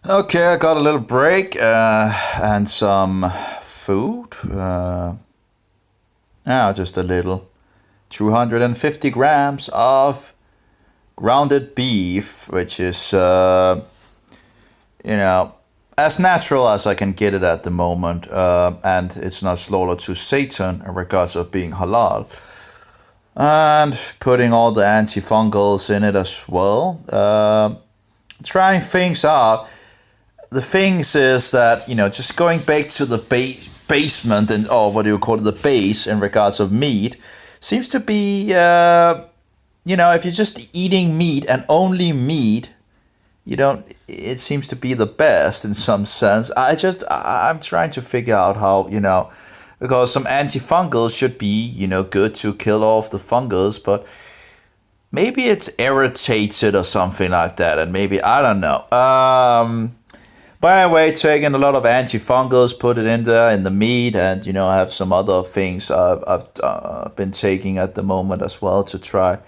Okay, I got a little break and some food. Just a little. 250 grams of grounded beef, which is, you know, as natural as I can get it at the moment. And it's not slaughtered to Satan in regards of being halal. And putting all the antifungals in it as well. Trying things out. The things is that, just going back to the basement and, or what do you call it, the base in regards of meat, seems to be, if you're just eating meat and only meat, it seems to be the best in some sense. I'm trying to figure out how, because some antifungals should be, good to kill off the fungus, but maybe it's irritated or something like that, and maybe, I don't know. By the way, taking a lot of antifungals, put it in there in the meat, and I have some other things I've been taking at the moment as well to try,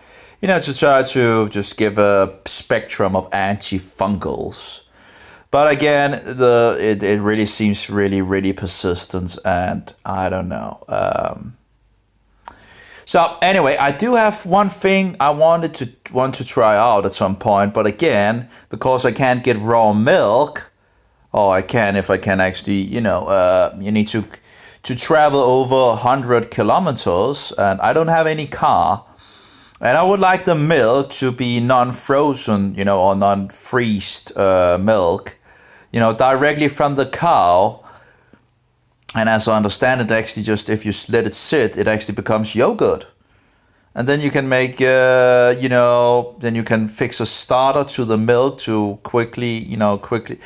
to just give a spectrum of antifungals. But again, it really seems really persistent, and I don't know. So anyway, I do have one thing I want to try out at some point, but again, because I can't get raw milk. Or I can if I can actually, you need to travel over 100 kilometers, and I don't have any car. And I would like the milk to be non-frozen, or non-freezed milk, directly from the cow. And as I understand it, actually just if you let it sit, it actually becomes yogurt. And then you can make, then you can fix a starter to the milk to quickly. There's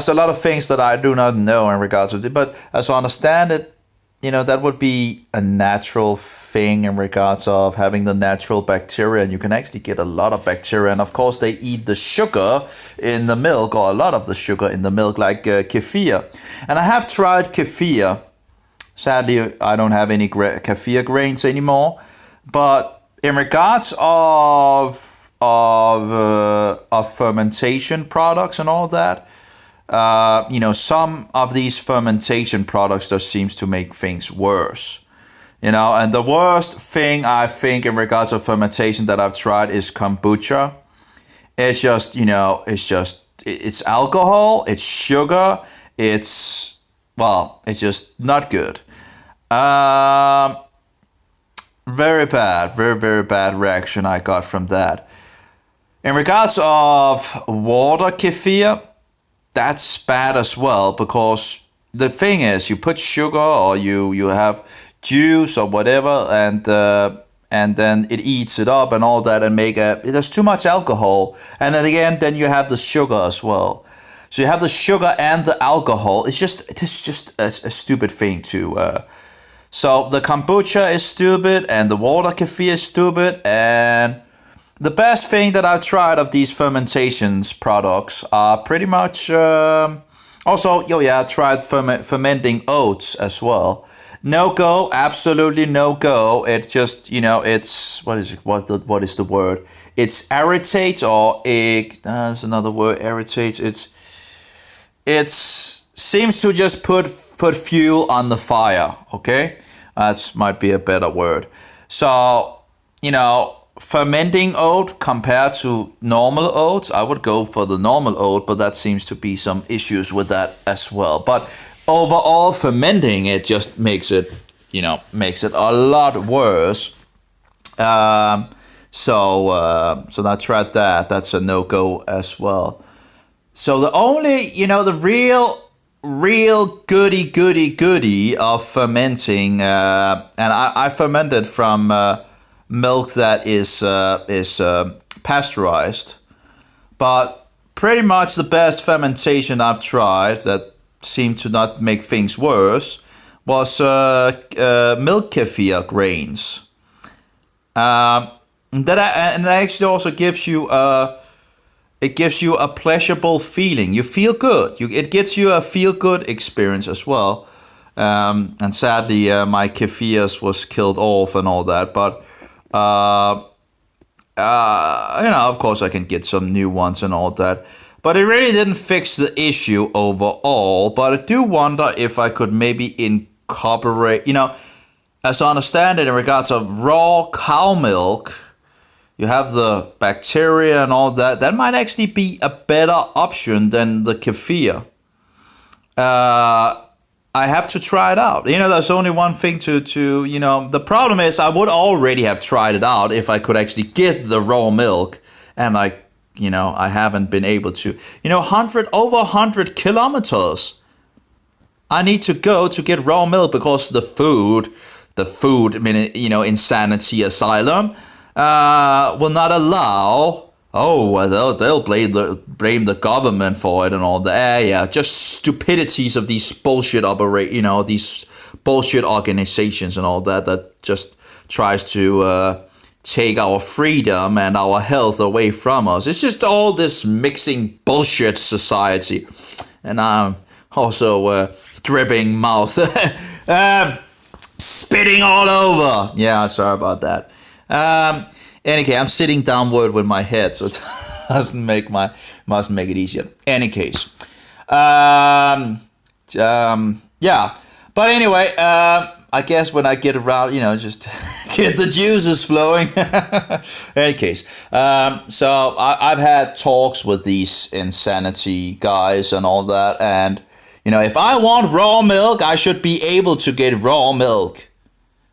a lot of things that I do not know in regards to it. But as I understand it, that would be a natural thing in regards of having the natural bacteria. And you can actually get a lot of bacteria. And of course, they eat the sugar in the milk, or a lot of the sugar in the milk, like kefir. And I have tried kefir. Sadly, I don't have any kefir grains anymore. But in regards of fermentation products and all that, some of these fermentation products just seems to make things worse. And the worst thing I think in regards of fermentation that I've tried is kombucha. It's just, it's alcohol, it's sugar, it's just not good. Very bad, very bad reaction I got from that. In regards of water kefir, that's bad as well, because the thing is, you put sugar or you have juice or whatever, and then it eats it up and all that, and there's too much alcohol, and then you have the sugar as well. So you have the sugar and the alcohol. It's just a stupid thing to. So the kombucha is stupid, and the water kefir is stupid, and the best thing that I've tried of these fermentations products are pretty much. I tried fermenting oats as well. No go, absolutely no go. It just it's what is it? What is the word? It's irritates, or that's another word. Irritates. It's seems to just put fuel on the fire. Okay, that might be a better word. So fermenting oat compared to normal oats, I would go for the normal oat, but that seems to be some issues with that as well. But overall, fermenting it just makes it a lot worse. So I tried that. That's a no go as well. So the only the real goody of fermenting, and I fermented from milk that is pasteurized, but pretty much the best fermentation I've tried that seemed to not make things worse was milk kefir grains. And it actually also gives you a pleasurable feeling. You feel good. It gives you a feel good experience as well. And sadly, my kefirs was killed off and all that. But of course, I can get some new ones and all that. But it really didn't fix the issue overall. But I do wonder if I could maybe incorporate, as I understand it, in regards of raw cow milk, you have the bacteria and all that. That might actually be a better option than the kefir. I have to try it out. There's only one thing to the problem is I would already have tried it out if I could actually get the raw milk, and I haven't been able to. Over 100 kilometers I need to go to get raw milk because the food, insanity asylum will not allow. Oh, well, they'll blame the government for it and all that. Yeah, just stupidities of these bullshit these bullshit organizations and all that just tries to take our freedom and our health away from us. It's just all this mixing bullshit society, and I'm also dripping mouth, spitting all over. Yeah, sorry about that. Any case, I'm sitting downward with my head, so it mustn't make it easier. Any case, yeah. But anyway, I guess when I get around, just get the juices flowing. Any case, so I've had talks with these insanity guys and all that, and if I want raw milk, I should be able to get raw milk.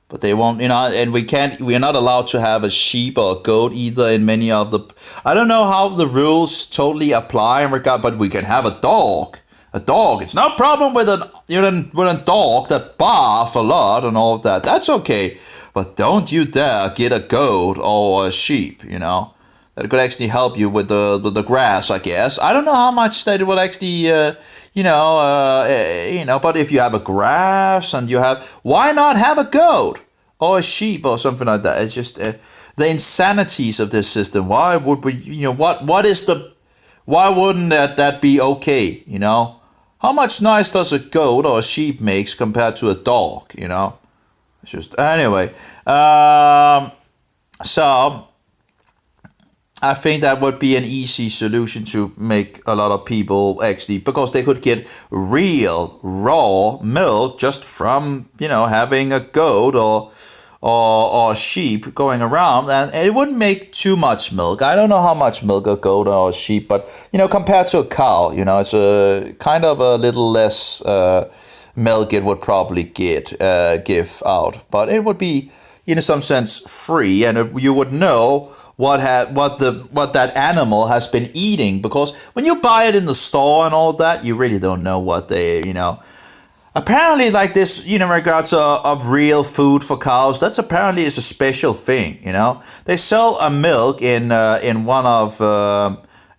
But they won't, and we're not allowed to have a sheep or a goat either in many of the, I don't know how the rules totally apply in regard, but we can have a dog. A dog, it's no problem with a dog that barf a lot and all of that. That's okay. But don't you dare get a goat or a sheep, That could actually help you with the grass, I guess. I don't know how much that would actually, but if you have a grass and why not have a goat or a sheep or something like that? It's just the insanities of this system. Why would we, why wouldn't that be okay, How much noise does a goat or a sheep makes compared to a dog, It's just, anyway, so I think that would be an easy solution to make a lot of people actually, because they could get real raw milk just from, having a goat or sheep going around, and it wouldn't make too much milk. I don't know how much milk a goat or a sheep, but, compared to a cow, it's a kind of a little less milk it would probably give out, but it would be, in some sense, free, and you would know what that animal has been eating, because when you buy it in the store and all that, you really don't know what they, apparently, like this, in regards of real food for cows, that's apparently is a special thing, they sell a milk in one of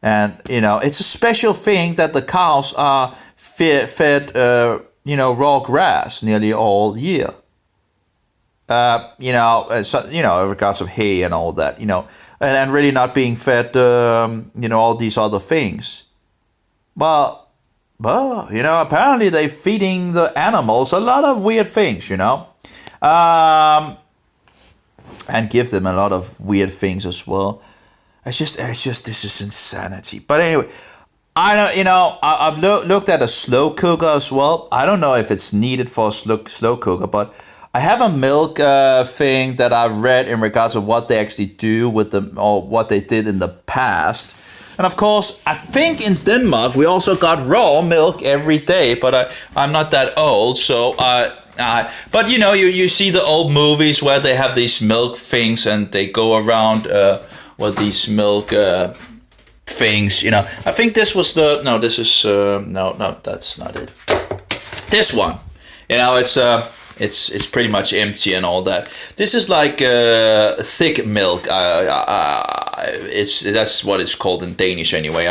and it's a special thing that the cows are fed raw grass nearly all year. In regards of hay and all that, and really not being fed, all these other things. But apparently they're feeding the animals a lot of weird things, and give them a lot of weird things as well. It's just this is insanity. But anyway, I don't, I've looked at a slow cooker as well. I don't know if it's needed for a slow cooker, but I have a milk thing that I read in regards of what they actually do with them, or what they did in the past. And of course, I think in Denmark we also got raw milk every day, but I'm not that old, so but you see the old movies where they have these milk things and they go around with these milk things. I think this was this is no, that's not it. This one, it's pretty much empty and all that. This is like thick milk. That's what it's called in Danish anyway.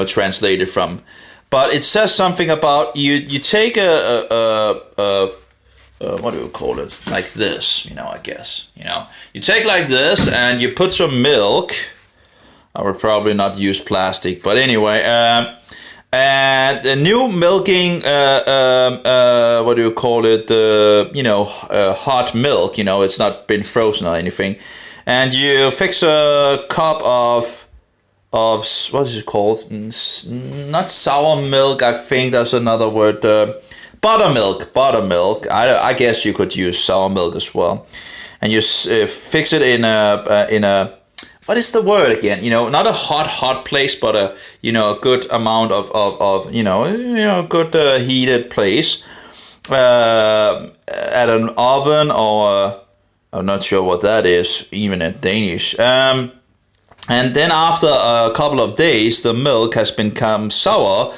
Translated from. But it says something about you take a what do you call it? Like this, I guess. You take like this and you put some milk. I would probably not use plastic, but anyway. And the new milking, what do you call it? Hot milk. It's not been frozen or anything. And you fix a cup of what is it called? Not sour milk. I think that's another word. Buttermilk. Buttermilk. I guess you could use sour milk as well, and you fix it in a what is the word again? Not a hot place, but a good amount of good heated place at an oven, or I'm not sure what that is, even in Danish. And then after a couple of days, the milk has become sour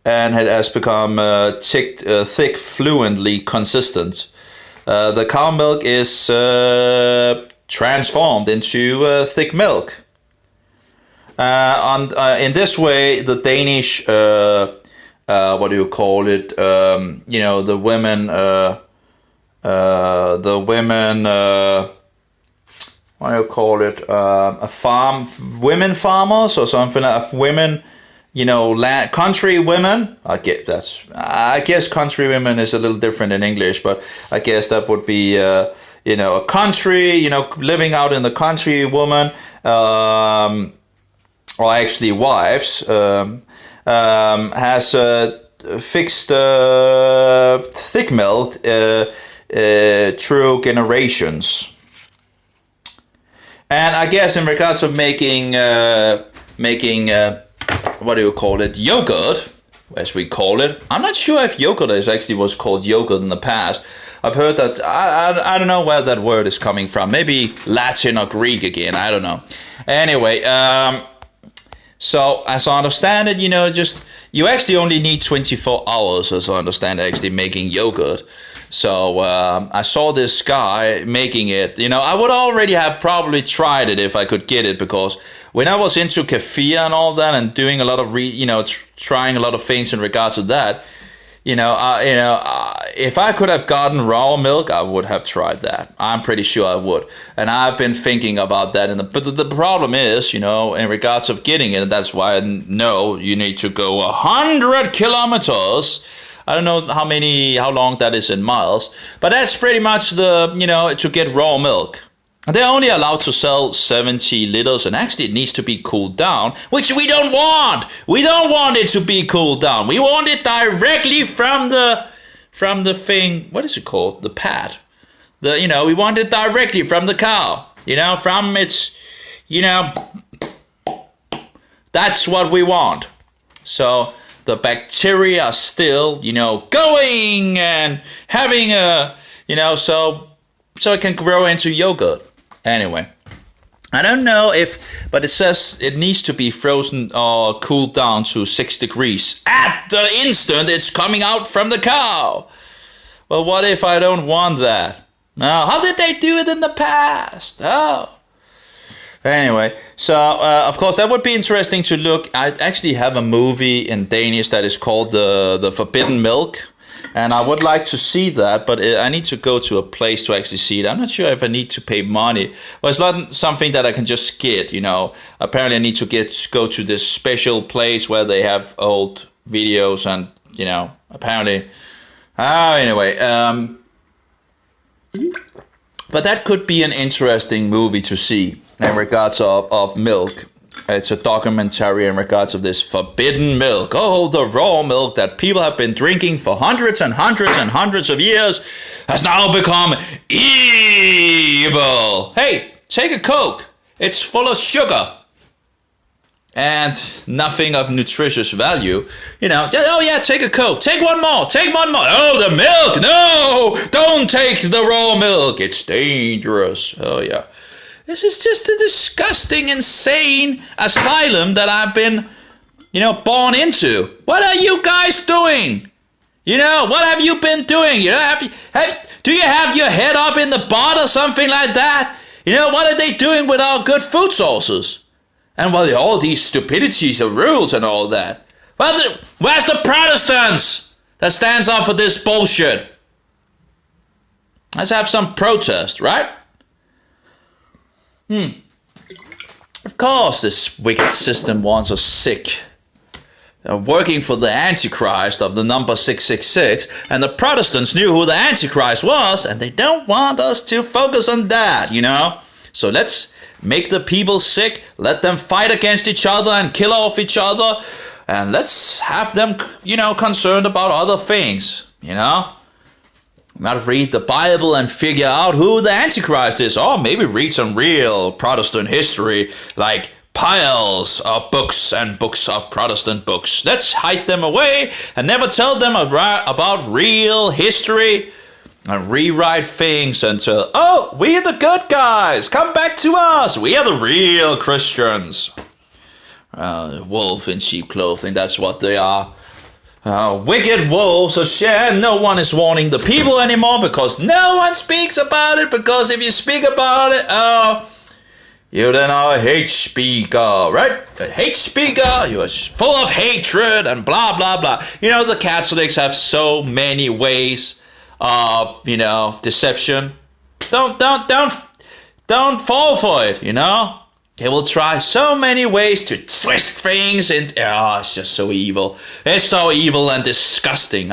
and it has become thick, fluently consistent. The cow milk is transformed into thick milk. In this way, the Danish, what do you call it? The women, what do you call it? Women farmers or something like women. Country women. I guess country women is a little different in English, but I guess that would be a country, living out in the country woman, or actually wives, has fixed thick milk through generations. And I guess in regards of making what do you call it? Yogurt, as we call it. I'm not sure if yogurt was called yogurt in the past. I've heard that. I don't know where that word is coming from. Maybe Latin or Greek again. I don't know. Anyway, so as I understand it, you actually only need 24 hours, as I understand it, actually making yogurt. So I saw this guy making it. I would already have probably tried it if I could get it, because when I was into kefir and all that and doing a lot of trying a lot of things in regards to that, if I could have gotten raw milk, I would have tried that. I'm pretty sure I would. And I've been thinking about that. But the problem is, in regards of getting it, and that's why I know you need to go 100 kilometers. I don't know how long that is in miles, but that's pretty much to get raw milk. They're only allowed to sell 70 liters, and actually it needs to be cooled down, which we don't want. We don't want it to be cooled down. We want it directly from the thing. What is it called? The pad. We want it directly from the cow. From its, that's what we want. So the bacteria are still, going and having so it can grow into yogurt. Anyway, I don't know but it says it needs to be frozen or cooled down to 6 degrees at the instant it's coming out from the cow. Well, what if I don't want that? Now, how did they do it in the past? Oh. Anyway, so of course that would be interesting to look. I actually have a movie in Danish that is called the Forbidden Milk. And I would like to see that, but I need to go to a place to actually see it. I'm not sure if I need to pay money. Well, it's not something that I can just get, Apparently I need to go to this special place where they have old videos and, apparently. Anyway, but that could be an interesting movie to see in regards of milk. It's a documentary in regards of this forbidden milk. Oh, the raw milk that people have been drinking for hundreds and hundreds and hundreds of years has now become evil. Hey, take a Coke. It's full of sugar and nothing of nutritious value. Oh yeah, take a Coke. Take one more. Take one more. Oh, the milk. No, don't take the raw milk. It's dangerous. Oh yeah. This is just a disgusting, insane asylum that I've been, born into. What are you guys doing? What have you been doing? Do you have your head up in the butt or something like that? What are they doing with our good food sources? And all these stupidities of rules and all that. Well, where's the Protestants that stands up for this bullshit? Let's have some protest, right? Of course, this wicked system wants us sick. They're working for the Antichrist of the number 666, and the Protestants knew who the Antichrist was, and they don't want us to focus on that, So let's make the people sick, let them fight against each other and kill off each other, and let's have them, concerned about other things, Not read the Bible and figure out who the Antichrist is, or maybe read some real Protestant history, like piles of books and books of Protestant books. Let's hide them away and never tell them about real history and rewrite things until, we are the good guys, come back to us, we are the real Christians. Wolf in sheep clothing, that's what they are. Wicked wolves of share. No one is warning the people anymore because no one speaks about it, because if you speak about it, you then are a hate speaker, right? A hate speaker, you are full of hatred and blah, blah, blah. The Catholics have so many ways of, deception. Don't fall for it, They will try so many ways to twist things and it's just so evil. It's so evil and disgusting.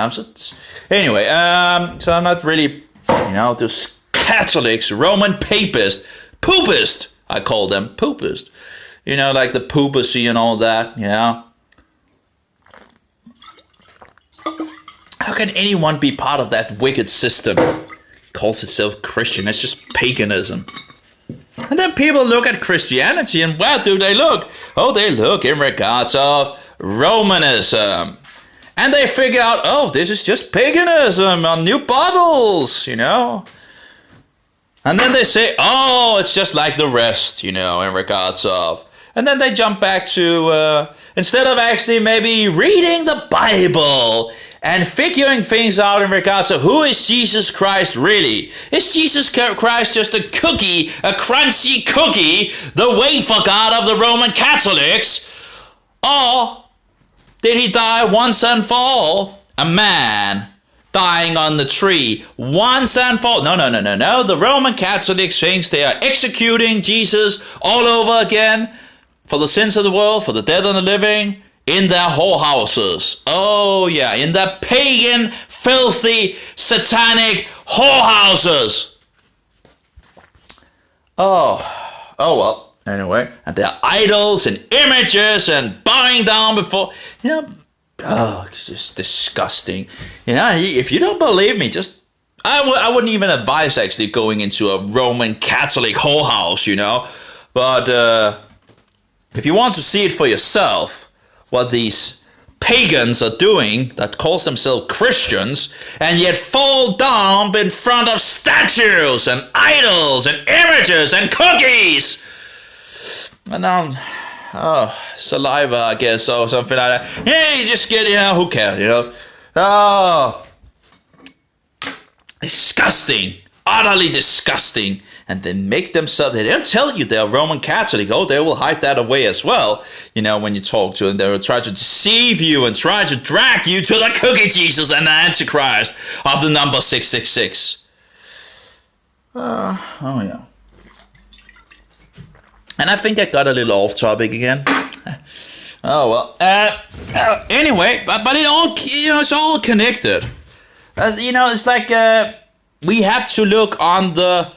Anyway, so I'm not really, those Catholics, Roman papists, poopist. I call them poopist. Like the poopacy and all that, How can anyone be part of that wicked system? Calls itself Christian. It's just paganism. And then people look at Christianity and where do they look? Oh, they look in regards of Romanism. And they figure out, this is just paganism on new bottles, And then they say, it's just like the rest, in regards of. And then they jump back to, instead of actually maybe reading the Bible and figuring things out in regards to who is Jesus Christ really? Is Jesus Christ just a cookie, a crunchy cookie, the wafer god of the Roman Catholics? Or did he die once and for all? A man dying on the tree once and for all. No. The Roman Catholics thinks they are executing Jesus all over again for the sins of the world, for the dead and the living, in their whorehouses. Oh yeah, in their pagan, filthy, satanic whorehouses. Oh well, anyway. And their idols and images and bowing down before, it's just disgusting. If you don't believe me, I wouldn't even advise actually going into a Roman Catholic whorehouse, But if you want to see it for yourself, what these pagans are doing that calls themselves Christians and yet fall down in front of statues and idols and images and cookies. And now, saliva, I guess, or something like that. Yeah, you just get, who cares, disgusting, utterly disgusting. And they make themselves, they don't tell you they're Roman Catholic. They will hide that away as well. When you talk to them, they will try to deceive you and try to drag you to the cookie Jesus and the Antichrist of the number 666. Yeah. And I think I got a little off topic again. Anyway, but it all, it's all connected. It's like we have to look on the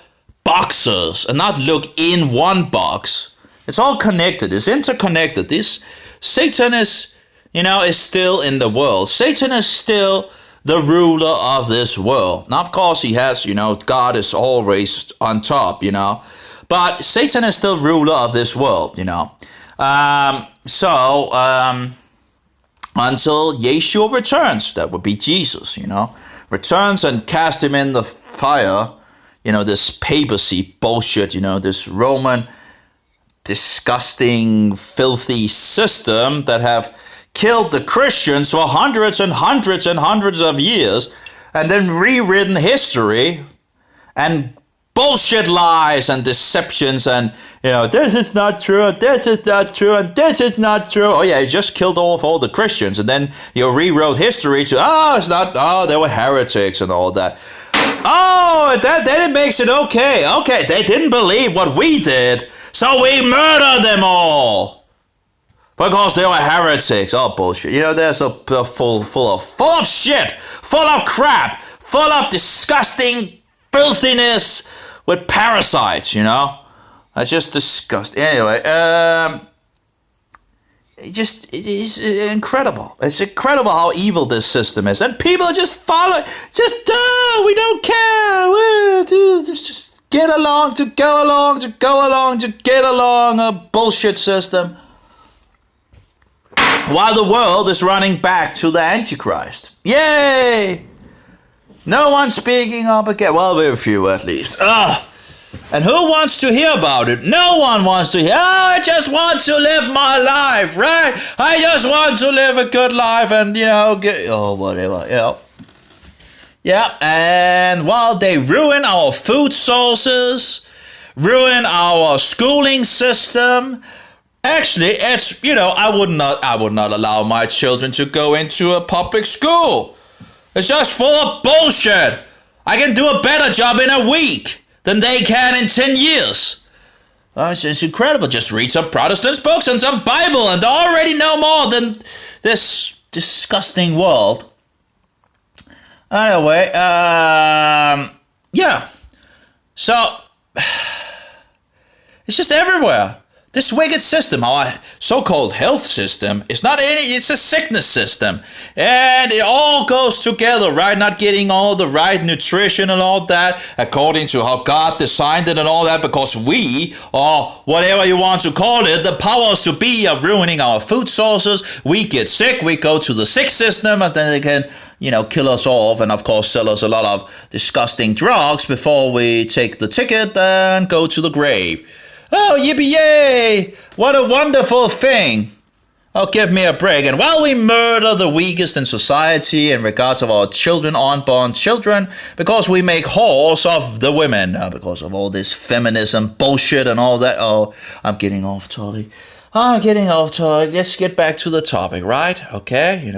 boxes and not look in one box. It's all connected. It's interconnected. Satan is, is still in the world. Satan is still the ruler of this world. Now, of course, he has, God is always on top, But Satan is still ruler of this world, until Yeshua returns, that would be Jesus, returns and cast him in the fire. This papacy bullshit, this Roman disgusting, filthy system that have killed the Christians for hundreds and hundreds and hundreds of years and then rewritten history and bullshit lies and deceptions and, this is not true, this is not true, and this is not true. Oh yeah, you just killed off all the Christians and then you rewrote history to, they were heretics and all that. That makes it okay. Okay, they didn't believe what we did, so we murdered them all because they were heretics. Oh bullshit! They're so full of shit, full of crap, full of disgusting filthiness with parasites. It's just disgusting. Anyway, it is incredible. It's incredible how evil this system is. And people just follow, we don't care. Just get along, to go along, to go along, to get along. A bullshit system. While the world is running back to the Antichrist. Yay! No one's speaking up again. Well, very few at least. And who wants to hear about it? No one wants to hear. I just want to live my life, right? I just want to live a good life and, whatever, Yeah, and while they ruin our food sources, ruin our schooling system, actually, it's, I would not allow my children to go into a public school. It's just full of bullshit. I can do a better job in a week than they can in 10 years. It's incredible. Just read some Protestant books and some Bible and they already know more than this disgusting world. Anyway, So, it's just everywhere. This wicked system, our so-called health system, it's a sickness system. And it all goes together, right? Not getting all the right nutrition and all that, according to how God designed it and all that, because we, or whatever you want to call it, the powers to be are ruining our food sources. We get sick, we go to the sick system, and then they can, kill us off, and of course sell us a lot of disgusting drugs before we take the ticket and go to the grave. Oh, yippee yay! What a wonderful thing! Oh, give me a break. And while we murder the weakest in society in regards of our children, unborn children, because we make whores of the women, because of all this feminism bullshit and all that. Oh, I'm getting off topic. Let's get back to the topic, right? Okay,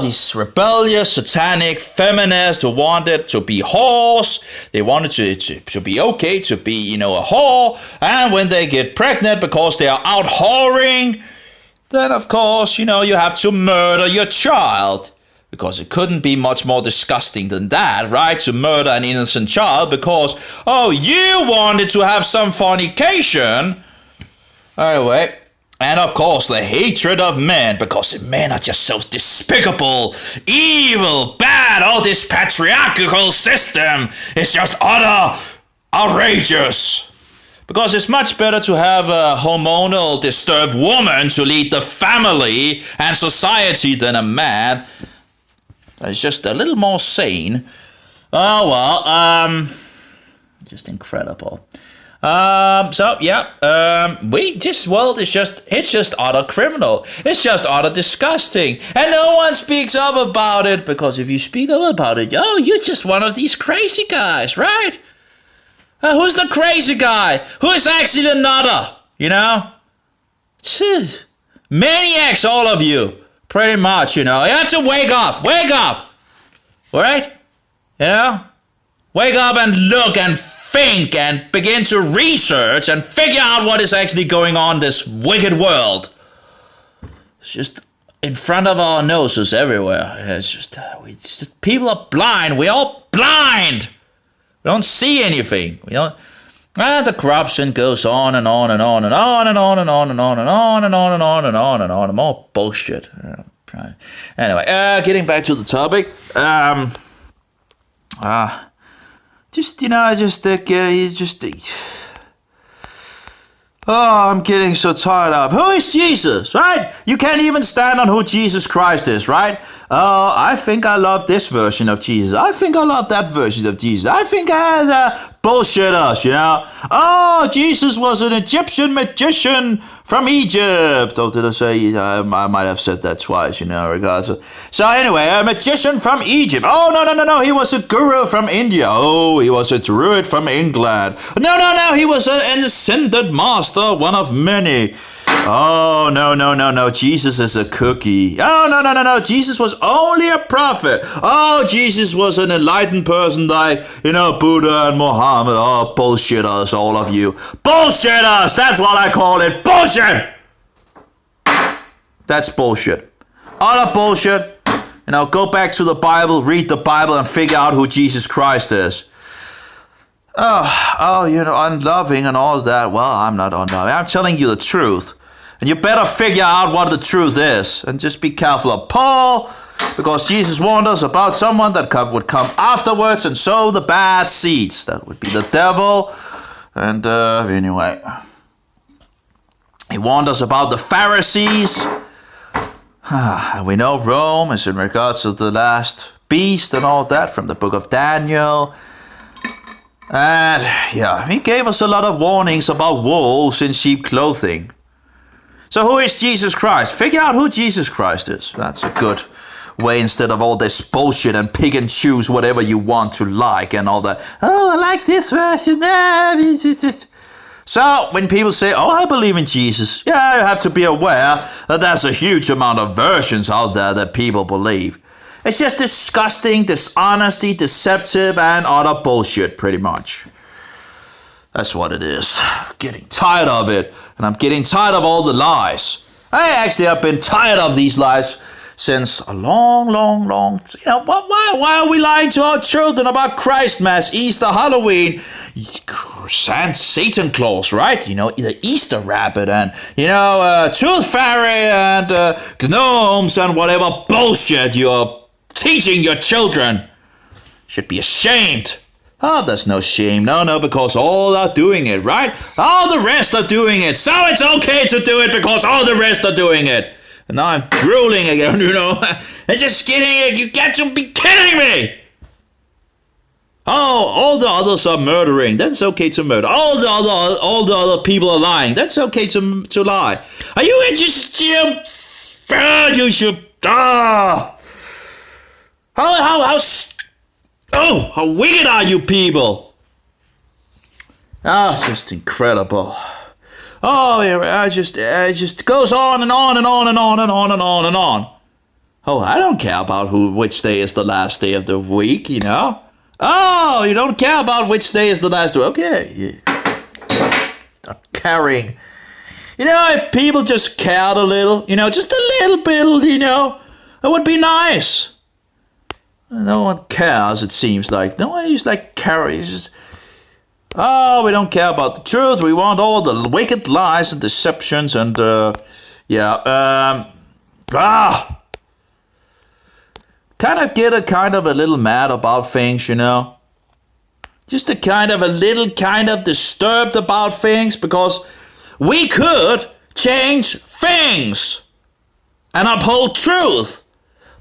these rebellious, satanic feminists who wanted to be whores. They wanted to be okay to be, a whore. And when they get pregnant because they are out whoring, then of course, you have to murder your child. Because it couldn't be much more disgusting than that, right? To murder an innocent child because, you wanted to have some fornication. Anyway. And of course, the hatred of men, because men are just so despicable, evil, bad. All this patriarchal system is just utter outrageous. Because it's much better to have a hormonal disturbed woman to lead the family and society than a man. It's just a little more sane. Just incredible. This world is just utter criminal. It's just utter disgusting. And no one speaks up about it, because if you speak up about it, you're just one of these crazy guys, right? Who's the crazy guy? Who is actually the nutter, Maniacs, all of you, pretty much, You have to wake up, right? Wake up and look and think and begin to research and figure out what is actually going on in this wicked world. It's just in front of our noses everywhere. It's just people are blind. We're all blind. We don't see anything. And the corruption goes on and on and on and on and on and on and on and on and on and on and on and on and more bullshit. Anyway, getting back to the topic. I'm getting so tired of. Who is Jesus, right? You can't even stand on who Jesus Christ is, right? Oh, I think I love this version of Jesus. I think I love that version of Jesus. I think bullshit us, Oh, Jesus was an Egyptian magician from Egypt. Oh, did I say? I might have said that twice, regardless. So anyway, a magician from Egypt. Oh, no. He was a guru from India. Oh, he was a druid from England. No. He was an ascended master, one of many. Oh, no. Jesus is a cookie. Oh, no. Jesus was only a prophet. Oh, Jesus was an enlightened person like, Buddha and Muhammad. Oh, bullshit us, all of you. Bullshit us! That's what I call it. Bullshit! That's bullshit. Utter bullshit. Go back to the Bible, read the Bible, and figure out who Jesus Christ is. unloving and all that. Well, I'm not unloving. I'm telling you the truth. And you better figure out what the truth is. And just be careful of Paul, because Jesus warned us about someone that would come afterwards and sow the bad seeds. That would be the devil. And anyway, he warned us about the Pharisees. And we know Rome is in regards to the last beast and all that from the book of Daniel. And yeah, he gave us a lot of warnings about wolves in sheep clothing. So who is Jesus Christ? Figure out who Jesus Christ is. That's a good way, instead of all this bullshit and pick and choose whatever you want to like and all that. Oh, I like this version. So when people say, oh, I believe in Jesus, yeah, you have to be aware that there's a huge amount of versions out there that people believe. It's just disgusting, dishonesty, deceptive, and utter bullshit, pretty much. That's what it is. I'm getting tired of it, and I'm getting tired of all the lies. I actually have been tired of these lies since a long, why are we lying to our children about Christmas, Easter, Halloween, Satan Claus, right? The Easter rabbit and, Tooth Fairy and gnomes and whatever bullshit you're teaching your children. Should be ashamed. Oh, there's no shame. No, because all are doing it, right? All the rest are doing it. So it's okay to do it because all the rest are doing it. And now I'm drooling again, It's just kidding it. You got to be kidding me. Oh, all the others are murdering. That's okay to murder. All the other people are lying. That's okay to lie. Are you just you should how wicked are you people? It's just incredible. Oh, yeah, it just goes on and on and on and on and on and on and on. Oh, I don't care about which day is the last day of the week, Oh, you don't care about which day is the last day. Okay. Yeah. Not caring. If people just cared a little, just a little bit, it would be nice. No one cares, it seems like. No one is like cares. Oh, we don't care about the truth. We want all the wicked lies and deceptions and, kind of get a little mad about things, Just a little disturbed about things, because we could change things and uphold truth.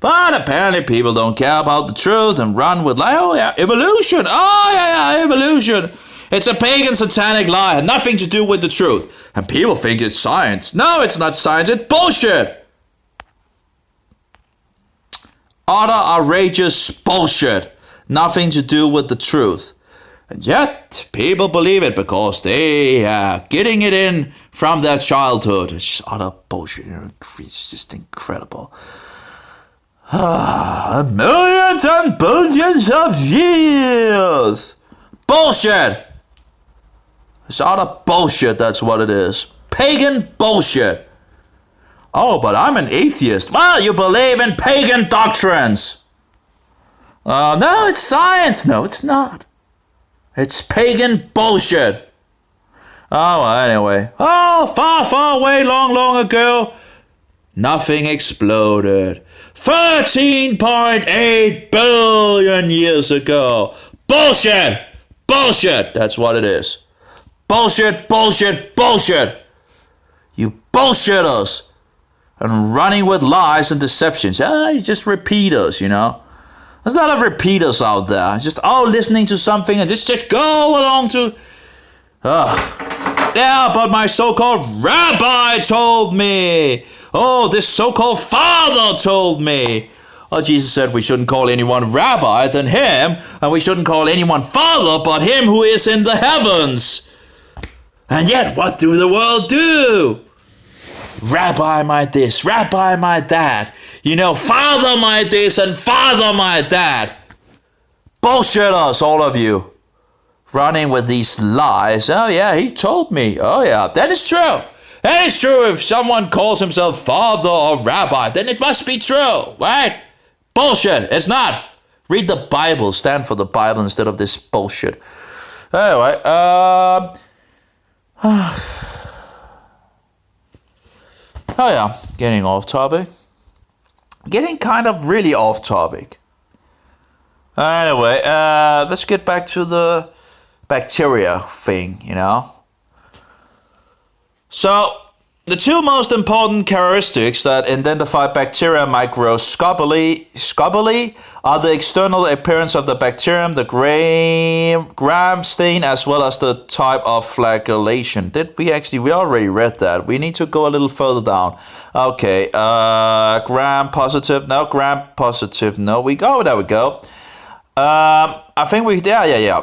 But apparently people don't care about the truth and run with evolution. Evolution. It's a pagan satanic lie, had nothing to do with the truth. And people think it's science. No, it's not science, it's bullshit. Utter outrageous bullshit. Nothing to do with the truth. And yet, people believe it because they are getting it in from their childhood. It's just utter bullshit. It's just incredible. Millions and billions of years. Bullshit. It's utter bullshit, that's what it is. Pagan bullshit. Oh, but I'm an atheist. Well, you believe in pagan doctrines. No, it's science. No, it's not. It's pagan bullshit. Oh, well, anyway. Oh, far, far away, long, long ago, nothing exploded. 13.8 billion years ago. Bullshit. Bullshit. That's what it is. Bullshit, bullshit, bullshit. You bullshit us. And running with lies and deceptions. You just repeaters, There's a lot of repeaters out there. Just, listening to something and just go along to... Yeah, but my so-called rabbi told me. Oh, this so-called father told me. Oh, Jesus said we shouldn't call anyone rabbi than him, and we shouldn't call anyone father but him who is in the heavens. And yet, what do the world do? Rabbi my this, rabbi my that. Father my this and father my that. Bullshit us, all of you. Running with these lies. Oh yeah, he told me. Oh yeah, that is true. That is true. If someone calls himself father or rabbi, then it must be true, right? Bullshit. It's not. Read the Bible. Stand for the Bible instead of this bullshit. Anyway, oh yeah, getting off topic. Getting kind of really off topic. Anyway, let's get back to the bacteria thing, you know. So, the two most important characteristics that identify bacteria microscopically are the external appearance of the bacterium, the gram stain, as well as the type of flagellation. We already read that. We need to go a little further down. Okay, gram positive, no, there we go. I think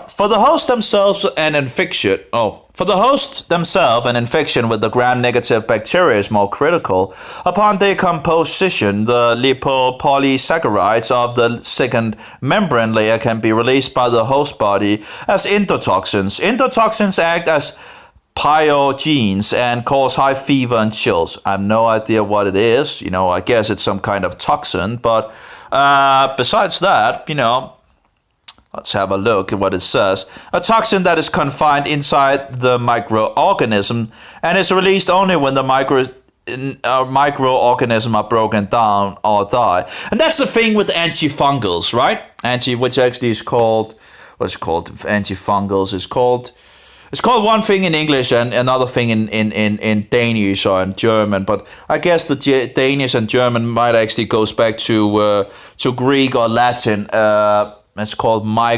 For the host themselves, an infection. For the host themselves, an infection with the gram-negative bacteria is more critical. Upon decomposition, the lipopolysaccharides of the second membrane layer can be released by the host body as endotoxins. Endotoxins act as pyogenes and cause high fever and chills. I have no idea what it is. I guess it's some kind of toxin. But besides that, let's have a look at what it says. A toxin that is confined inside the microorganism and is released only when the microorganism are broken down or die. And that's the thing with antifungals, right? Which actually is called, antifungals is called. It's called one thing in English and another thing in Danish or in German, but I guess the Danish and German might actually goes back to Greek or Latin. It's called I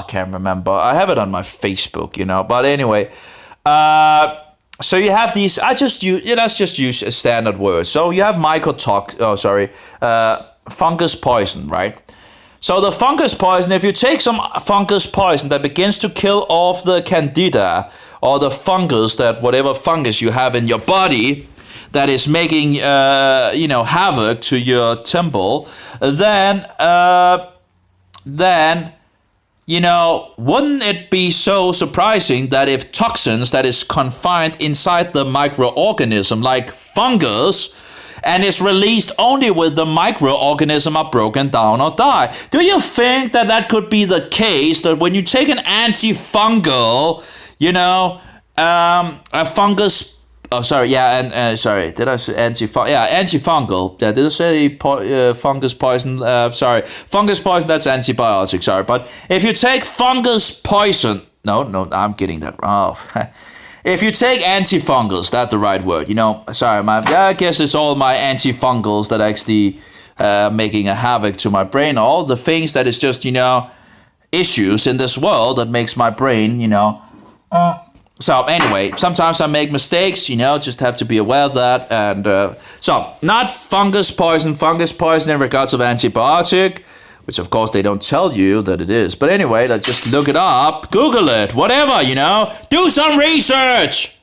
can't remember. I have it on my Facebook, But anyway, so you have these. Let's just use a standard word. So you have fungus poison, right? So the fungus poison, if you take some fungus poison that begins to kill off the candida or the fungus, whatever fungus you have in your body that is making havoc to your temple, then wouldn't it be so surprising that if toxins that is confined inside the microorganism like fungus and is released only when the microorganism are broken down or die? Do you think that could be the case, that when you take an antifungal, a fungus? Oh, sorry. Yeah, and sorry. Did I say antifungal? Yeah, antifungal. Yeah, did I say fungus poison? Fungus poison. That's antibiotic. Sorry, but if you take fungus poison, no, I'm getting that wrong. If you take antifungals, that's the right word. I guess it's all my antifungals that actually making a havoc to my brain. All the things that is just issues in this world that makes my brain So anyway, sometimes I make mistakes, just have to be aware of that. And so, not fungus poison in regards of antibiotic, which of course they don't tell you that it is. But anyway, let's just look it up, Google it, whatever, do some research.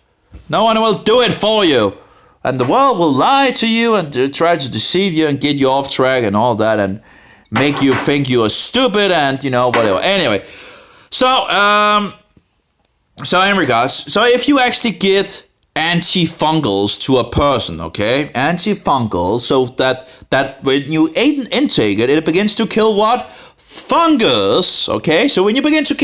No one will do it for you. And the world will lie to you and try to deceive you and get you off track and all that and make you think you are stupid and, whatever. Anyway, So in regards, if you actually get antifungals to a person, okay, antifungals, so that when you intake it, it begins to kill what? Fungus, okay? So when you begin to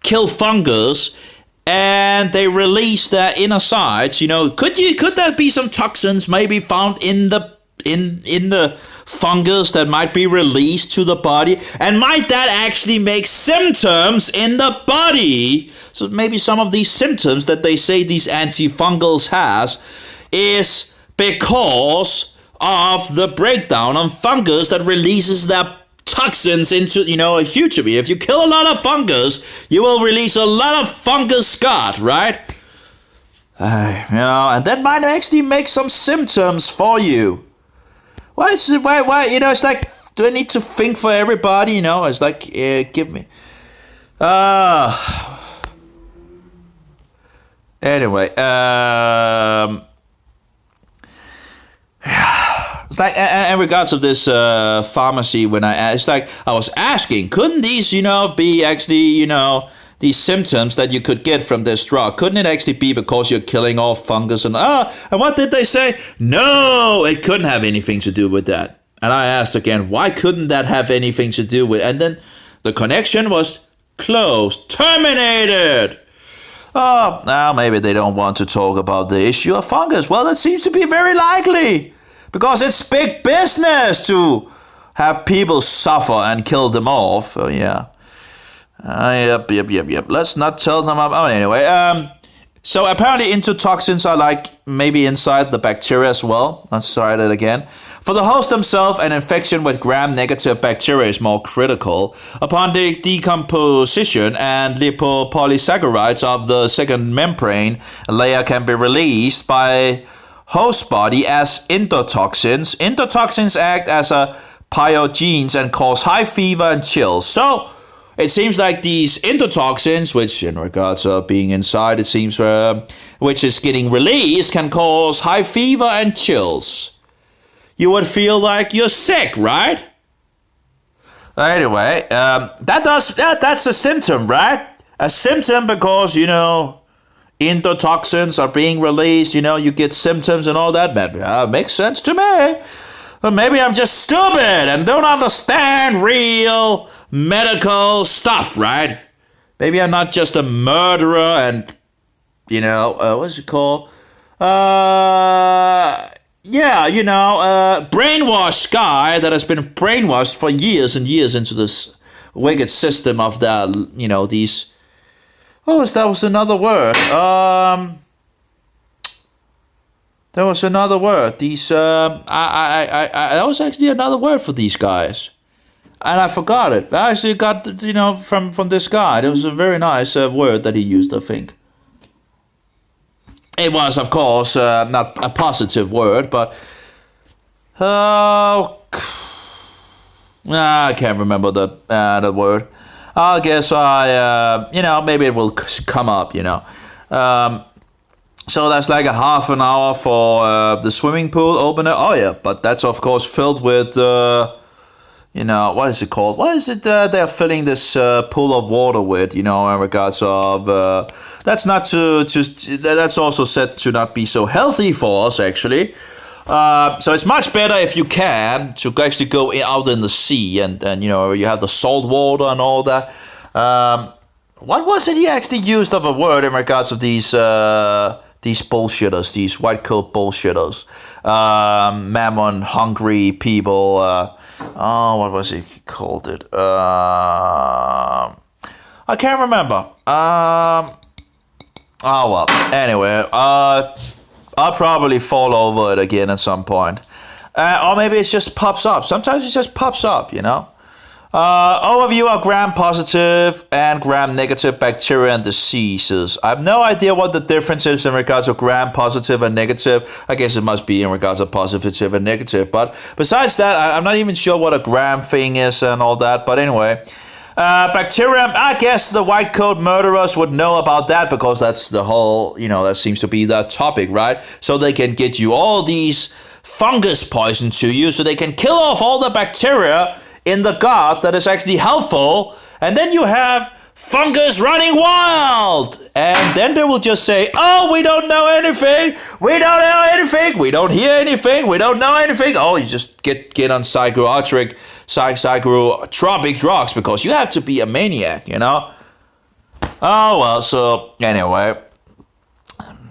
kill fungus, and they release their inner sides, could there be some toxins maybe found in the fungus that might be released to the body, and might that actually make symptoms in the body? So maybe some of these symptoms that they say these antifungals has is because of the breakdown of fungus that releases their toxins into a huge amount. If you kill a lot of fungus, you will release a lot of fungus scot, right? And that might actually make some symptoms for you. Why? It's like, do I need to think for everybody? It's like, give me. Anyway, it's like, in regards of this pharmacy, when I was asking, couldn't these, be actually, these symptoms that you could get from this drug, couldn't it actually be because you're killing off fungus and what did they say? No, it couldn't have anything to do with that. And I asked again, why couldn't that have anything to do with? And then the connection was closed, terminated. Oh, now maybe they don't want to talk about the issue of fungus. Well, it seems to be very likely, because it's big business to have people suffer and kill them off. Oh, yeah. Yep. Let's not tell them about... Oh, anyway, so apparently endotoxins are like maybe inside the bacteria as well. Let's try that again. For the host themselves, an infection with gram-negative bacteria is more critical. Upon the decomposition and lipopolysaccharides of the second membrane layer can be released by host body as endotoxins. Endotoxins act as a pyogens and cause high fever and chills. So it seems like these endotoxins, which in regards to being inside, it seems, which is getting released, can cause high fever and chills. You would feel like you're sick, right? Anyway, that's a symptom, right? A symptom because, endotoxins are being released, you get symptoms and all that. Makes sense to me. But maybe I'm just stupid and don't understand real medical stuff, right? Maybe I'm not just a murderer and, what's it called? Brainwashed guy that has been brainwashed for years and years into this wicked system of these... Oh, that was another word. There was another word. These, that was actually another word for these guys. And I forgot it. I actually got, from this guy. It was a very nice word that he used, I think. It was, of course, not a positive word, but... I can't remember the word. I guess maybe it will come up, So that's like a half an hour for the swimming pool opener. Oh yeah, but that's of course filled with, what is it called? What is it they're filling this pool of water with, in regards of, that's also said to not be so healthy for us actually. So it's much better if you can to actually go out in the sea and you have the salt water and all that. What was it he actually used of a word in regards of these bullshitters, these white coat bullshitters, mammon hungry people, what was it he called it? I can't remember. Well, anyway, I'll probably fall over it again at some point. Or maybe it just pops up. Sometimes it just pops up, Overview of gram-positive and gram-negative bacteria and diseases. I have no idea what the difference is in regards of gram-positive and negative. I guess it must be in regards of positive and negative. But besides that, I'm not even sure what a gram thing is and all that. But anyway, bacterium, I guess the white coat murderers would know about that because that's the whole, that seems to be that topic, right? So they can get you all these fungus poison to you so they can kill off all the bacteria in the gut that is actually helpful, and then you have fungus running wild, and then they will just say, oh, we don't know anything, we don't hear anything, we don't know anything. Oh, you just get on psychotropic drugs because you have to be a maniac, Oh, well, so anyway,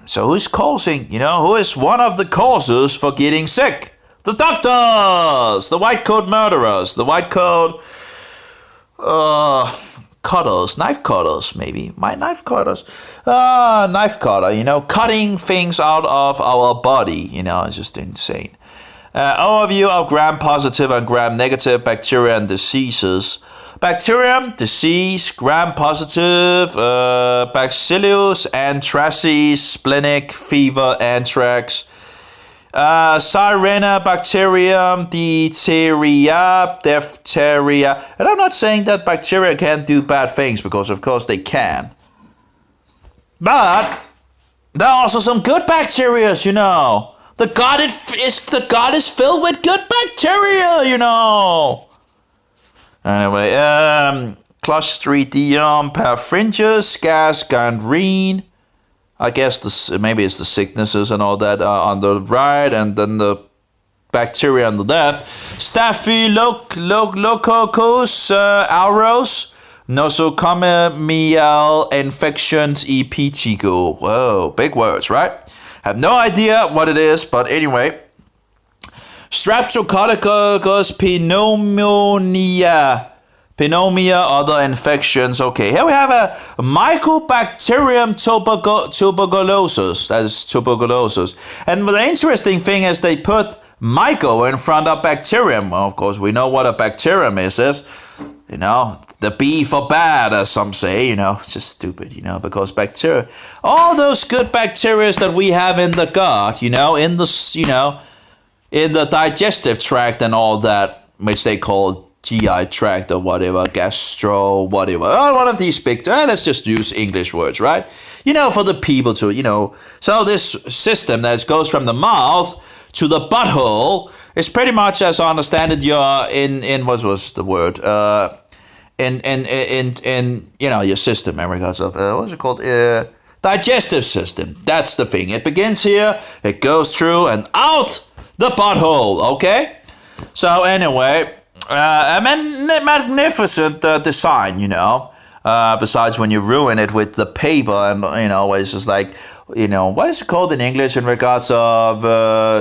so who's causing, who is one of the causes for getting sick? The doctors, the white coat murderers, the white coat cutters, knife cutters, maybe. My knife cutters. Knife cutter, cutting things out of our body, it's just insane. Overview of gram-positive and gram-negative bacteria and diseases. Bacterium, disease, gram-positive, Bacillus, anthracis, splenic, fever, anthrax. Sirena, bacterium, diphtheria. And I'm not saying that bacteria can't do bad things, because of course they can. But there are also some good bacteria, The gut is filled with good bacteria, Anyway, Clostridium perfringens, gas, gangrene. I guess maybe it's the sicknesses and all that on the right, and then the bacteria on the left. Staphylococcus aureus, nosocomial infections e pichigo. Whoa, big words, right? Have no idea what it is, but anyway. Streptococcus pneumonia, other infections. Okay, here we have a Mycobacterium tuberculosis. That is tuberculosis. And the interesting thing is they put myco in front of bacterium. Well, of course, we know what a bacterium is, the B for bad, as some say, it's just stupid, because bacteria, all those good bacteria that we have in the gut, in the digestive tract and all that, which they call GI tract or whatever, gastro, whatever. One of these big, let's just use English words, right? For the people to, So this system that goes from the mouth to the butthole is pretty much, as I understand it, you're in what was the word? In your system in regards of, what's it called? Digestive system. That's the thing. It begins here, it goes through and out the butthole, okay? So anyway, a magnificent design, besides when you ruin it with the paper and, it's just like, what is it called in English in regards of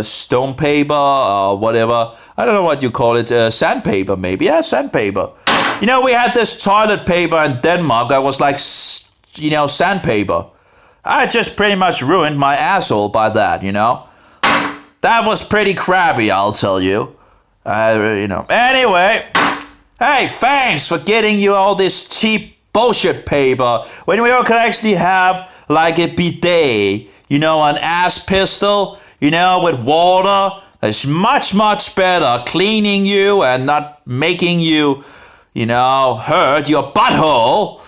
stone paper or whatever? I don't know what you call it, sandpaper maybe. Yeah, sandpaper. We had this toilet paper in Denmark that was like, sandpaper. I just pretty much ruined my asshole by that, That was pretty crabby, I'll tell you. Anyway, hey, thanks for getting you all this cheap bullshit paper when we all could actually have like a bidet, an ass pistol, with water. That's much, much better cleaning you and not making you, hurt your butthole.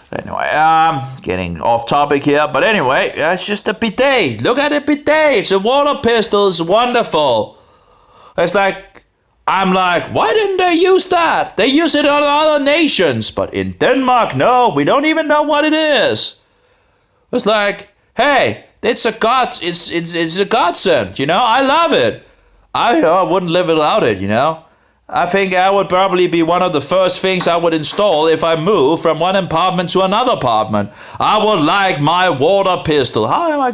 Anyway, getting off topic here, but anyway, it's just a bidet. Look at a bidet. It's a water pistol. It's wonderful. It's like, I'm like, why didn't they use that? They use it on other nations, but in Denmark, no, we don't even know what it is. It's like, hey, it's a godsend, I love it. I wouldn't live without it, I think I would probably be one of the first things I would install if I move from one apartment to another apartment. I would like my water pistol. How am I,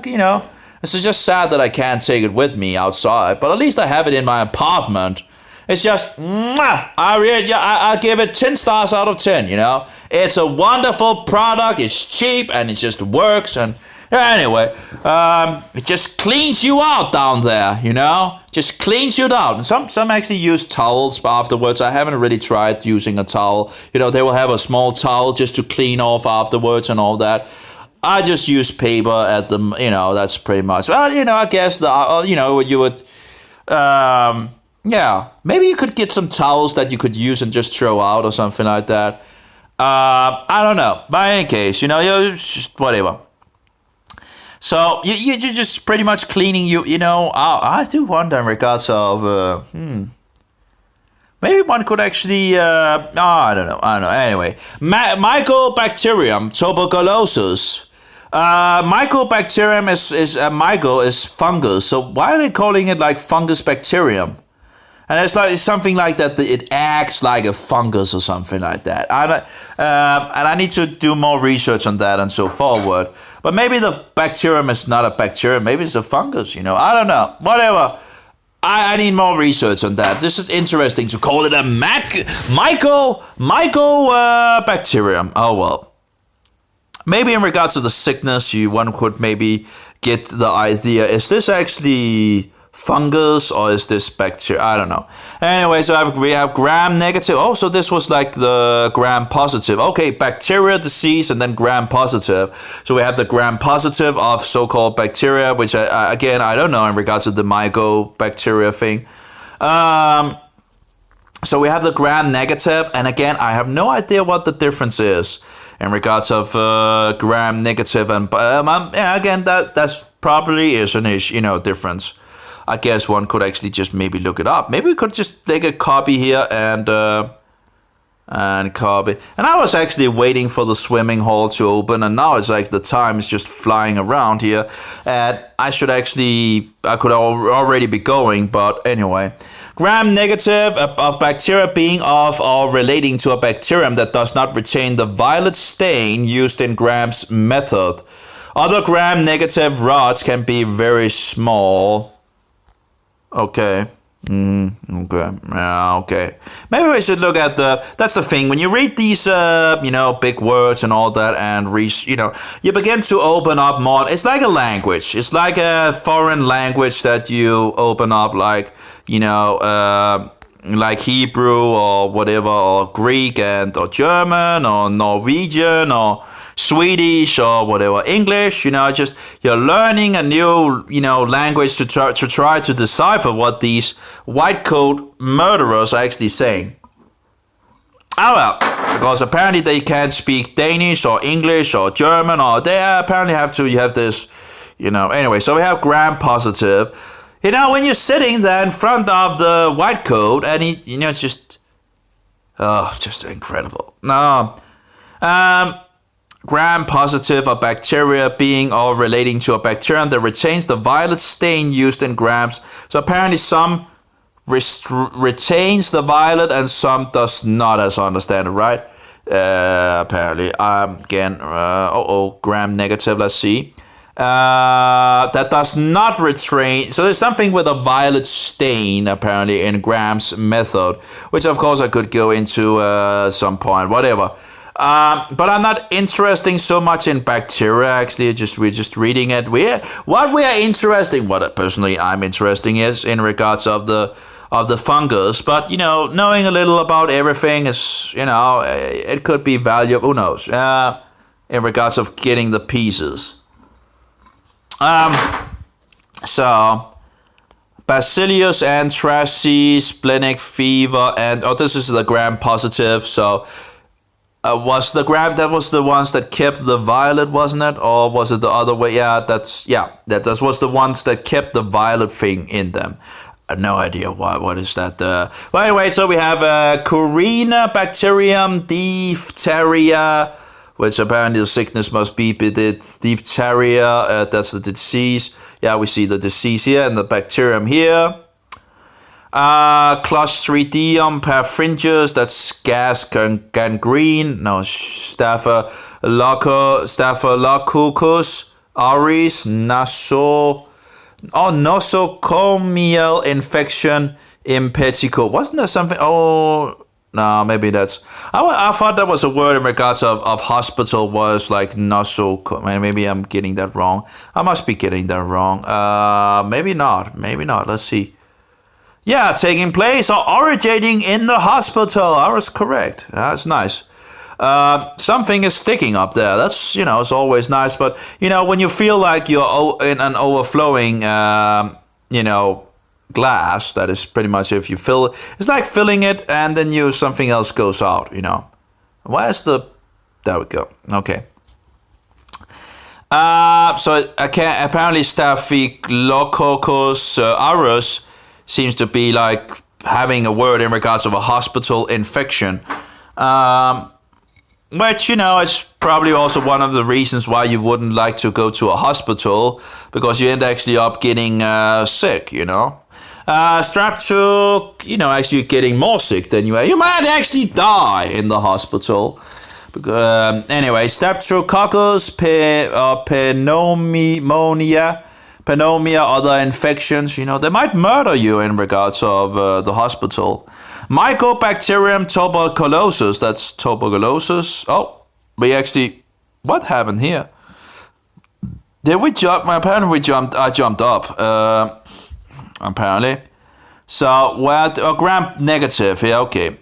it's just sad that I can't take it with me outside, but at least I have it in my apartment. It's just, I give it 10 stars out of 10, It's a wonderful product, it's cheap, and it just works, and anyway, it just cleans you out down there, Just cleans you down. Some actually use towels afterwards. I haven't really tried using a towel. They will have a small towel just to clean off afterwards and all that. I just use paper at the, that's pretty much, well, I guess, you would, yeah, maybe you could get some towels that you could use and just throw out or something like that. I don't know. But in any case, you just whatever. So you're just pretty much cleaning you. I do wonder in regards of maybe one could actually. I don't know. Anyway, Mycobacterium tuberculosis. Mycobacterium is myco is fungus. So why are they calling it like fungus bacterium? And it's something like that. It acts like a fungus or something like that. And I need to do more research on that and so forward. But maybe the bacterium is not a bacterium. Maybe it's a fungus. I don't know. Whatever. I need more research on that. This is interesting to call it a mycobacterium. Oh well. Maybe in regards to the sickness, one could maybe get the idea. Is this actually fungus or is this bacteria? I don't know. Anyway, so we have gram negative. Oh, so this was like the gram positive. Okay, bacteria disease and then gram positive. So we have the gram positive of so-called bacteria, which again, I don't know in regards to the mycobacteria thing. So we have the gram negative, and again, I have no idea what the difference is in regards of gram negative and again, that's probably is an issue, difference. I guess one could actually just maybe look it up. Maybe we could just take a copy here and and copy. And I was actually waiting for the swimming hall to open, and now it's like the time is just flying around here. And I could already be going, but anyway. Gram-negative of bacteria being of or relating to a bacterium that does not retain the violet stain used in Graham's method. Other gram-negative rods can be very small. Okay. Okay. Yeah, okay. Maybe we should look at that's the thing. When you read these, big words and all that, and you begin to open up more. It's like a language. It's like a foreign language that you open up, like Hebrew or whatever, or Greek or German or Norwegian or Swedish or whatever, English, just you're learning a new, language to try to decipher what these white coat murderers are actually saying. Oh well, because apparently they can't speak Danish or English or German, or they apparently you have this, anyway, so we have gram-positive. When you're sitting there in front of the white coat and it's just incredible. No, gram-positive of bacteria being or relating to a bacterium that retains the violet stain used in grams. So apparently some retains the violet and some does not, as I understand it, right? Apparently, again, gram-negative, let's see. That does not retain. So there's something with a violet stain, apparently, in Graham's method, which of course I could go into some point, whatever. But I'm not interested so much in bacteria. Actually, we're just reading it. What personally I'm interested is in regards of the fungus. But knowing a little about everything is it could be valuable. Who knows? In regards of getting the pieces. So Bacillus anthracis, splenic fever, and this is the gram-positive. So. Was the gram, that was the ones that kept the violet, wasn't it? Or was it the other way? That was the ones that kept the violet thing in them. I have no idea what is that. But anyway, so we have Corina bacterium, diphtheria, which apparently the sickness must be diphtheria. That's the disease. Yeah, we see the disease here and the bacterium here. Clostridium perfringens, that's gas gangrene. No, Staphylococcus aureus, nosocomial infection in petticoat. Wasn't there something? Oh, no, maybe that's. I thought that was a word in regards of hospital, was like maybe I'm getting that wrong. I must be getting that wrong. Maybe not. Let's see. Yeah, taking place or originating in the hospital. I was correct. That's nice. Something is sticking up there. That's, it's always nice. But, when you feel like you're in an overflowing, glass, that is pretty much if you fill it. It's like filling it and then something else goes out, Where's there we go. Okay. So apparently Staphylococcus aureus seems to be like having a word in regards of a hospital infection. Which, it's probably also one of the reasons why you wouldn't like to go to a hospital, because you end actually up getting sick, strapped to, actually getting more sick than you are. You might actually die in the hospital. Anyway, Streptococcus pneumonia, other infections, they might murder you in regards of the hospital. Mycobacterium tuberculosis, that's tuberculosis. Oh, what happened here? Did we jump? Apparently I jumped up, apparently. So, gram-negative here, okay.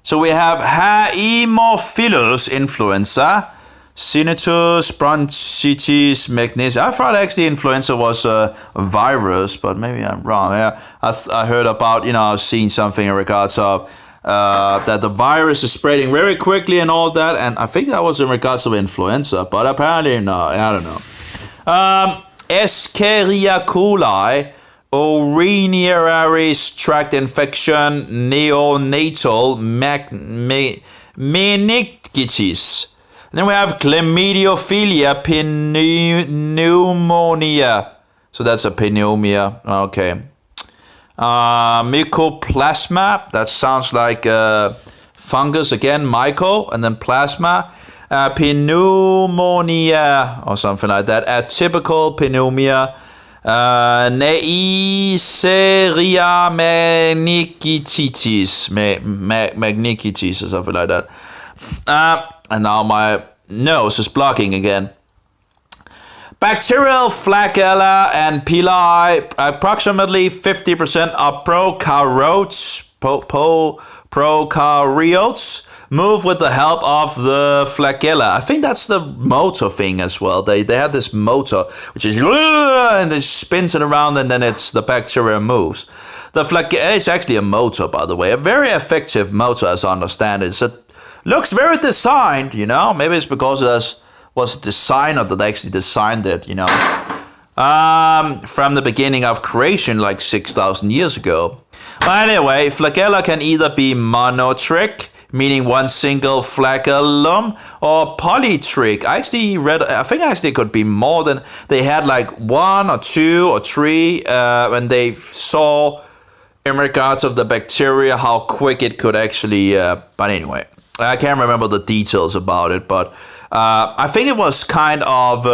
So we have Haemophilus influenza, Tinnitus, bronchitis, magnesium. I thought actually influenza was a virus, but maybe I'm wrong. Yeah, I heard about, I've seen something in regards of that the virus is spreading very quickly and all that, and I think that was in regards of influenza, but apparently no, I don't know. Escherichia coli, urinary tract infection, neonatal meningitis. Then we have chlamydiophilia pneumonia. So that's a pneumonia. Okay. Mycoplasma. That sounds like fungus again. Myco and then plasma. Pneumonia or something like that. Atypical pneumonia. Neisseria meningitis. Meningitis or something like that. And now my nose is blocking again. Bacterial Flagella and pili, approximately 50% of prokaryotes move with the help of the flagella. I think that's the motor thing as well. They have this motor, which is, and it spins it around and then the bacteria moves. The flagella is actually a motor, by the way. A very effective motor, as I understand it. It looks very designed, Maybe it's because it was a designer that actually designed it, from the beginning of creation, like 6,000 years ago. But anyway, flagella can either be monotric, meaning one single flagellum, or polytric. I think it could be more than, they had like 1 or 2 or 3 when they saw in regards of the bacteria how quick it could actually, but anyway, I can't remember the details about it, but I think it was kind of,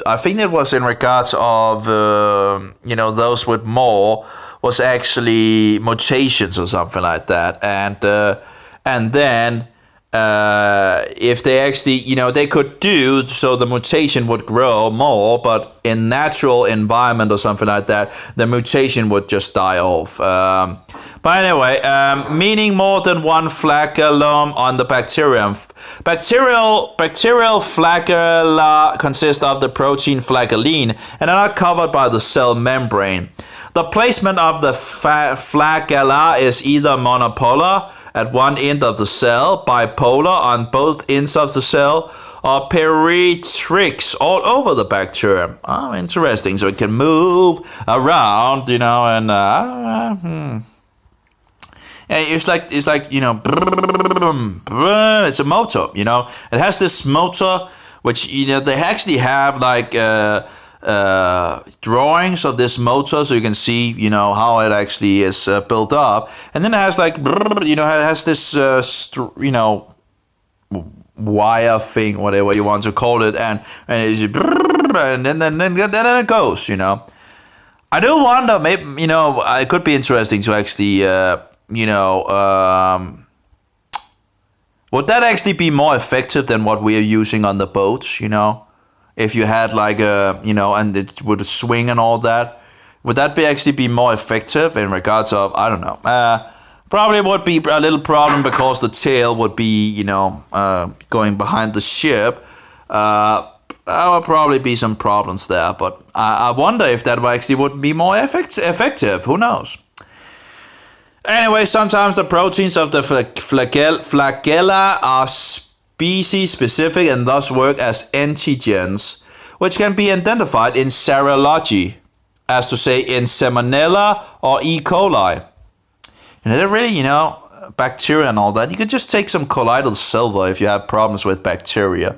I think it was in regards of, those with more was actually mutations or something like that. And then if they actually, they could do so the mutation would grow more, but in natural environment or something like that, the mutation would just die off. But anyway, meaning more than one flagellum on the bacterium. Bacterial flagella consist of the protein flagellin and are not covered by the cell membrane. The placement of the flagella is either monopolar at one end of the cell, bipolar on both ends of the cell, or peritrix all over the bacterium. Oh, interesting. So it can move around, and it's like it's a motor, It has this motor, which they actually have like drawings of this motor, so you can see how it actually is built up, and then it has like it has this wire thing, whatever you want to call it, and then it goes. I do wonder, maybe it could be interesting to actually would that actually be more effective than what we are using on the boats? If you had like and it would swing and all that, would that actually be more effective in regards of, I don't know. Probably would be a little problem because the tail would be, going behind the ship. There would probably be some problems there, but I wonder if that actually would be more effective. Who knows? Anyway, sometimes the proteins of the flagella are species-specific and thus work as antigens, which can be identified in serology, as to say in Salmonella or E. coli. And they're really, bacteria and all that. You could just take some colloidal silver if you have problems with bacteria.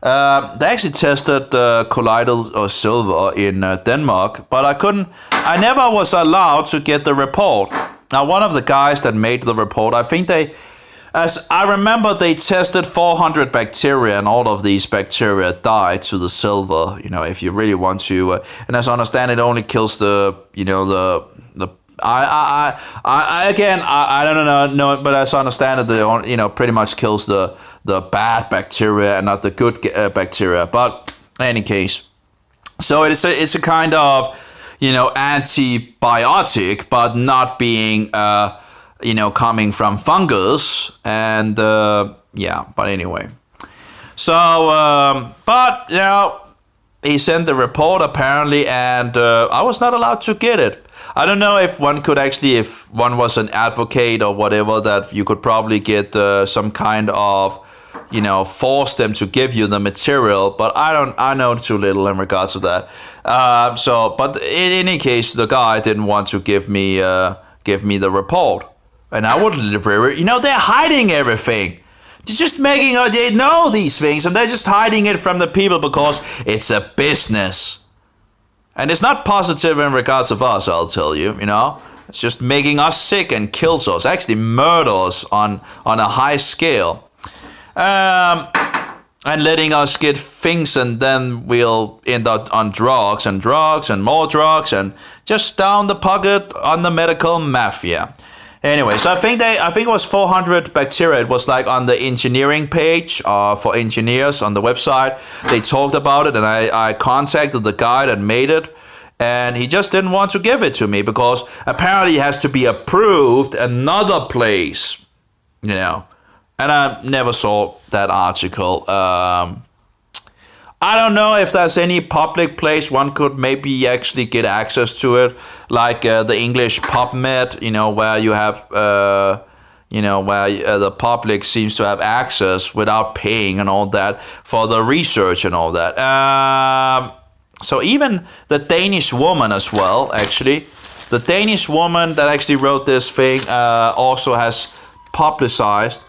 They actually tested colloidal silver in Denmark, but I never was allowed to get the report. Now, one of the guys that made the report, I think as I remember, they tested 400 bacteria, and all of these bacteria died to the silver. If you really want to, and as I understand, it only kills the I don't know, but as I understand it, pretty much kills the bad bacteria and not the good bacteria. But in any case, so it's a kind of antibiotic, but not being coming from fungus, and but anyway. So but he sent the report apparently, and I was not allowed to get it. I don't know if one could actually, if one was an advocate or whatever, that you could probably get some kind of force them to give you the material, but I know too little in regards to that. But in any case, the guy didn't want to give me the report, and I would they're hiding everything. They're just they know these things, and they're just hiding it from the people because it's a business. And it's not positive in regards of us, I'll tell you, It's just making us sick and kills us, actually murders on a high scale. And letting us get things, and then we'll end up on drugs and more drugs, and just down the pocket on the medical mafia. Anyway, so I think it was 400 bacteria. It was like on the engineering page for engineers on the website. They talked about it, and I contacted the guy that made it, and he just didn't want to give it to me because apparently it has to be approved another place, And I never saw that article. I don't know if there's any public place one could maybe actually get access to it, like the English PubMed, where you have, where the public seems to have access without paying and all that for the research and all that. So even the Danish woman as well, actually, the Danish woman that actually wrote this thing also has publicized.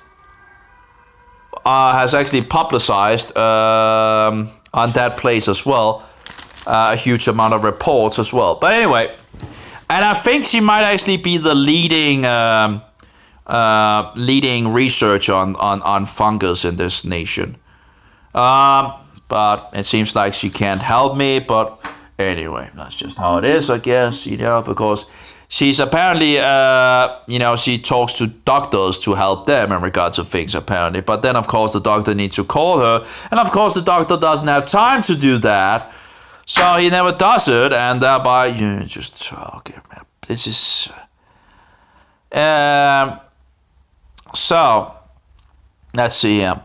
Has actually publicized on that place as well, a huge amount of reports as well. But anyway, and I think she might actually be the leading researcher on fungus in this nation. But it seems like she can't help me. But anyway, that's just how it is, I guess. Because she's apparently, she talks to doctors to help them in regards to things, apparently. But then, of course, the doctor needs to call her. And, of course, the doctor doesn't have time to do that. So he never does it. And thereby, this is... So, let's see here.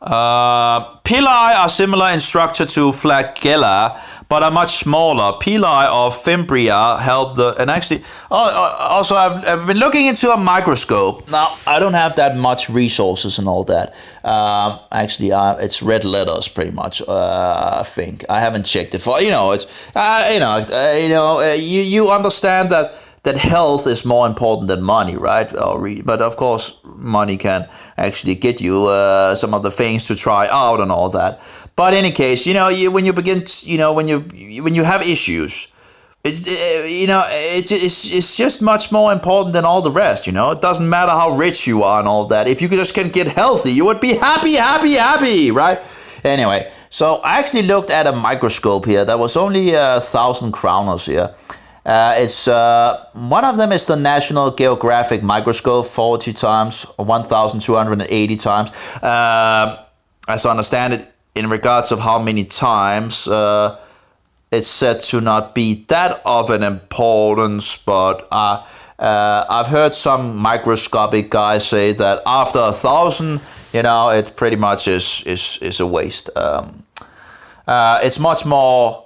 Pili are similar in structure to Flagella, but are much smaller. Pili or fimbria help also I've been looking into a microscope. Now, I don't have that much resources and all that. It's red letters pretty much, I think. I haven't checked it for, you understand that health is more important than money, right? But of course, money can actually get you some of the things to try out and all that. But in any case, when you begin, when you have issues, it's just much more important than all the rest. It doesn't matter how rich you are and all that. If you just can get healthy, you would be happy, right? Anyway, so I actually looked at a microscope here that was only 1,000 kroners here. It's one of them is the National Geographic microscope, 40 times, 1,280 times. As I understand it, in regards of how many times, it's said to not be that of an importance, but I've heard some microscopic guys say that after 1,000, it pretty much is a waste. It's much more.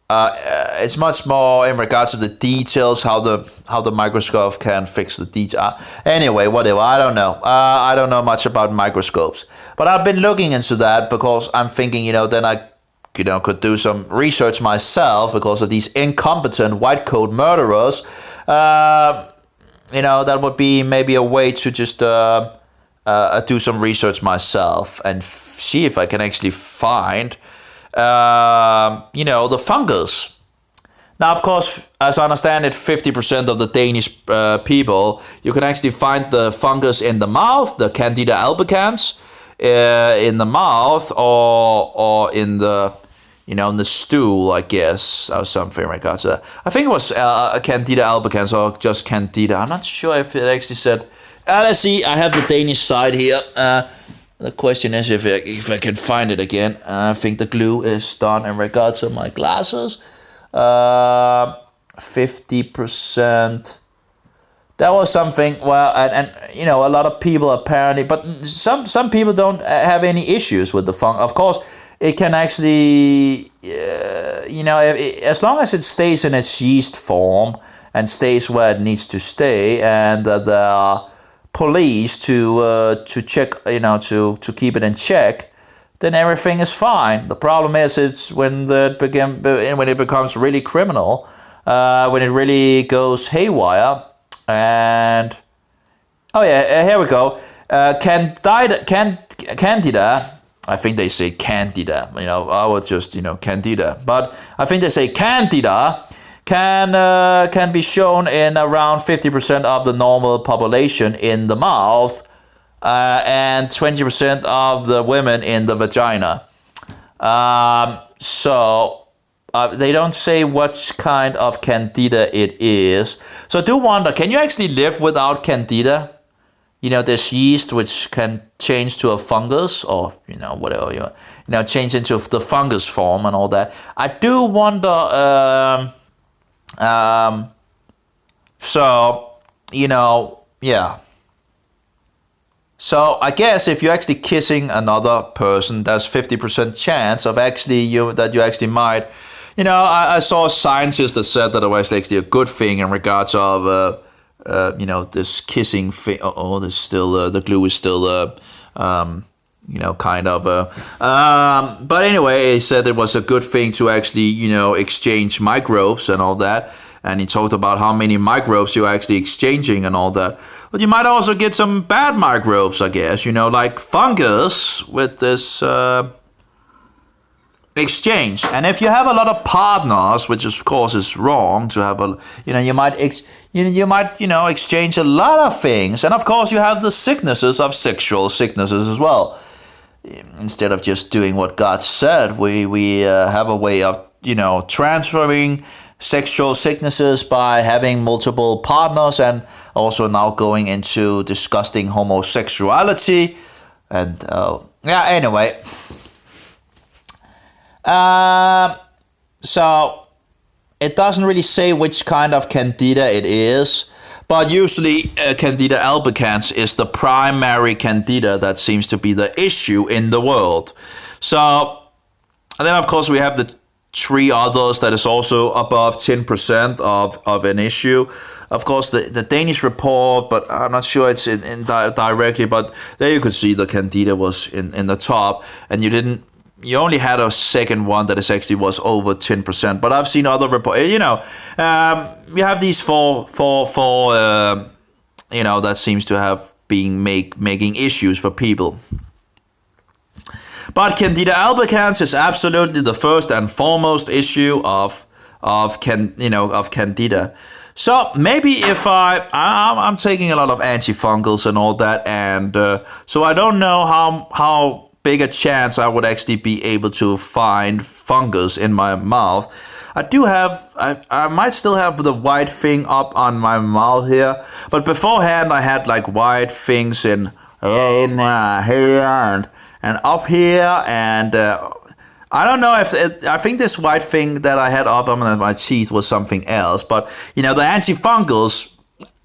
It's much more in regards to the details, how the microscope can fix the detail. Anyway, whatever. I don't know. I don't know much about microscopes, but I've been looking into that because I'm thinking, then I, could do some research myself because of these incompetent white coat murderers. That would be maybe a way to just do some research myself and see if I can actually find. The fungus. Now, of course, as I understand it, 50% of the Danish people, you can actually find the fungus in the mouth, the Candida albicans, in the mouth or in the, in the stool, I guess, or something like that. I think it was Candida albicans or just Candida. I'm not sure if it actually said. Let's see, I have the Danish side here. The question is if I can find it again. I think the glue is done in regards to my glasses. 50%. That was something. Well, and a lot of people apparently, but some people don't have any issues with the fungus. Of course, it can actually, as long as it stays in its yeast form and stays where it needs to stay, and there are police to check, to keep it in check, then everything is fine. The problem is it's when it becomes really criminal, when it really goes haywire. And oh yeah, here we go. Candida. I think they say Candida. I would just Candida, but I think they say Candida can be shown in around 50% of the normal population in the mouth, and 20% of the women in the vagina. So they don't say what kind of Candida it is. So I do wonder, can you actually live without Candida? This yeast which can change to a fungus, or whatever, change into the fungus form and all that. I do wonder. Yeah. So I guess if you're actually kissing another person, there's 50% chance of that you actually might. I saw a scientist that said that it was actually a good thing in regards of this kissing thing. There's still the glue is still kind of. But anyway, he said it was a good thing to actually exchange microbes and all that. And he talked about how many microbes you're actually exchanging and all that. But you might also get some bad microbes, I guess, like fungus with this exchange. And if you have a lot of partners, which of course is wrong to have you might exchange a lot of things. And of course you have the sicknesses of sexual sicknesses as well. Instead of just doing what God said, we have a way of transferring sexual sicknesses by having multiple partners, and also now going into disgusting homosexuality. And anyway, so it doesn't really say which kind of Candida it is, but usually Candida albicans is the primary Candida that seems to be the issue in the world. So, and then of course we have the 3 others that is also above 10% of an issue. Of course, the Danish report, but I'm not sure it's in directly, but there you could see the Candida was in the top, and you only had a second one that is actually was over 10%. But I've seen other reports, you have these four that seems to have been making issues for people. But Candida albicans is absolutely the first and foremost issue of Candida. So maybe if I'm taking a lot of antifungals and all that, and so I don't know how big a chance I would actually be able to find fungus in my mouth. I might still have the white thing up on my mouth here, but beforehand I had like white things in here and up here, and I don't know I think this white thing that I had up on my teeth was something else, but the antifungals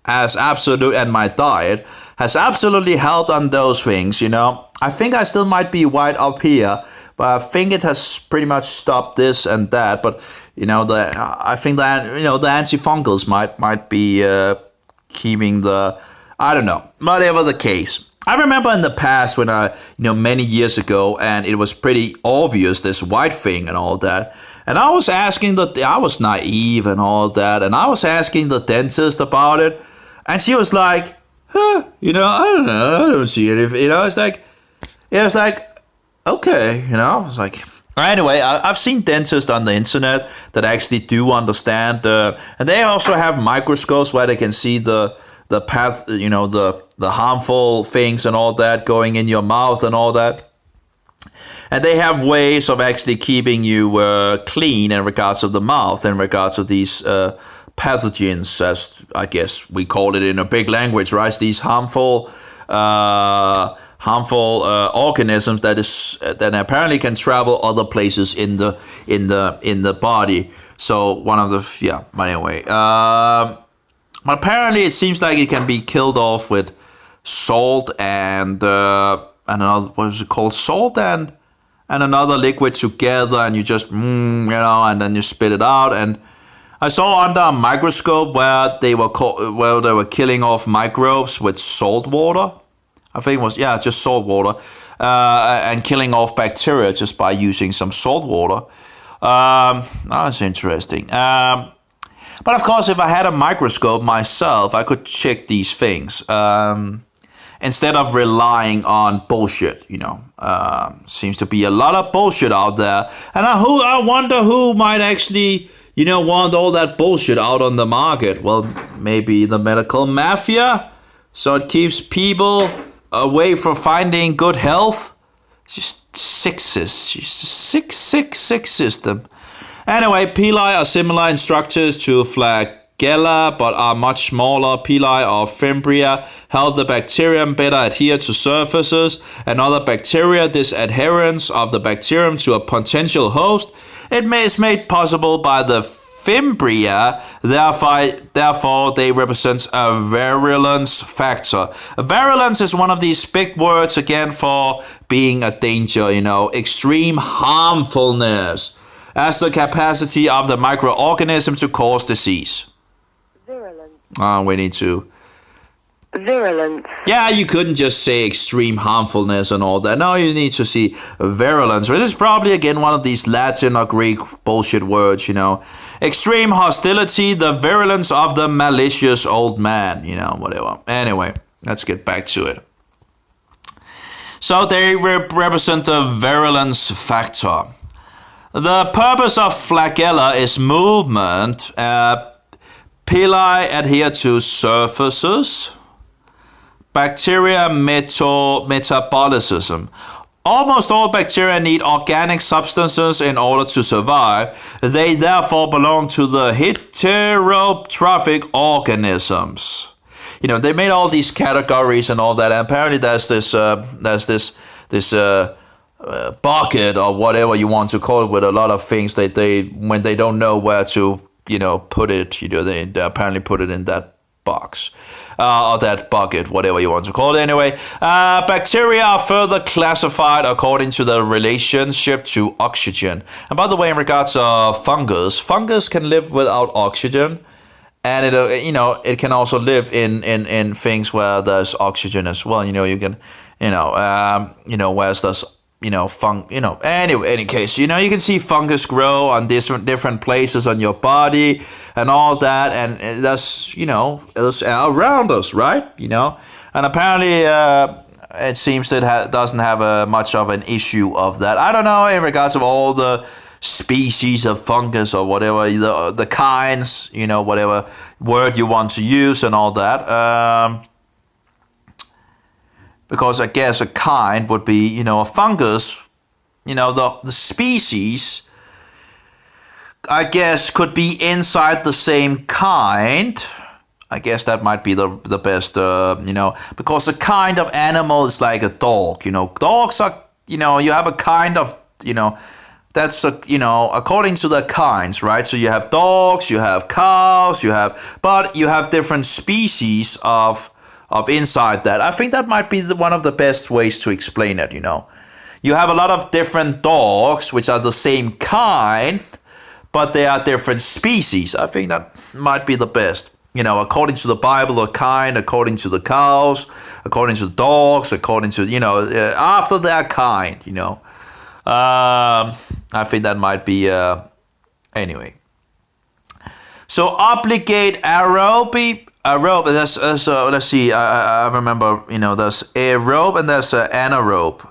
and my diet has absolutely helped on those things. I think I still might be white up here, but I think it has pretty much stopped this and that. But I think that the antifungals might be keeping I don't know, whatever the case. I remember in the past when many years ago, and it was pretty obvious, this white thing and all that. And I was asking I was naive and all that, and I was asking the dentist about it, and she was like, I don't know, I don't see it. It's like, okay, I was like, anyway, I've seen dentists on the internet that actually do understand, and they also have microscopes where they can see the path, the harmful things and all that going in your mouth and all that. And they have ways of actually keeping you clean in regards of the mouth, in regards of these pathogens, as I guess we call it in a big language, right? These harmful organisms that apparently can travel other places in the body. So one of the anyway. Apparently, it seems like it can be killed off with salt and another, what is it called? Salt and another liquid together, and you just and then you spit it out. And I saw under a microscope where they were killing off microbes with salt water. I think it was just salt water, and killing off bacteria just by using some salt water. That's interesting. But of course, if I had a microscope myself, I could check these things. Instead of relying on bullshit, seems to be a lot of bullshit out there, and I wonder who might actually, want all that bullshit out on the market. Well, maybe the medical mafia, so it keeps people away from finding good health. Just sick system. Anyway, pili are similar in structures to Flagella, but are much smaller. Pili or fimbria help the bacterium better adhere to surfaces and other bacteria. This adherence of the bacterium to a potential host is made possible by the fimbria. Therefore, they represent a virulence factor. Virulence is one of these big words again for being a danger. Extreme harmfulness as the capacity of the microorganism to cause disease. Virulence. We need to. Virulence. Yeah, you couldn't just say extreme harmfulness and all that. No, you need to see virulence, which is probably, again, one of these Latin or Greek bullshit words, Extreme hostility, the virulence of the malicious old man, whatever. Anyway, let's get back to it. So they represent the virulence factor. The purpose of flagella is movement. Pili adhere to surfaces. Bacteria metabolism. Almost all bacteria need organic substances in order to survive. They therefore belong to the heterotrophic organisms. They made all these categories and all that. And apparently, there's this bucket or whatever you want to call it with a lot of things that they when they don't know where to put it, they apparently put it in that box. Or that bucket, whatever you want to call it. Anyway, bacteria are further classified according to the relationship to oxygen. And by the way, in regards to fungus can live without oxygen, and it can also live in things where there's oxygen as well. You can, whereas there's anyway, any case, you can see fungus grow on different places on your body and all that, and that's it's around us, right? And apparently it seems that doesn't have much of an issue of that. I don't know in regards of all the species of fungus or whatever, the kinds, whatever word you want to use and all that. Because I guess a kind would be, a fungus, the species, I guess, could be inside the same kind. I guess that might be the best, because a kind of animal is like a dog, Dogs are, you have a kind of, that's, according to the kinds, right? So you have dogs, you have cows, but you have different species of inside that. I think that might be one of the best ways to explain it, You have a lot of different dogs, which are the same kind, but they are different species. I think that might be the best. According to the Bible, a kind, according to the cows, according to the dogs, according to, after their kind, I think that might be, anyway. So obligate aerobe, let's see, I remember, there's aerobe and there's anaerobe.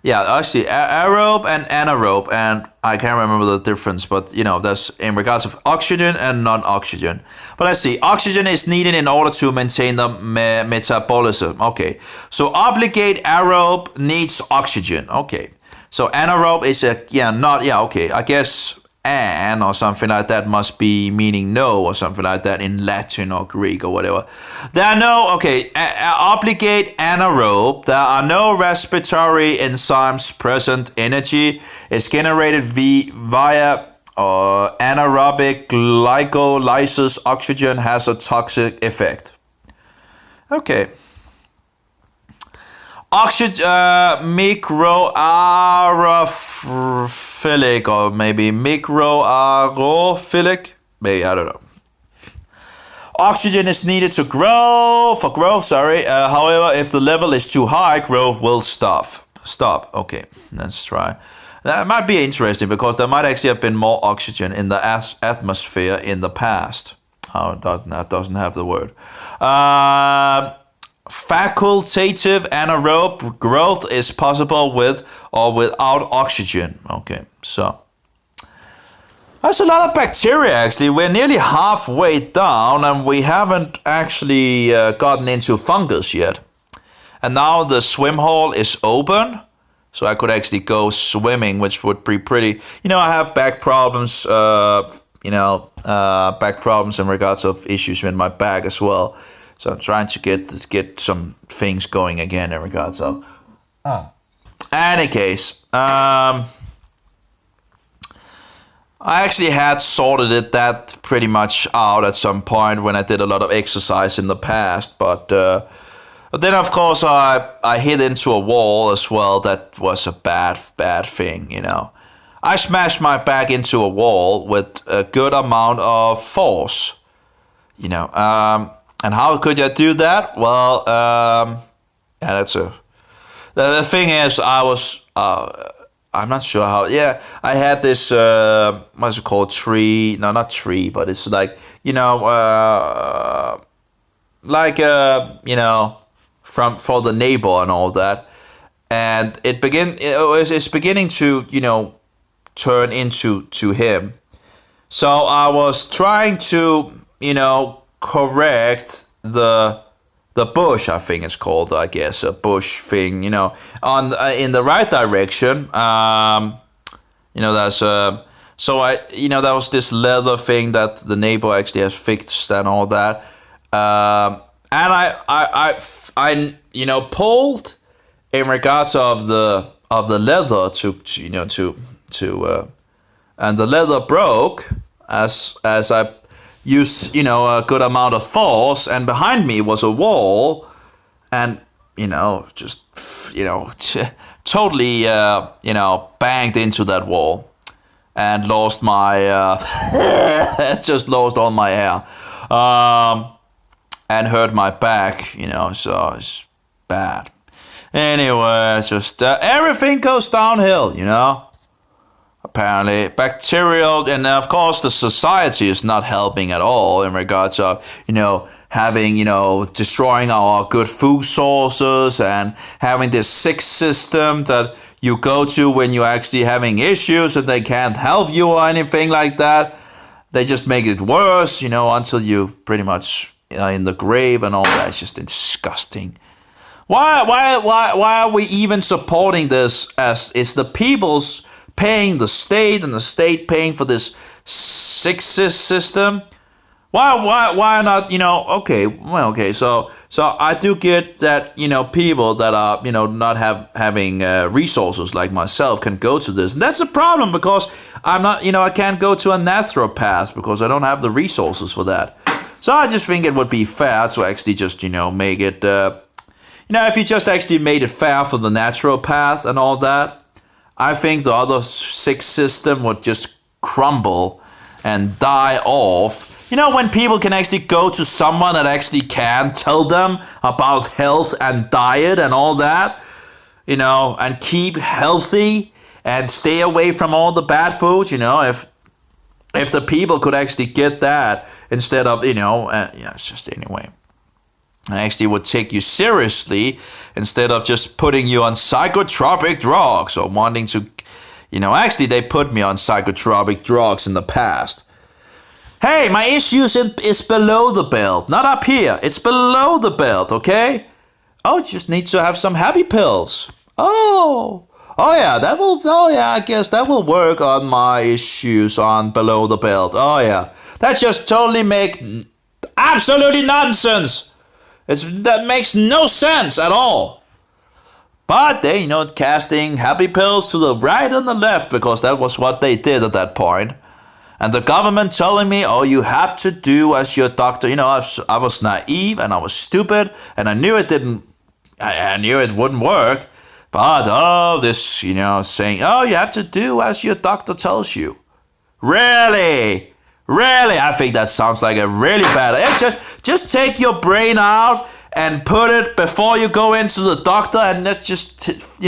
Yeah, actually, aerobe and anaerobe, and I can't remember the difference, but, that's in regards of oxygen and non-oxygen. But let's see, oxygen is needed in order to maintain the metabolism. Okay, so obligate aerobe needs oxygen. Okay, so anaerobe is I guess an or something like that must be meaning no or something like that in Latin or Greek or whatever. There are no, obligate anaerobe. There are no respiratory enzymes present. Energy is generated via anaerobic glycolysis. Oxygen has a toxic effect. Okay. Oxygen, microaerophilic or maybe microaerophilic. maybe, I don't know. Oxygen is needed to grow, for growth, however, if the level is too high, growth will stop. Okay, let's try. That might be interesting because there might actually have been more oxygen in the atmosphere in the past. Oh, that doesn't have the word. Facultative anaerobe growth is possible with or without oxygen. Okay, so that's a lot of bacteria actually. We're nearly halfway down and we haven't actually gotten into fungus yet. And now the swim hole is open. So I could actually go swimming, which would be pretty. I have back problems, back problems in regards of issues with my back as well. So I'm trying to get some things going again in regards of. Any case, I actually had sorted that pretty much out at some point when I did a lot of exercise in the past, but then of course I hit into a wall as well. That was a bad thing, I smashed my back into a wall with a good amount of force, and how could I do that? Well, the thing is, I'm not sure how. Yeah, I had this what's it called? Tree? No, not tree, but it's like for the neighbor and all that, and it's beginning to turn into him. So I was trying to correct the bush, I think it's called, I guess, a bush thing, on in the right direction. There's so that was this leather thing that the neighbor actually has fixed and all that. And I pulled in regards of the leather to and the leather broke as I used a good amount of force, and behind me was a wall, and just totally banged into that wall and lost my just lost all my hair. And hurt my back, so it's bad. Anyway, just everything goes downhill, Apparently, bacterial, and of course the society is not helping at all in regards of, having, destroying our good food sources and having this sick system that you go to when you're actually having issues and they can't help you or anything like that. They just make it worse, until you pretty much in the grave and all that. It's just disgusting. Why are we even supporting this? As it's the people's paying the state and the state paying for this sick system? Why not? Okay. So I do get that people that are not having resources like myself can go to this, and that's a problem because I'm not I can't go to a naturopath because I don't have the resources for that. So I just think it would be fair to actually just make it if you just actually made it fair for the naturopath and all that, I think the other sick system would just crumble and die off. When people can actually go to someone that actually can tell them about health and diet and all that, and keep healthy and stay away from all the bad foods, if the people could actually get that instead of, it's just anyway. And actually would take you seriously instead of just putting you on psychotropic drugs or wanting to, actually they put me on psychotropic drugs in the past. Hey, my issues is below the belt, not up here. It's below the belt, okay? Oh, you just need to have some happy pills. Oh yeah, I guess that will work on my issues on below the belt. Oh yeah, that just totally make absolutely nonsense. That makes no sense at all. But they, casting happy pills to the right and the left because that was what they did at that point. And the government telling me, oh, you have to do as your doctor. I was naive and I was stupid and I knew I knew it wouldn't work. But, this, saying, oh, you have to do as your doctor tells you. Really? Really, I think that sounds like a really bad idea. Just take your brain out and put it before you go into the doctor, and let's just,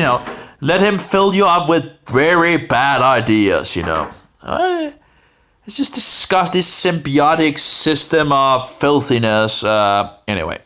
let him fill you up with very bad ideas, It's just discuss this symbiotic system of filthiness. Anyway.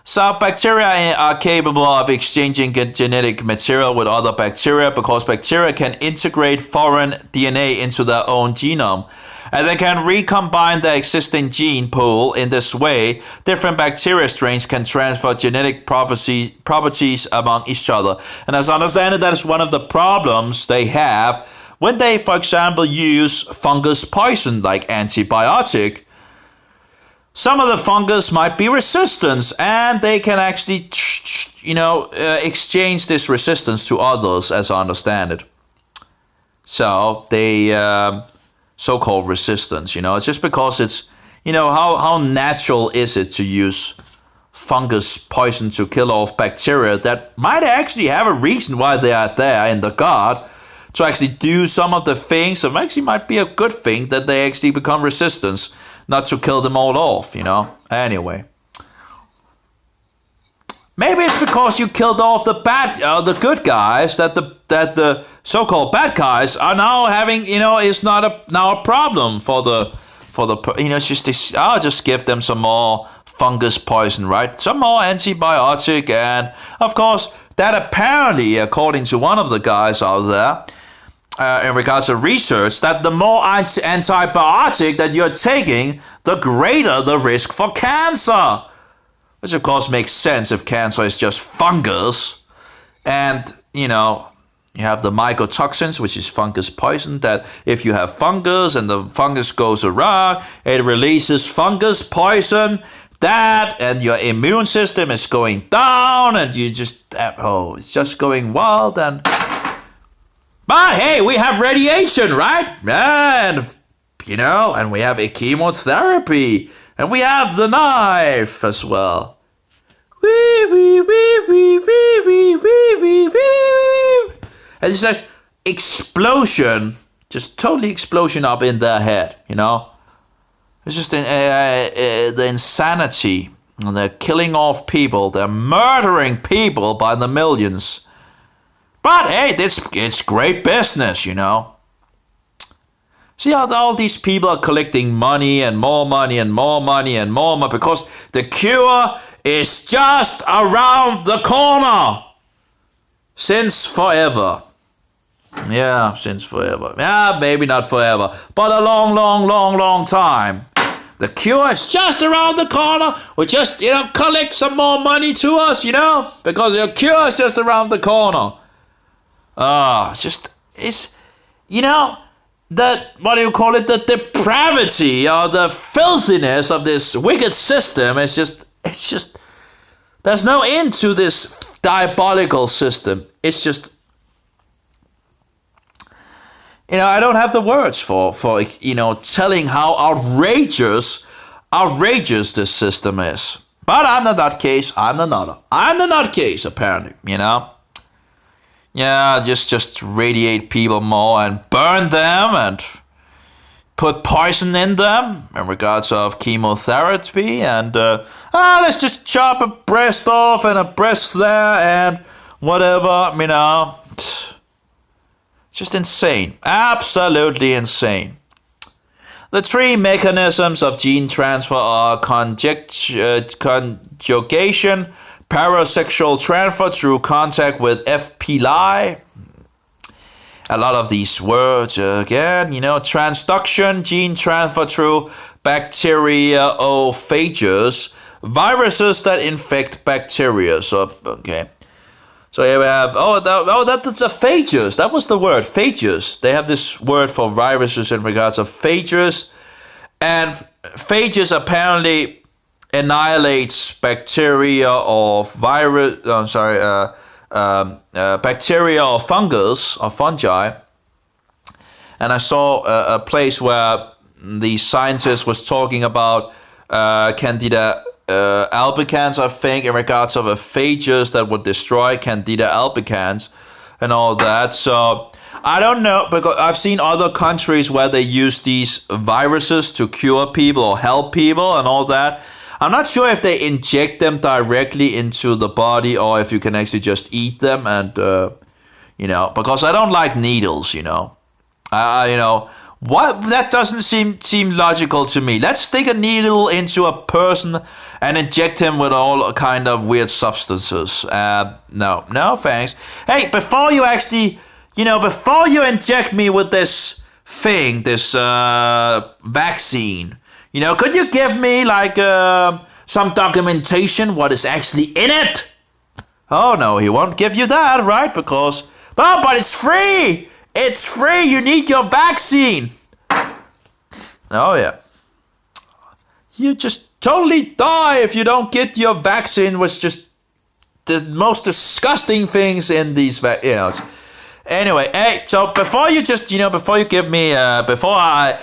So bacteria are capable of exchanging genetic material with other bacteria because bacteria can integrate foreign DNA into their own genome. And they can recombine the existing gene pool. In this way, different bacteria strains can transfer genetic properties among each other. And as I understand it, that is one of the problems they have when they, for example, use fungus poison like antibiotic. Some of the fungus might be resistant, and they can actually, exchange this resistance to others, as I understand it. So they, so-called resistance, it's just because it's, how natural is it to use fungus poison to kill off bacteria that might actually have a reason why they are there in the gut to actually do some of the things. It actually might be a good thing that they actually become resistant. Not to kill them all off, Anyway. Maybe it's because you killed off the good guys that the so-called bad guys are now having, is not now a problem for the I'll just give them some more fungus poison, right? Some more antibiotic, and of course that apparently, according to one of the guys out there, in regards to research, that the more antibiotic that you're taking, the greater the risk for cancer. Which of course makes sense if cancer is just fungus. And, you have the mycotoxins, which is fungus poison, that if you have fungus and the fungus goes around, it releases fungus poison, and your immune system is going down, and you just, it's just going wild. But hey, we have radiation, right? And, and we have a chemotherapy. And we have the knife as well. And it's like explosion, just totally explosion up in their head, It's just the insanity. And they're killing off people. They're murdering people by the millions. But hey, it's great business, See how all these people are collecting money and more money and more money and more money because the cure is just around the corner. Since forever. Yeah, since forever. Yeah, maybe not forever, but a long, long, long, long time. The cure is just around the corner. We just, collect some more money to us, because the cure is just around the corner. The depravity or the filthiness of this wicked system is just, there's no end to this diabolical system. It's just, I don't have the words for telling how outrageous this system is. But I'm the nutcase, I'm the nutcase, apparently, Yeah, just radiate people more and burn them and put poison in them in regards of chemotherapy and let's just chop a breast off and a breast there and whatever, Just insane. Absolutely insane. The three mechanisms of gene transfer are conjugation, parasexual transfer through contact with F. pili. A lot of these words again, transduction, gene transfer through bacteriophages, viruses that infect bacteria. So, okay. So here we have, that's a phages. That was the word, phages. They have this word for viruses in regards of phages. And phages apparently annihilates bacteria or bacteria or fungus or fungi. And I saw a place where the scientist was talking about Candida albicans, I think, in regards of a phages that would destroy Candida albicans and all that. So I don't know, because I've seen other countries where they use these viruses to cure people or help people and all that. I'm not sure if they inject them directly into the body or if you can actually just eat them, and because I don't like needles. What, that doesn't seem logical to me. Let's stick a needle into a person and inject him with all kind of weird substances. No thanks. Hey, before you actually, before you inject me with this thing, this vaccine, could you give me like some documentation what is actually in it? Oh no, he won't give you that, right? Because, but it's free. It's free. You need your vaccine. Oh yeah. You just totally die if you don't get your vaccine. Was just the most disgusting things in these vaccines. Anyway, hey, so before you just, before you give me, before I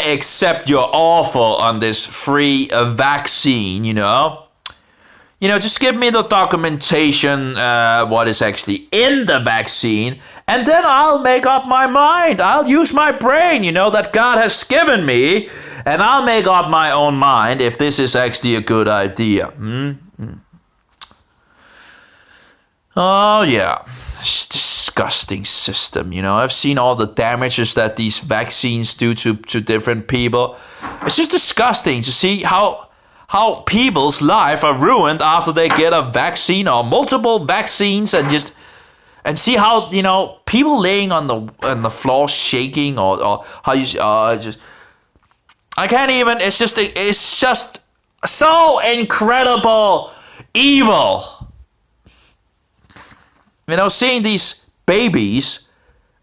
accept your offer on this free vaccine, just give me the documentation, what is actually in the vaccine, and then I'll make up my mind. I'll use my brain, that God has given me, and I'll make up my own mind if this is actually a good idea. Oh, yeah. It's disgusting system, I've seen all the damages that these vaccines do to different people. It's just disgusting to see how people's life are ruined after they get a vaccine or multiple vaccines, and see how people laying on the floor shaking, or how you just, I can't even. It's just so incredible evil. Seeing these babies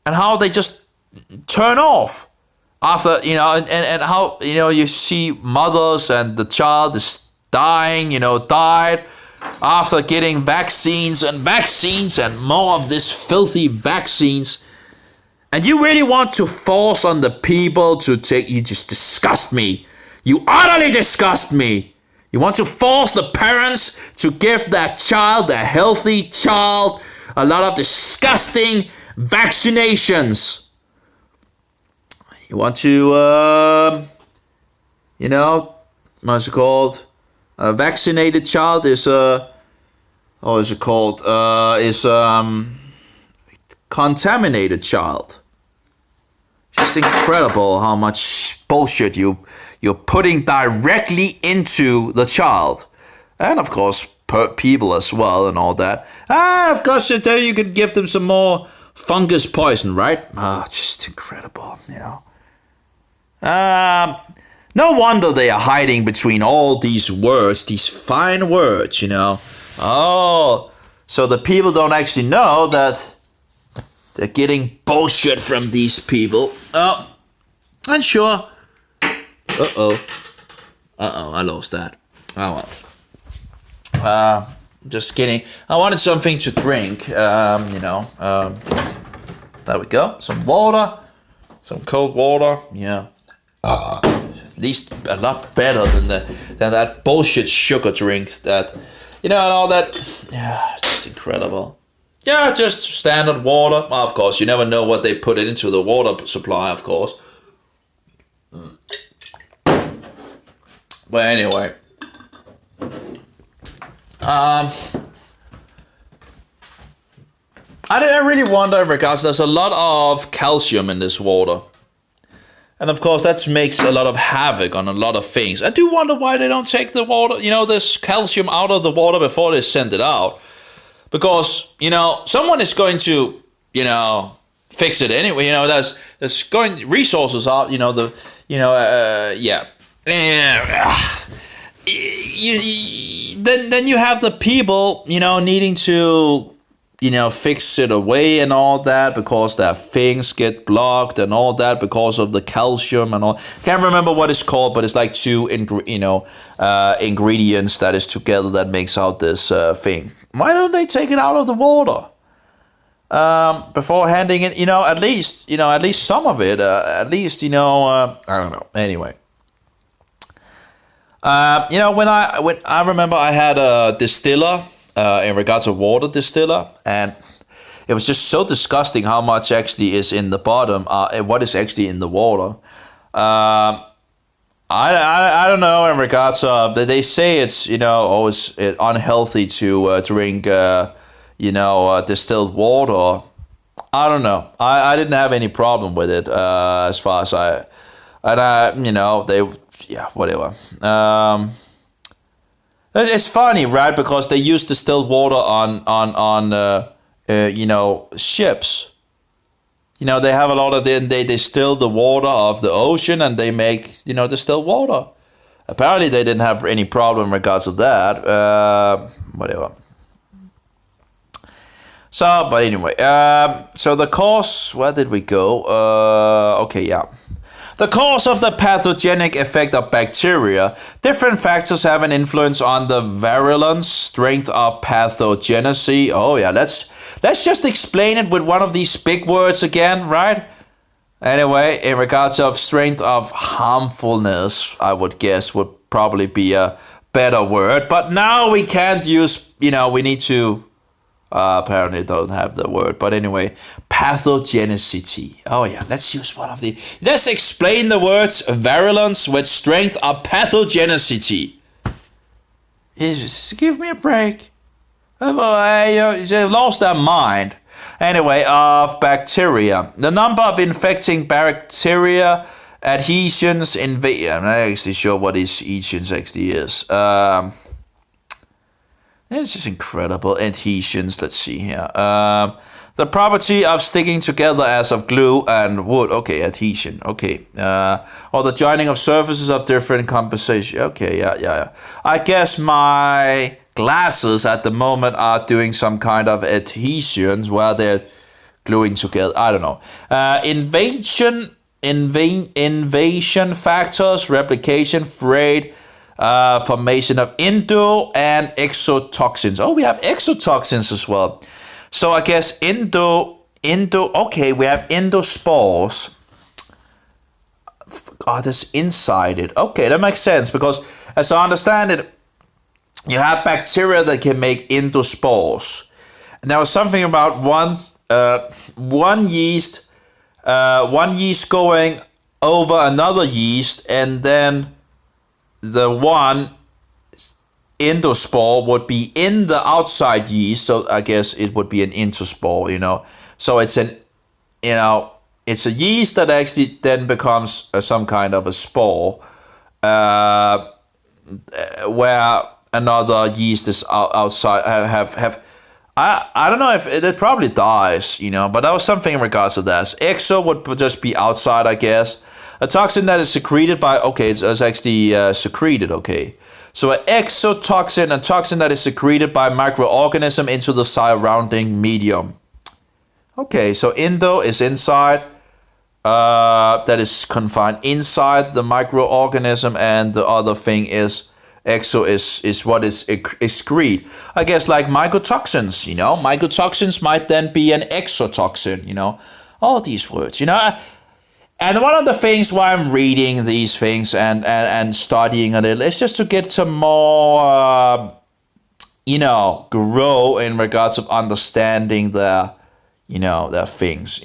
and how they just turn off after, and how, you see mothers and the child is dying, died after getting vaccines and more of this filthy vaccines. And you really want to force on the people to take, you just disgust me. You utterly disgust me. You want to force the parents to give that child, the healthy child, a lot of disgusting vaccinations. You want to, what's it called? A vaccinated child is contaminated child. Just incredible how much bullshit you're putting directly into the child, and of course people as well and all that. Of course you could give them some more fungus poison, right? Just incredible, No wonder they are hiding between all these words, these fine words, Oh, so the people don't actually know that they're getting bullshit from these people. Oh, and sure. I lost that. Oh well. Just kidding. I wanted something to drink, there we go. Some water. Some cold water. Yeah. At least a lot better than that bullshit sugar drink that, and all that. Yeah, it's just incredible. Yeah, just standard water. Well, of course, you never know what they put into the water supply, of course. But anyway. I really wonder, because there's a lot of calcium in this water. And of course, that makes a lot of havoc on a lot of things. I do wonder why they don't take the water, this calcium out of the water before they send it out. Because, someone is going to, fix it anyway. There's going resources out, yeah. Then you have the people, needing to, fix it away and all that, because their things get blocked and all that because of the calcium and all. Can't remember what it's called, but it's like two ingredients that is together that makes out this thing. Why don't they take it out of the water before handing it? At least some of it. At least I don't know. Anyway. When I remember I had a distiller, in regards to water distiller, and it was just so disgusting how much actually is in the bottom, and what is actually in the water. I don't know in regards of they say it's always unhealthy to drink distilled water. I don't know. I didn't have any problem with it as far as whatever. It's funny, right? Because they use distilled water on ships. They have a lot of they distill the water of the ocean and they make distilled water. Apparently, they didn't have any problem in regards of that. Whatever. So, but anyway, so the cause, where did we go? Okay, yeah. The cause of the pathogenic effect of bacteria. Different factors have an influence on the virulence, strength of pathogenicity. Oh yeah, let's just explain it with one of these big words again, right? Anyway, in regards of strength of harmfulness, I would guess would probably be a better word. But now we can't use, we need to... apparently don't have the word, but anyway, pathogenicity. Oh yeah, let's use one of the. Let's explain the words virulence with strength of pathogenicity. Give me a break. They lost their mind. Anyway, of bacteria, the number of infecting bacteria, adhesions, I'm not actually sure what adhesions actually is. It's just incredible. Adhesions, let's see here. The property of sticking together as of glue and wood. Okay, adhesion. Okay. Or the joining of surfaces of different composition. Okay, yeah. I guess my glasses at the moment are doing some kind of adhesions where they're gluing together. I don't know. Invasion factors, replication, freight, formation of endo and exotoxins. Oh, we have exotoxins as well. So I guess okay, we have endospores. Oh, that's inside it. Okay, that makes sense because as I understand it, you have bacteria that can make endospores. And there was something about one yeast going over another yeast, and then the one endospore would be in the outside yeast, so I guess it would be an endospore, So it's it's a yeast that actually then becomes some kind of a spore, where another yeast is outside. I don't know if it probably dies, but that was something in regards to that. Exo would just be outside, I guess. A toxin that is secreted by, okay, it's actually secreted, okay. So an exotoxin, a toxin that is secreted by microorganism into the surrounding medium. Okay, so endo is inside, that is confined inside the microorganism, and the other thing is exo is what is excrete. I guess like mycotoxins, mycotoxins might then be an exotoxin, all these words, And one of the things why I'm reading these things and studying a little is just to get some more, grow in regards of understanding their things,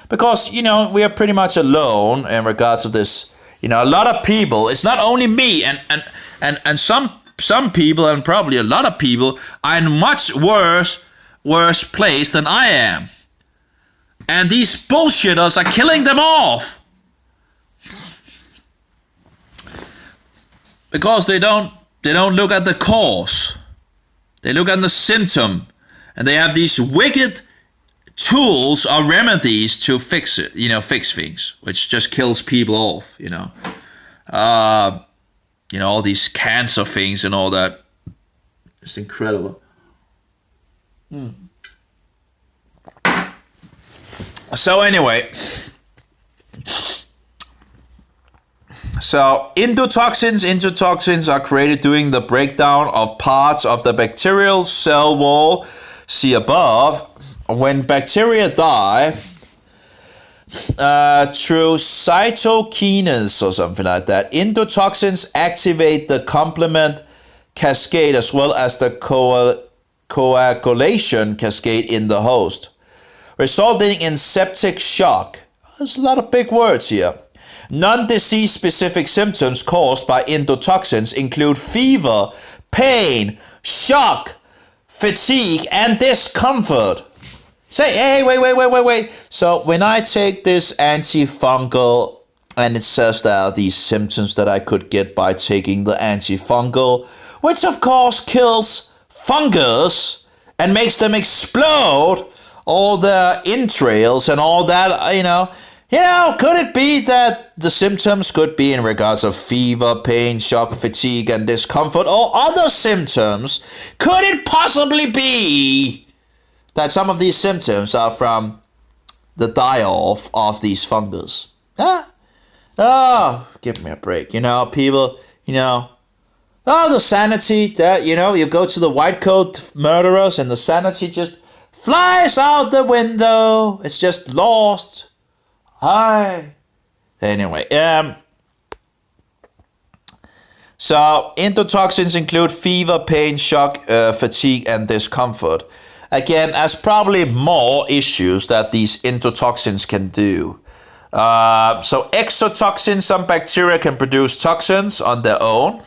Because, we are pretty much alone in regards of this, a lot of people, it's not only me and some people and probably a lot of people are in much worse place than I am. And these bullshitters are killing them off. Because they don't look at the cause. They look at the symptom. And they have these wicked tools or remedies to fix it, fix things, which just kills people off, all these cancer things and all that. It's incredible. So anyway, endotoxins are created during the breakdown of parts of the bacterial cell wall. See above. When bacteria die through cytokinase or something like that, endotoxins activate the complement cascade as well as the coagulation cascade in the host. resulting in septic shock. There's a lot of big words here. Non-disease specific symptoms caused by endotoxins include fever, pain, shock, fatigue, and discomfort. Say, hey, wait. So when I take this antifungal, and it says there are these symptoms that I could get by taking the antifungal, which of course kills fungus and makes them explode all their entrails and all that, could it be that the symptoms could be in regards of fever, pain, shock, fatigue, and discomfort, or other symptoms? Could it possibly be that some of these symptoms are from the die-off of these fungus? Oh, give me a break. People, the sanity that, you go to the white coat murderers and the sanity just flies out the window. It's just lost. Hi. Anyway, so endotoxins include fever, pain, shock, fatigue, and discomfort. Again, there's probably more issues that these endotoxins can do. So exotoxin, some bacteria can produce toxins on their own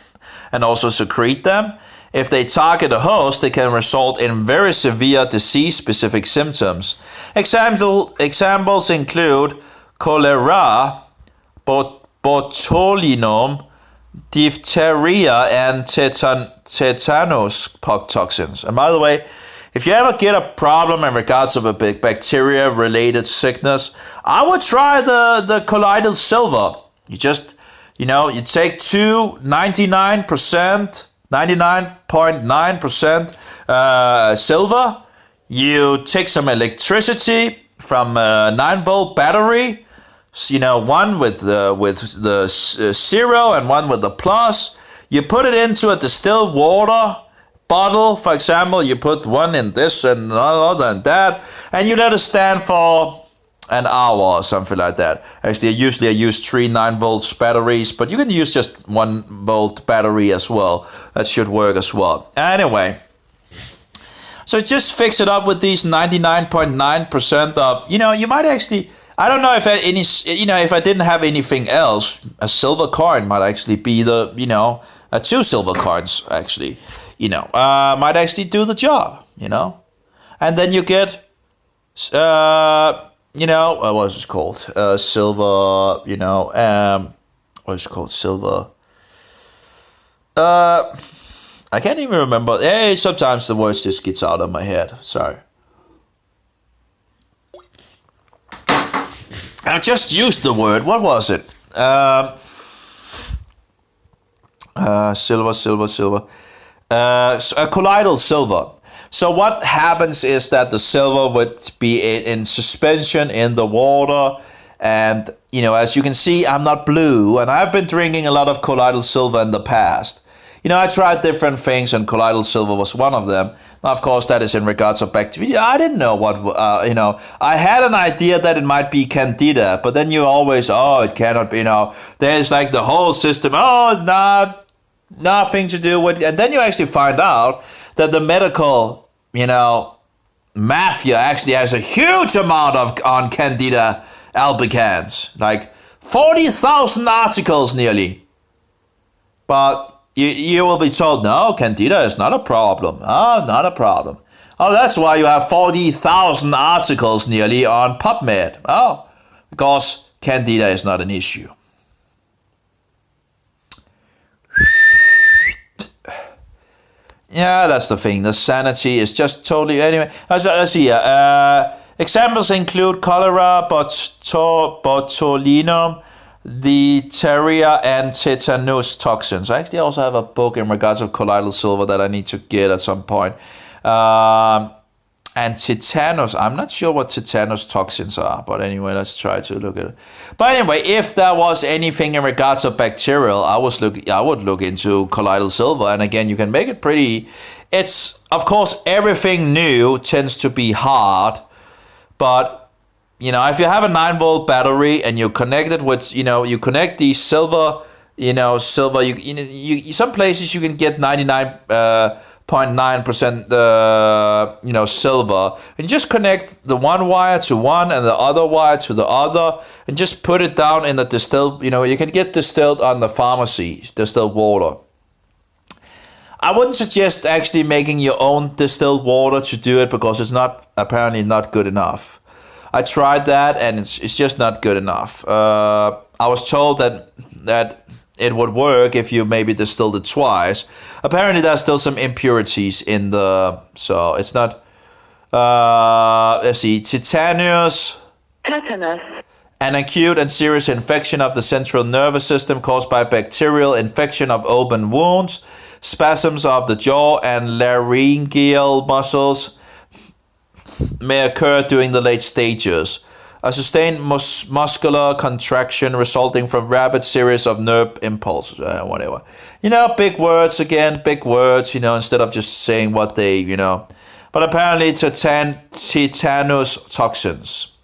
and also secrete them. If they target a host, they can result in very severe disease-specific symptoms. Examples include cholera, botulinum, diphtheria, and tetanus toxins. And by the way, if you ever get a problem in regards of a big bacteria-related sickness, I would try the Colloidal Silver. You just, you take 99.9% silver. You take some electricity from a 9-volt battery. One with the zero and one with the plus. You put it into a distilled water bottle, for example. You put one in this and other and that, and you let it stand for an hour or something like that. Actually, I use 3 9-volt batteries, but you can use just 1-volt battery as well. That should work as well. Anyway, so just fix it up with these 99.9% of, you might actually, I don't know if if I didn't have anything else, a silver coin might actually be 2 silver coins actually. Might actually do the job, and then you get, what is it called? Silver, what is it called? Silver. I can't even remember. Hey, sometimes the words just gets out of my head. Sorry. I just used the word. What was it? Silver. Colloidal silver. So what happens is that the silver would be in suspension in the water, and as you can see, I'm not blue, and I've been drinking a lot of colloidal silver in the past. I tried different things, and colloidal silver was one of them. Now, of course, that is in regards of bacteria. I didn't know what, I had an idea that it might be candida, but then you always, it cannot be, there's like the whole system, nothing to do with, and then you actually find out that the medical, mafia actually has a huge amount on Candida albicans, like 40,000 articles nearly. But you will be told, no, Candida is not a problem. Not a problem. That's why you have 40,000 articles nearly on PubMed. Because Candida is not an issue. Yeah, that's the thing. The sanity is just totally... Anyway, let's see here. Examples include cholera, botulinum, diphtheria, and tetanus toxins. I actually also have a book in regards of colloidal silver that I need to get at some point. And tetanus, I'm not sure what tetanus toxins are, but anyway, let's try to look at it. But anyway, if there was anything in regards of bacterial, I would look into colloidal silver. And again, you can make it pretty. It's, of course, everything new tends to be hard, but if you have a 9-volt battery and you connect it with, you connect the silver silver. Some places you can get 99.9% silver, and just connect the one wire to one and the other wire to the other, and just put it down in the distilled. You can get distilled on the pharmacy, distilled water. I wouldn't suggest actually making your own distilled water to do it, because it's apparently not good enough. I tried that, and it's just not good enough. I was told that it would work if you maybe distilled it twice. Apparently there's still some impurities in so it's not, let's see, tetanus, an acute and serious infection of the central nervous system caused by bacterial infection of open wounds, spasms of the jaw and laryngeal muscles may occur during the late stages. A sustained muscular contraction resulting from rapid series of nerve impulses, whatever. Big words again, big words, instead of just saying what they, But apparently tetanus toxins.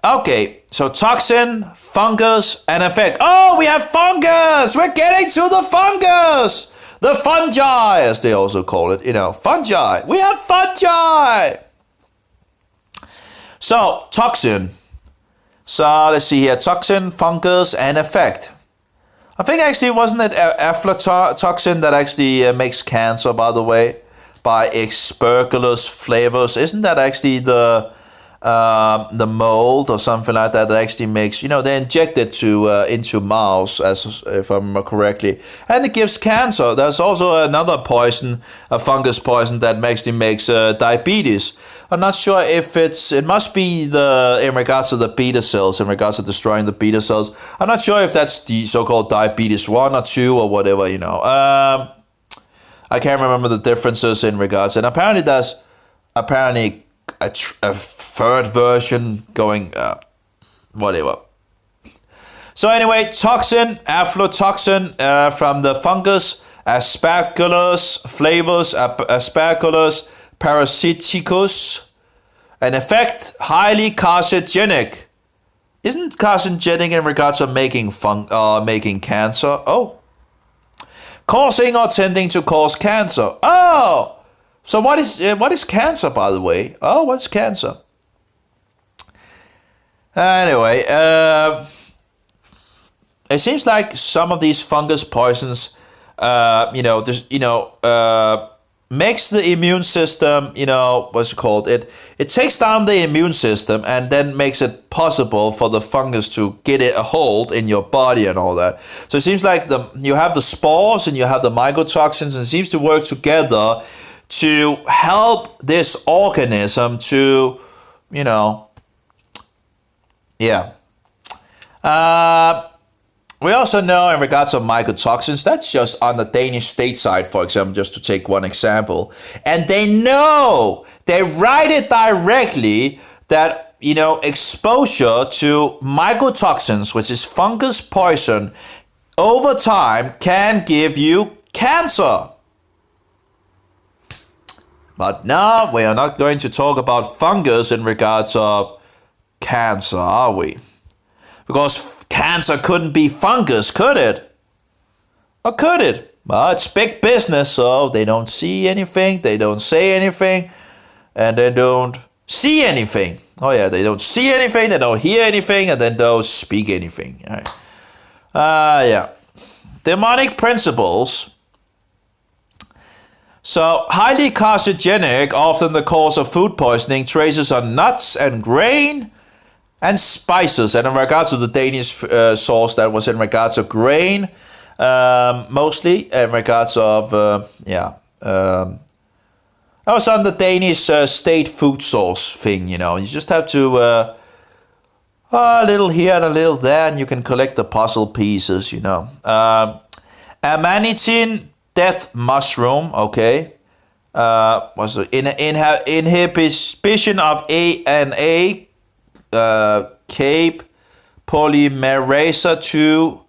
Okay, so toxin, fungus, and effect. Oh, we have fungus! We're getting to the fungus! The fungi, as they also call it, fungi. We have fungi! So, toxin. So, let's see here. Toxin, fungus, and effect. I think actually, wasn't it aflatoxin that actually makes cancer, by the way? By Tuberculosis flavors. Isn't that actually the mold or something like that actually makes, they inject it into mouse, if I remember correctly, and it gives cancer. There's also another poison, a fungus poison, that actually makes diabetes. I'm not sure if it must be in regards to the beta cells, in regards to destroying the beta cells. I'm not sure if that's the so-called diabetes 1 or 2 or whatever, I can't remember the differences in regards, and apparently there's a third version going, whatever. So anyway, toxin, aflatoxin from the fungus Aspergillus flavus, Aspergillus parasiticus. An effect, highly carcinogenic. Isn't carcinogenic in regards of making cancer? Oh. Causing or tending to cause cancer. Oh. So what is cancer, by the way? Oh, what's cancer? Anyway, it seems like some of these fungus poisons, makes the immune system, what's it called? It takes down the immune system and then makes it possible for the fungus to get a hold in your body and all that. So it seems like you have the spores and you have the mycotoxins, and it seems to work together to help this organism to, we also know in regards to mycotoxins, that's just on the Danish state side, for example, just to take one example. And they write it directly that, exposure to mycotoxins, which is fungus poison, over time can give you cancer. But now we are not going to talk about fungus in regards of cancer, are we? Because cancer couldn't be fungus, could it? Or could it? Well, it's big business, so they don't see anything, they don't say anything, and they don't see anything. Oh yeah, they don't see anything, they don't hear anything, and then don't speak anything. Yeah. Demonic principles. So, highly carcinogenic, often the cause of food poisoning, traces on nuts and grain and spices. And in regards to the Danish source, that was in regards of grain, mostly in regards of, that was on the Danish state food source thing, You just have to, a little here and a little there, and you can collect the puzzle pieces, Amanitin, death mushroom, okay. Was the inhibition of ANA, Cape polymerase 2,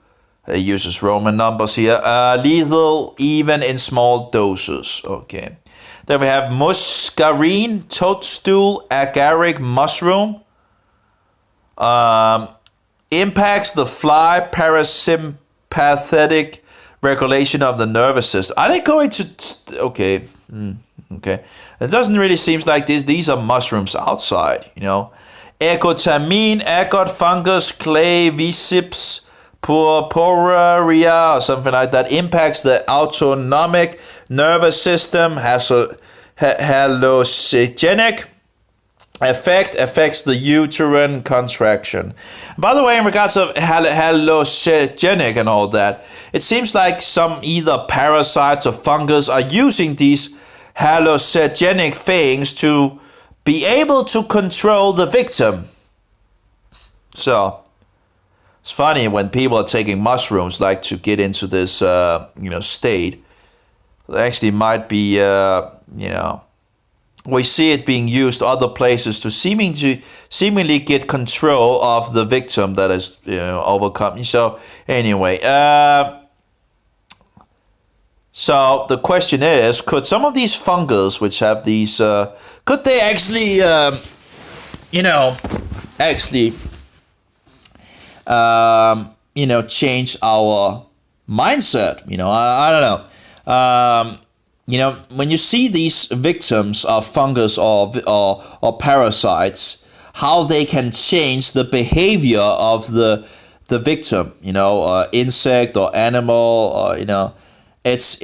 uses Roman numbers here, lethal even in small doses, okay. Then we have muscarine, toadstool, agaric mushroom, impacts the fly pathetic regulation of the nervous system. Are they going to... Okay. Okay. It doesn't really seem like this. These are mushrooms outside, you know. Egotamin, agot fungus, clay, visips, purpurea, or something like that, impacts the autonomic nervous system, has a hallucinogenic effect, affects the uterine contraction. By the way, in regards of hallucinogenic and all that, it seems like some either parasites or fungus are using these hallucinogenic things to be able to control the victim. So it's funny when people are taking mushrooms like to get into this state. It actually might be we see it being used other places to seemingly get control of the victim that is overcome. So anyway, so the question is, could some of these fungus which have these could they actually change our mindset? I don't know. When you see these victims of fungus or parasites, how they can change the behavior of the victim, insect or animal, or it's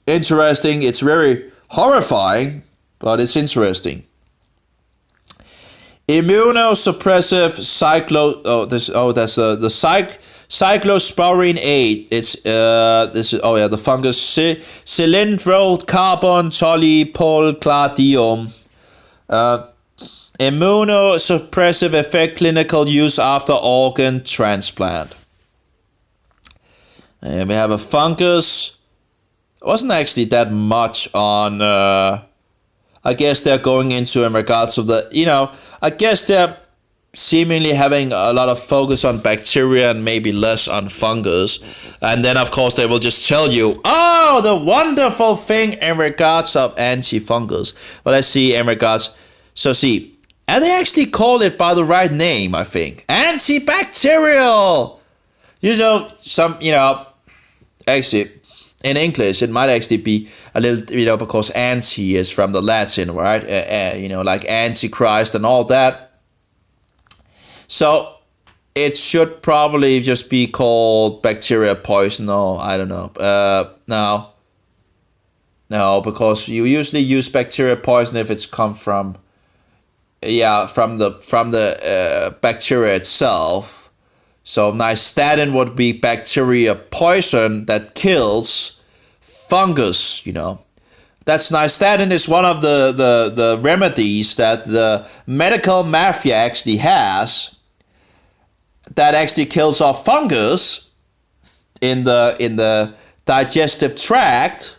interesting. It's very horrifying, but it's interesting. Immunosuppressive cyclosporin 8. It's the fungus Cylindrocarbon polypolcladium. Immunosuppressive effect, clinical use after organ transplant. And we have a fungus. It wasn't actually that much on. I guess they're going into in regards of the. I guess they're seemingly having a lot of focus on bacteria and maybe less on fungus. And then of course they will just tell you, the wonderful thing in regards of antifungus. But let's see in regards. So see, and they actually call it by the right name, I think. Antibacterial. Actually, in English, it might actually be a little, because anti is from the Latin, right? Like Antichrist and all that. So it should probably just be called bacteria poison, or I don't know. No, because you usually use bacteria poison if it's come from the bacteria itself. So nystatin would be bacteria poison that kills fungus, That's nystatin is one of the remedies that the medical mafia actually has that actually kills off fungus in the digestive tract,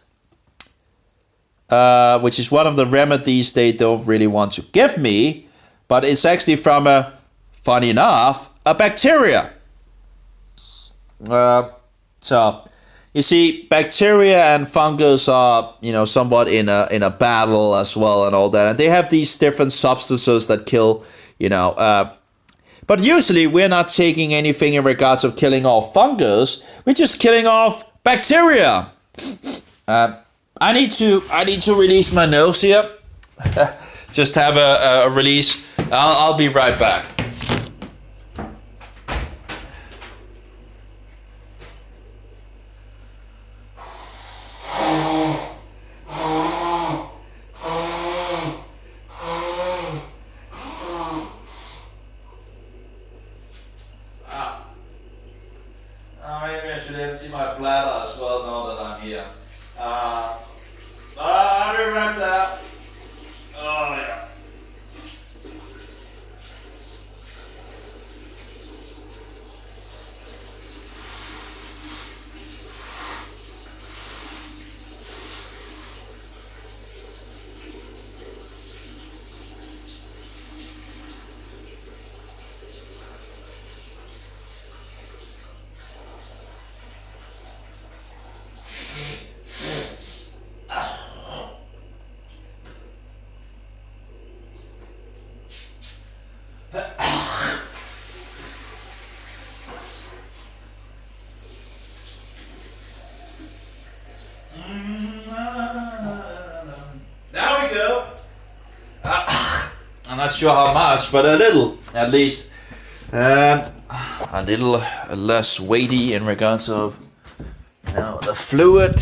which is one of the remedies they don't really want to give me, but it's actually from funny enough, a bacteria. So you see, bacteria and fungus are somewhat in a battle as well and all that, and they have these different substances that kill but usually we're not taking anything in regards of killing off fungus. We're just killing off bacteria. I need to release my nose here. Just have a release. I'll be right back. Maybe I should empty my bladder as well now that I'm here. I'll be right there. Oh yeah. Not sure how much, but a little, at least. And a little less weighty in regards of the fluid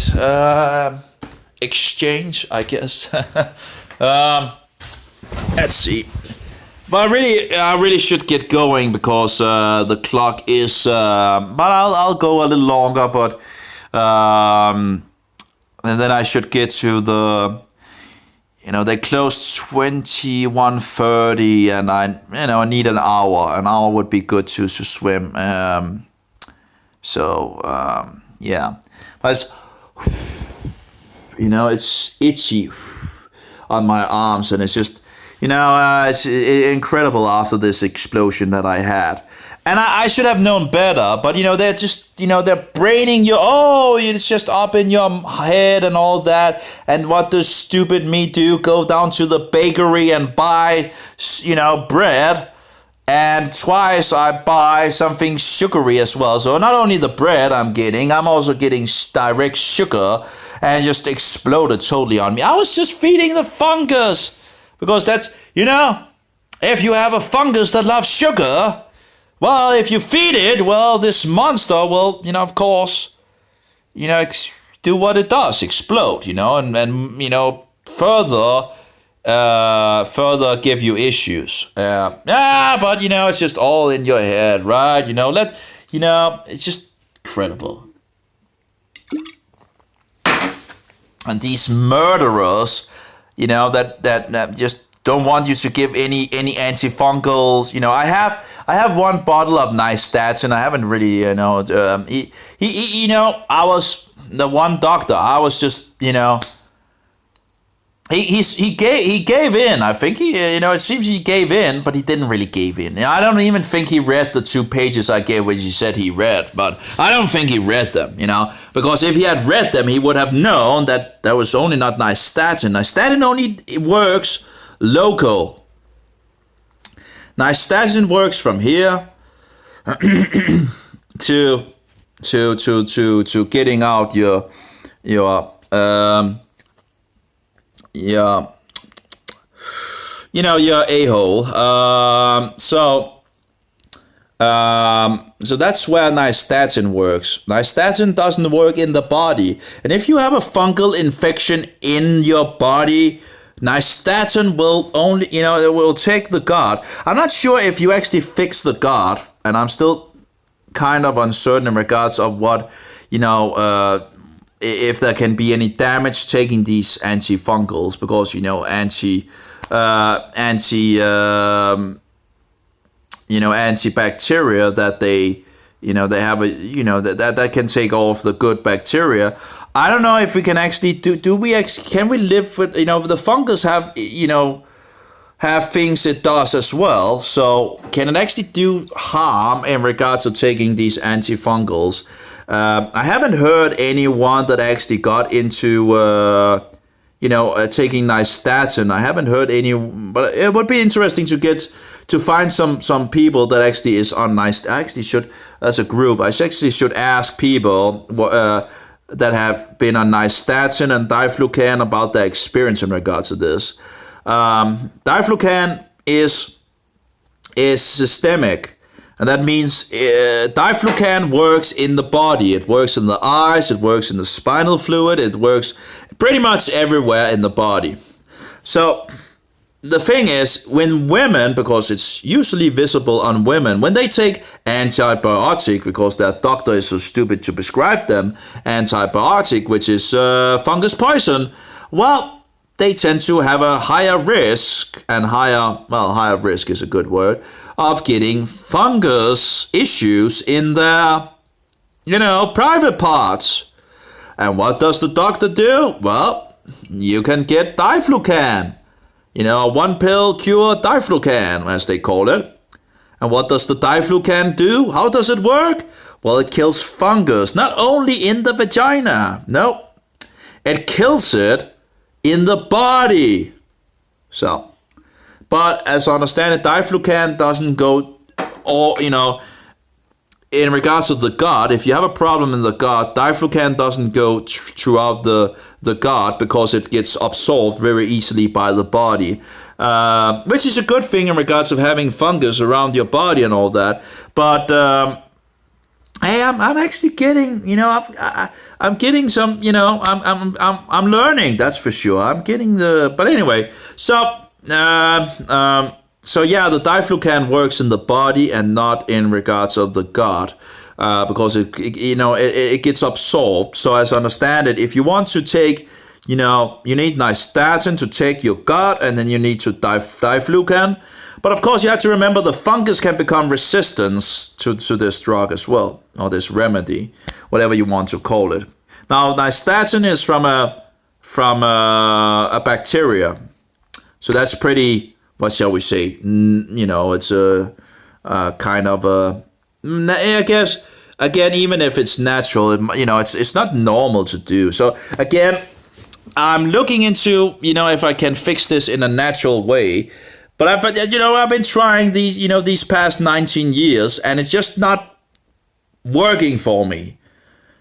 exchange, I guess. Let's see. But I really should get going because the clock is. But I'll go a little longer. But and then I should get to the. They close 21:30, and I need an hour. An hour would be good to swim. Yeah, but it's itchy on my arms, and it's just it's incredible after this explosion that I had. And I should have known better, but they're just, they're braining you. Oh, it's just up in your head and all that. And what does stupid me do? Go down to the bakery and buy, bread. And twice I buy something sugary as well. So not only the bread I'm also getting direct sugar, and it just exploded totally on me. I was just feeding the fungus, because that's, if you have a fungus that loves sugar, well, if you feed it, well, this monster will, of course, do what it does, explode, and further give you issues. But it's just all in your head, right? It's just incredible. And these murderers, that just don't want you to give any antifungals. I have one bottle of Nystatin. I haven't really, I was the one doctor. I was just, he gave in. I think it seems he gave in, but he didn't really give in. I don't even think he read the 2 pages I gave, which he said he read. But I don't think he read them, because if he had read them, he would have known that there was only not Nystatin. Nystatin only works local. Nystatin works from here to getting out your a-hole. So that's where Nystatin works. Nystatin doesn't work in the body. And if you have a fungal infection in your body, Nystatin will only, it will take the gut. I'm not sure if you actually fix the gut, and I'm still kind of uncertain in regards of what, if there can be any damage taking these antifungals, because, antibacteria that they have that can take off the good bacteria. I don't know if we can actually can we live with, the fungus have things it does as well. So can it actually do harm in regards to taking these antifungals? I haven't heard anyone that actually got into taking Nystatin. I haven't heard any, but it would be interesting to find some people that actually is on Nystatin. I actually should, as a group, I actually should ask people that have been on Nystatin and diflucan about their experience in regards to this. Diflucan is systemic. And that means diflucan works in the body. It works in the eyes, it works in the spinal fluid, it works pretty much everywhere in the body. So the thing is, when women, because it's usually visible on women, when they take antibiotic, because their doctor is so stupid to prescribe them antibiotic, which is fungus poison, well, they tend to have a higher risk, and higher risk is a good word, of getting fungus issues in their, private parts. And what does the doctor do? Well, you can get diflucan. A 1-pill cure diflucan, as they call it. And what does the diflucan do? How does it work? Well, it kills fungus, not only in the vagina. No, it kills it in the body. So, but as I understand it, diflucan doesn't go all, in regards to the gut. If you have a problem in the gut, diflucan doesn't go throughout the gut, because it gets absorbed very easily by the body. which is a good thing in regards of having fungus around your body and all that. But hey, I'm actually getting, I'm getting some, I'm learning, that's for sure. I'm getting but anyway, so yeah, the diflucan works in the body and not in regards of the gut, because it gets absorbed. So as I understand it, if you want to take, you need nystatin to take your gut, and then you need to diflucan. But of course, you have to remember the fungus can become resistant to this drug as well, or this remedy, whatever you want to call it. Now, nystatin is from a bacteria, so that's pretty, what shall we say? It's a kind of a, I guess, again, even if it's natural, it's not normal to do. So again, I'm looking into, if I can fix this in a natural way. But I've been trying these past 19 years, and it's just not working for me.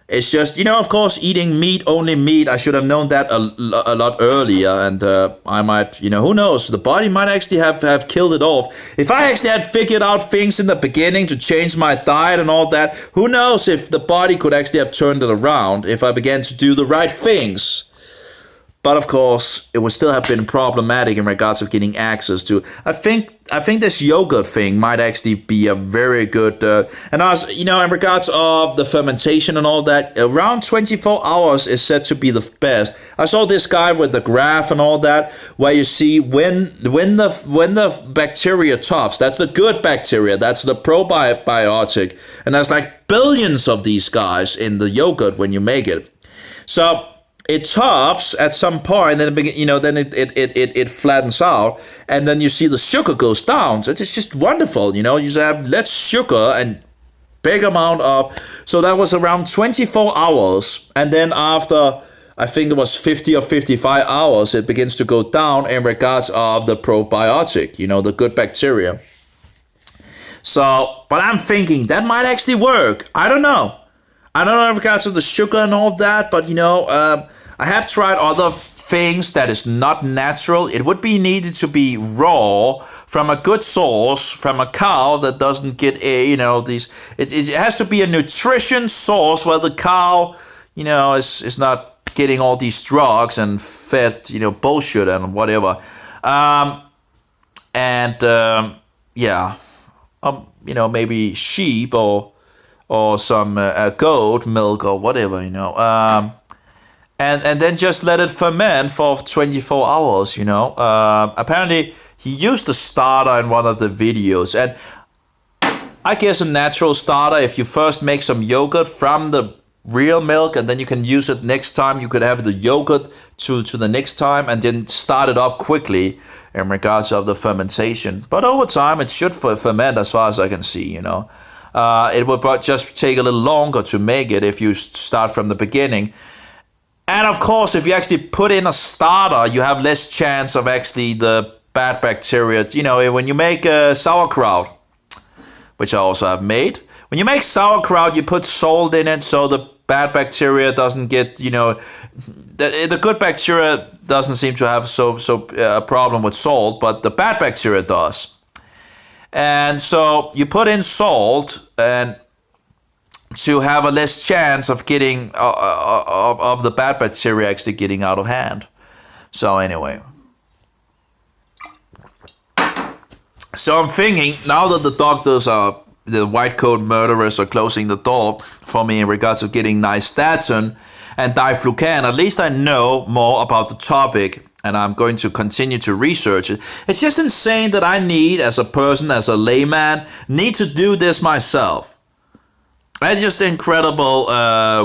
It's just, of course, eating only meat. I should have known that a lot earlier, and I might, who knows? The body might actually have killed it off. If I actually had figured out things in the beginning to change my diet and all that, who knows if the body could actually have turned it around if I began to do the right things. But of course, it would still have been problematic in regards of getting access to. I think this yogurt thing might actually be a very good. And as in regards of the fermentation and all that, around 24 hours is said to be the best. I saw this guy with the graph and all that, where you see when the bacteria tops. That's the good bacteria. That's the probiotic, and there's like billions of these guys in the yogurt when you make it. So it tops at some point, then it flattens out, and then you see the sugar goes down. So it's just wonderful, you have less sugar and big amount of. So that was around 24 hours, and then after, I think it was 50 or 55 hours, it begins to go down in regards of the probiotic, the good bacteria. So, but I'm thinking that might actually work. I don't know in regards to the sugar and all that, but I have tried other things that is not natural. It would be needed to be raw from a good source, from a cow that doesn't get these. It has to be a nutrition source where the cow, is not getting all these drugs and fed, bullshit and whatever. Maybe sheep or some goat milk or whatever, and then just let it ferment for 24 hours, Apparently, he used a starter in one of the videos, and I guess a natural starter, if you first make some yogurt from the real milk, and then you can use it next time, you could have the yogurt to the next time, and then start it up quickly in regards of the fermentation. But over time, it should ferment as far as I can see, It would just take a little longer to make it if you start from the beginning. And of course, if you actually put in a starter, you have less chance of actually the bad bacteria. When you make sauerkraut, which I also have made, when you make sauerkraut, you put salt in it so the bad bacteria doesn't get, the good bacteria doesn't seem to have a problem with salt, but the bad bacteria does. And so you put in salt and to have a less chance of getting of the bad bacteria actually getting out of hand. So anyway, so I'm thinking now that the the white coat murderers are closing the door for me in regards of getting nystatin and diflucan, at least I know more about the topic. And I'm going to continue to research it. It's just insane that I need, as a person, as a layman, need to do this myself. That's just incredible,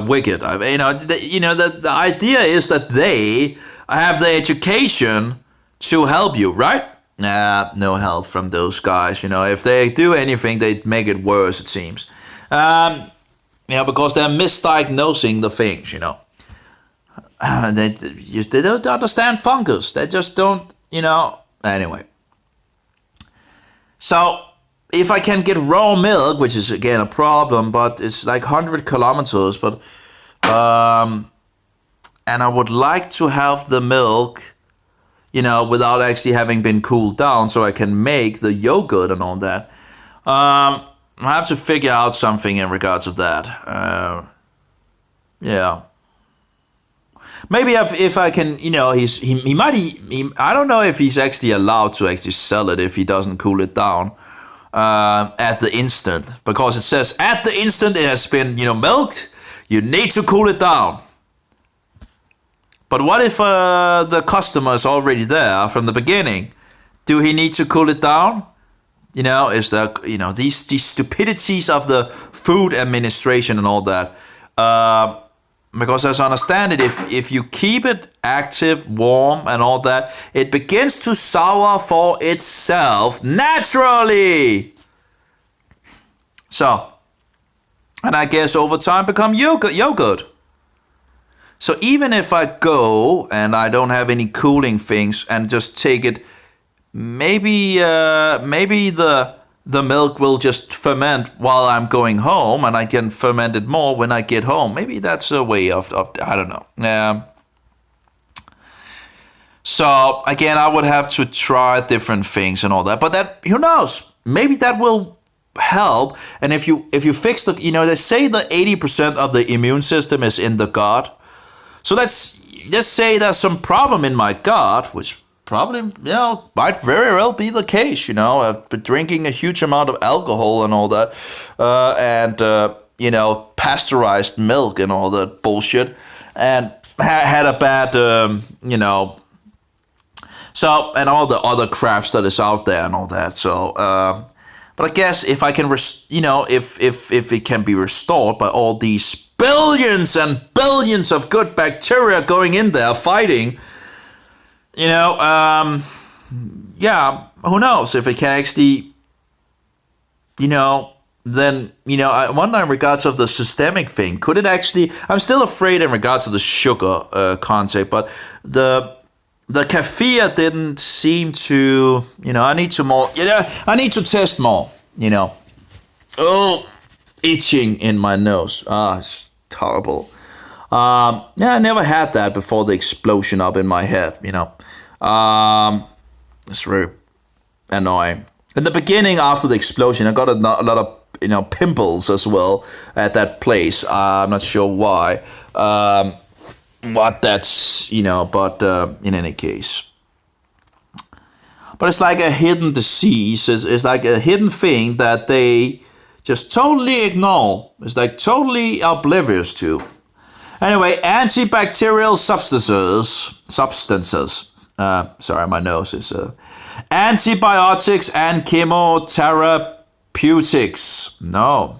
wicked. The idea is that they have the education to help you, right? No help from those guys. If they do anything, they make it worse, it seems. Because they're misdiagnosing the things, They don't understand fungus. They just don't, Anyway. So, if I can get raw milk, which is again a problem, but it's like 100 kilometers, but, and I would like to have the milk, without actually having been cooled down, so I can make the yogurt and all that. I have to figure out something in regards of that. Yeah. Maybe if I can, he might. I don't know if he's actually allowed to actually sell it if he doesn't cool it down at the instant, because it says at the instant it has been milked. You need to cool it down. But what if the customer is already there from the beginning? Do he need to cool it down? Is there these stupidities of the food administration and all that? Because as I understand it, if you keep it active, warm, and all that, it begins to sour for itself naturally. So, and I guess over time become yogurt. So even if I go and I don't have any cooling things and just take it, maybe the milk will just ferment while I'm going home, and I can ferment it more when I get home. Maybe that's a way of I don't know. So again, I would have to try different things and all that. But that, who knows? Maybe that will help. And if you fix the, they say that 80% of the immune system is in the gut. So let's say there's some problem in my gut, which probably, might very well be the case. I've been drinking a huge amount of alcohol and all that, and pasteurized milk and all that bullshit, and had a bad, so, and all the other craps that is out there and all that. So, but I guess if I can, if it can be restored by all these billions and billions of good bacteria going in there fighting. Yeah, who knows if it can actually, then, I wonder in regards of the systemic thing, could it actually, I'm still afraid in regards to the sugar concept, but the kefir didn't seem to, I need to test more, itching in my nose. It's horrible. I never had that before the explosion up in my head, It's very annoying. In the beginning, after the explosion, I got a lot of, pimples as well at that place. I'm not sure why. What that's, but in any case. But it's like a hidden disease. It's like a hidden thing that they just totally ignore. It's like totally oblivious to. Anyway, antibacterial substances. Sorry, my nose is. Antibiotics and chemotherapeutics. No.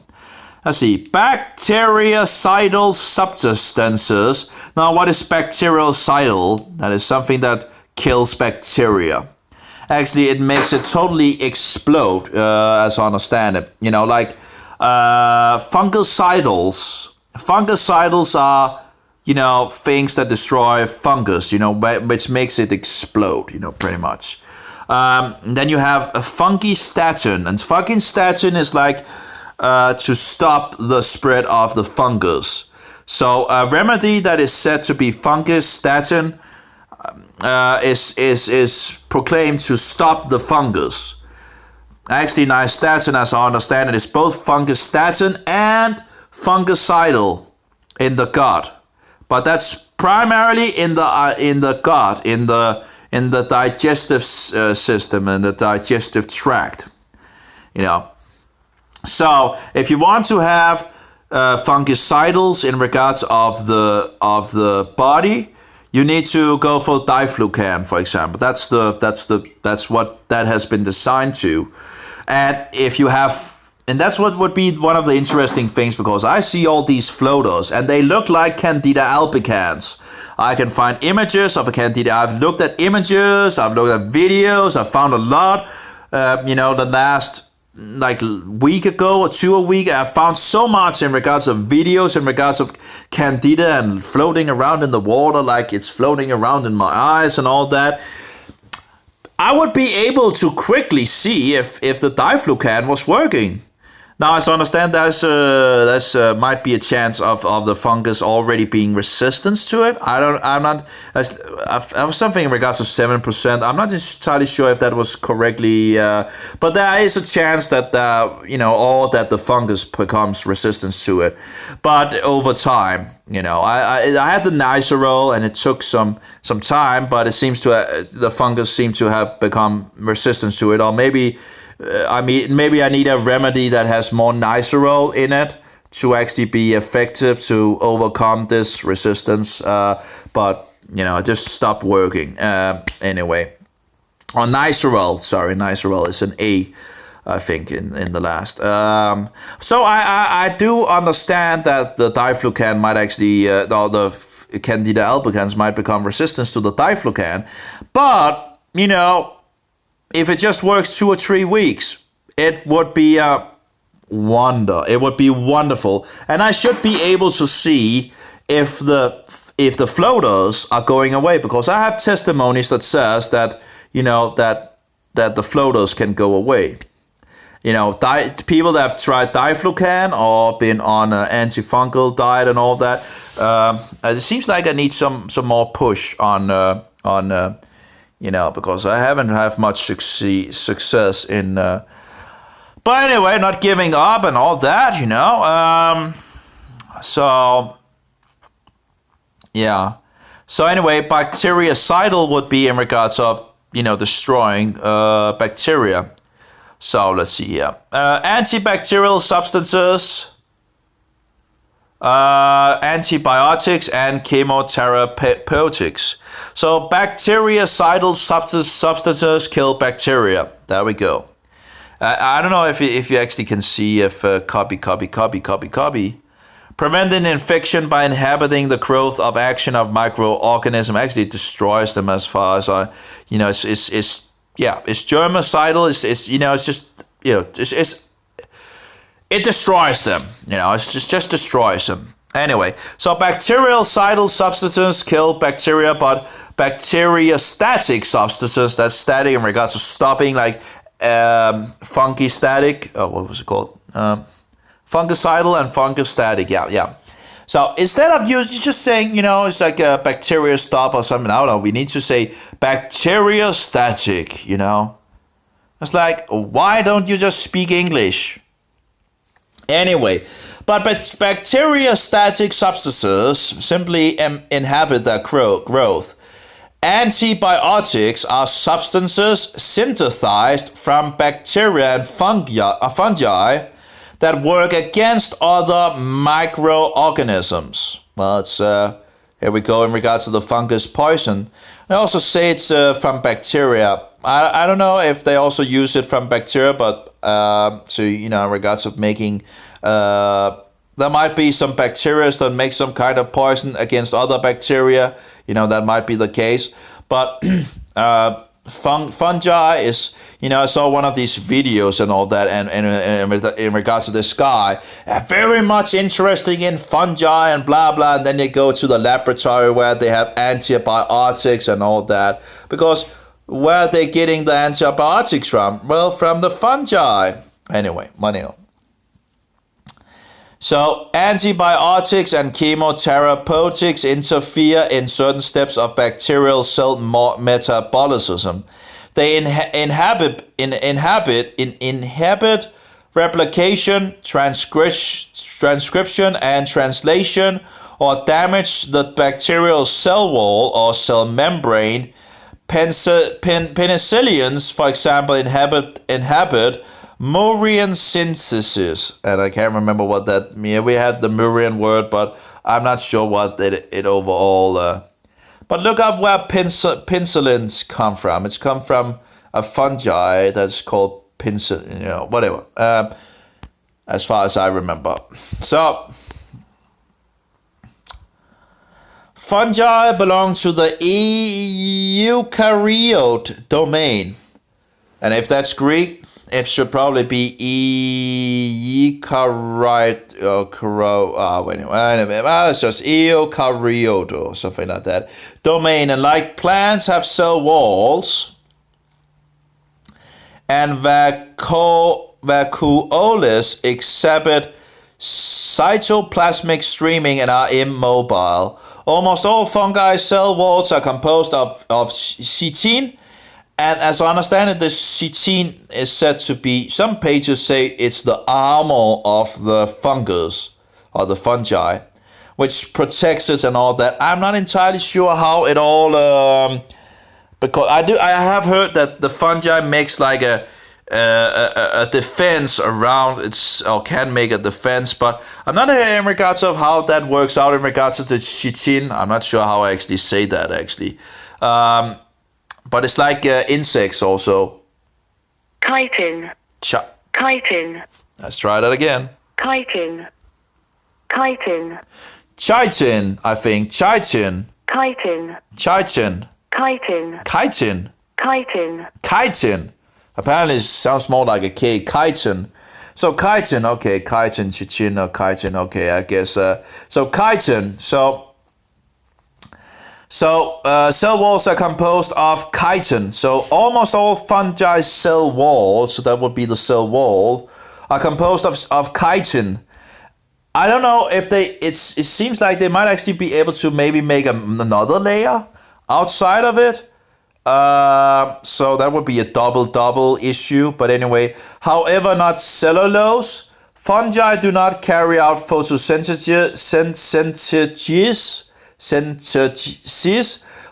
Let's see. Bactericidal substances. Now, what is bactericidal? That is something that kills bacteria. Actually, it makes it totally explode, as I understand it. Like fungicidals. Fungicidals are, things that destroy fungus, which makes it explode, pretty much. Then you have a fungistatin. And fungistatin is like to stop the spread of the fungus. So a remedy that is said to be fungistatin is proclaimed to stop the fungus. Actually, nystatin, as I understand it, is both fungistatin and fungicidal in the gut, but that's primarily in the gut, in the digestive system and the digestive tract. So if you want to have fungicidals in regards of the body, you need to go for diflucan, for example. That's what that has been designed to. And if you have, and that's what would be one of the interesting things, because I see all these floaters and they look like Candida albicans. I can find images of a Candida. I've looked at images, I've looked at videos, I've found a lot. The last week ago or 2 weeks, I found so much in regards of videos, in regards of Candida and floating around in the water like it's floating around in my eyes and all that. I would be able to quickly see if the diflucan was working. Now, as I understand, there's might be a chance of the fungus already being resistant to it. I'm not. I was something in regards of 7%. I'm not entirely sure if that was correctly, but there is a chance that or that the fungus becomes resistant to it. But over time, I had the Nicerol, and it took some time, but it seems to the fungus seemed to have become resistant to it, or maybe. Maybe I need a remedy that has more Nicerol in it to actually be effective to overcome this resistance. But it just stopped working. Anyway, on Nicerol, sorry, Nicerol is an A, I think, in the last. So I do understand that the diflucan might actually, the Candida albicans might become resistant to the diflucan, but if it just works 2 or 3 weeks, it would be a wonder. It would be wonderful, and I should be able to see if the floaters are going away, because I have testimonies that says that that the floaters can go away. People that have tried diflucan or been on an antifungal diet and all that. It seems like I need some more push on. Because I haven't had much success in. But anyway, not giving up and all that, So, yeah. So anyway, bactericidal would be in regards of, destroying bacteria. So let's see here. Antibacterial substances, antibiotics, and chemotherapeutics. So bactericidal substances kill bacteria. There we go. I don't know if you actually can see if copy. Preventing infection by inhibiting the growth of action of microorganisms. Actually, it destroys them as far as it's germicidal. It destroys them. It just destroys them. Anyway, so bactericidal substances kill bacteria, but bacteriostatic substances, that's static in regards to stopping, like fungistatic, what was it called? Fungicidal and fungostatic, yeah. So instead of you just saying, it's like a bacteria stop or something, I don't know, we need to say bacteriostatic, It's like, why don't you just speak English? Anyway, but bacteriostatic substances simply inhibit their growth. Antibiotics are substances synthesized from bacteria and fungi that work against other microorganisms. Well, it's here we go in regards to the fungus poison. I also say it's from bacteria. I don't know if they also use it from bacteria, but in regards of making, there might be some bacteria that make some kind of poison against other bacteria. That might be the case. But fungi is, I saw one of these videos and all that, and in regards to this guy, very much interested in fungi and blah blah, and then they go to the laboratory where they have antibiotics and all that, because where are they getting the antibiotics from? Well, from the fungi. Anyway, money on. So antibiotics and chemotherapeutics interfere in certain steps of bacterial cell metabolism. They inhibit replication, transcription, and translation, or damage the bacterial cell wall or cell membrane. Penicillins, for example, inhibit Murrian synthesis, and I can't remember what that means. We had the Murrian word, but I'm not sure what it overall. But look up where penicillins come from. It's come from a fungi that's called penicillin, whatever. As far as I remember. So fungi belong to the eukaryote domain, and if that's Greek, it should probably be eukaryote. It's just eukaryote or something like that. Domain, and like plants have cell walls and vacuoles exhibit cytoplasmic streaming and are immobile. Almost all fungi cell walls are composed of chitin, and as I understand it, the chitin is said to be, some pages say it's the armor of the fungus or the fungi, which protects it and all that. I'm not entirely sure how it all, because I have heard that the fungi makes like a defense around its, or can make a defense, but I'm not in regards of how that works out in regards to the chitin. I'm not sure how I actually say that actually, but it's like insects also. Chitin. Chitin. Let's try that again. Chitin. Chitin. Chitin, I think. Chitin. Chitin. Chitin. Chitin. Chitin. Chitin. Chitin. Apparently it sounds more like a K. Chitin. So chitin, okay. Chitin, chitin, or chitin, okay, I guess. So chitin. So cell walls are composed of chitin. So almost all fungi cell walls, so that would be the cell wall, are composed of chitin. I don't know if it seems like they might actually be able to maybe make another layer outside of it. So that would be a double issue. But anyway, however, not cellulose. Fungi do not carry out photosynthesis,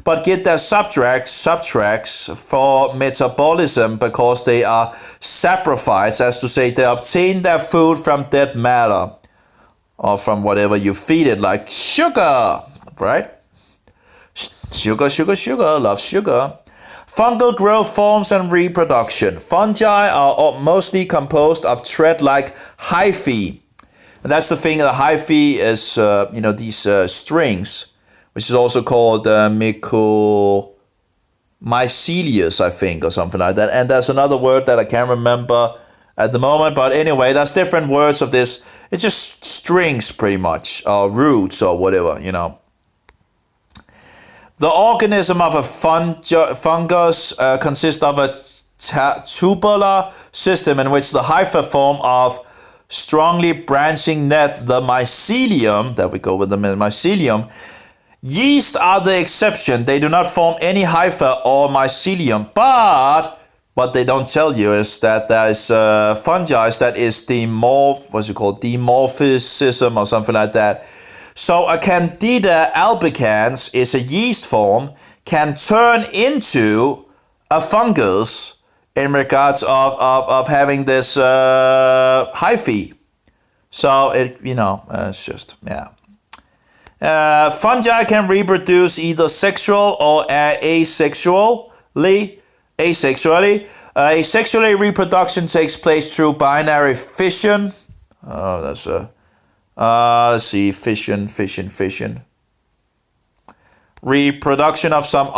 but get their subtracts for metabolism because they are saprophytes, as to say, they obtain their food from dead matter or from whatever you feed it, like sugar, right? Sugar, love sugar. Fungal growth forms and reproduction. Fungi are mostly composed of thread-like hyphae. And that's the thing, the hyphae is, these strings, which is also called mycelius, I think, or something like that. And there's another word that I can't remember at the moment. But anyway, there's different words of this. It's just strings, pretty much, or roots, or whatever, The organism of a fungus consists of a tubular system in which the hypha form of strongly branching net, the mycelium. There we go with the mycelium. Yeast are the exception. They do not form any hypha or mycelium, but what they don't tell you is that there is fungi that is dimorphism or something like that. So a Candida albicans is a yeast form, can turn into a fungus in regards of having this hyphae. So it's just, yeah. Fungi can reproduce either sexual or asexually. Asexually, reproduction takes place through binary fission. Oh, that's a... let's see, fission. Reproduction of some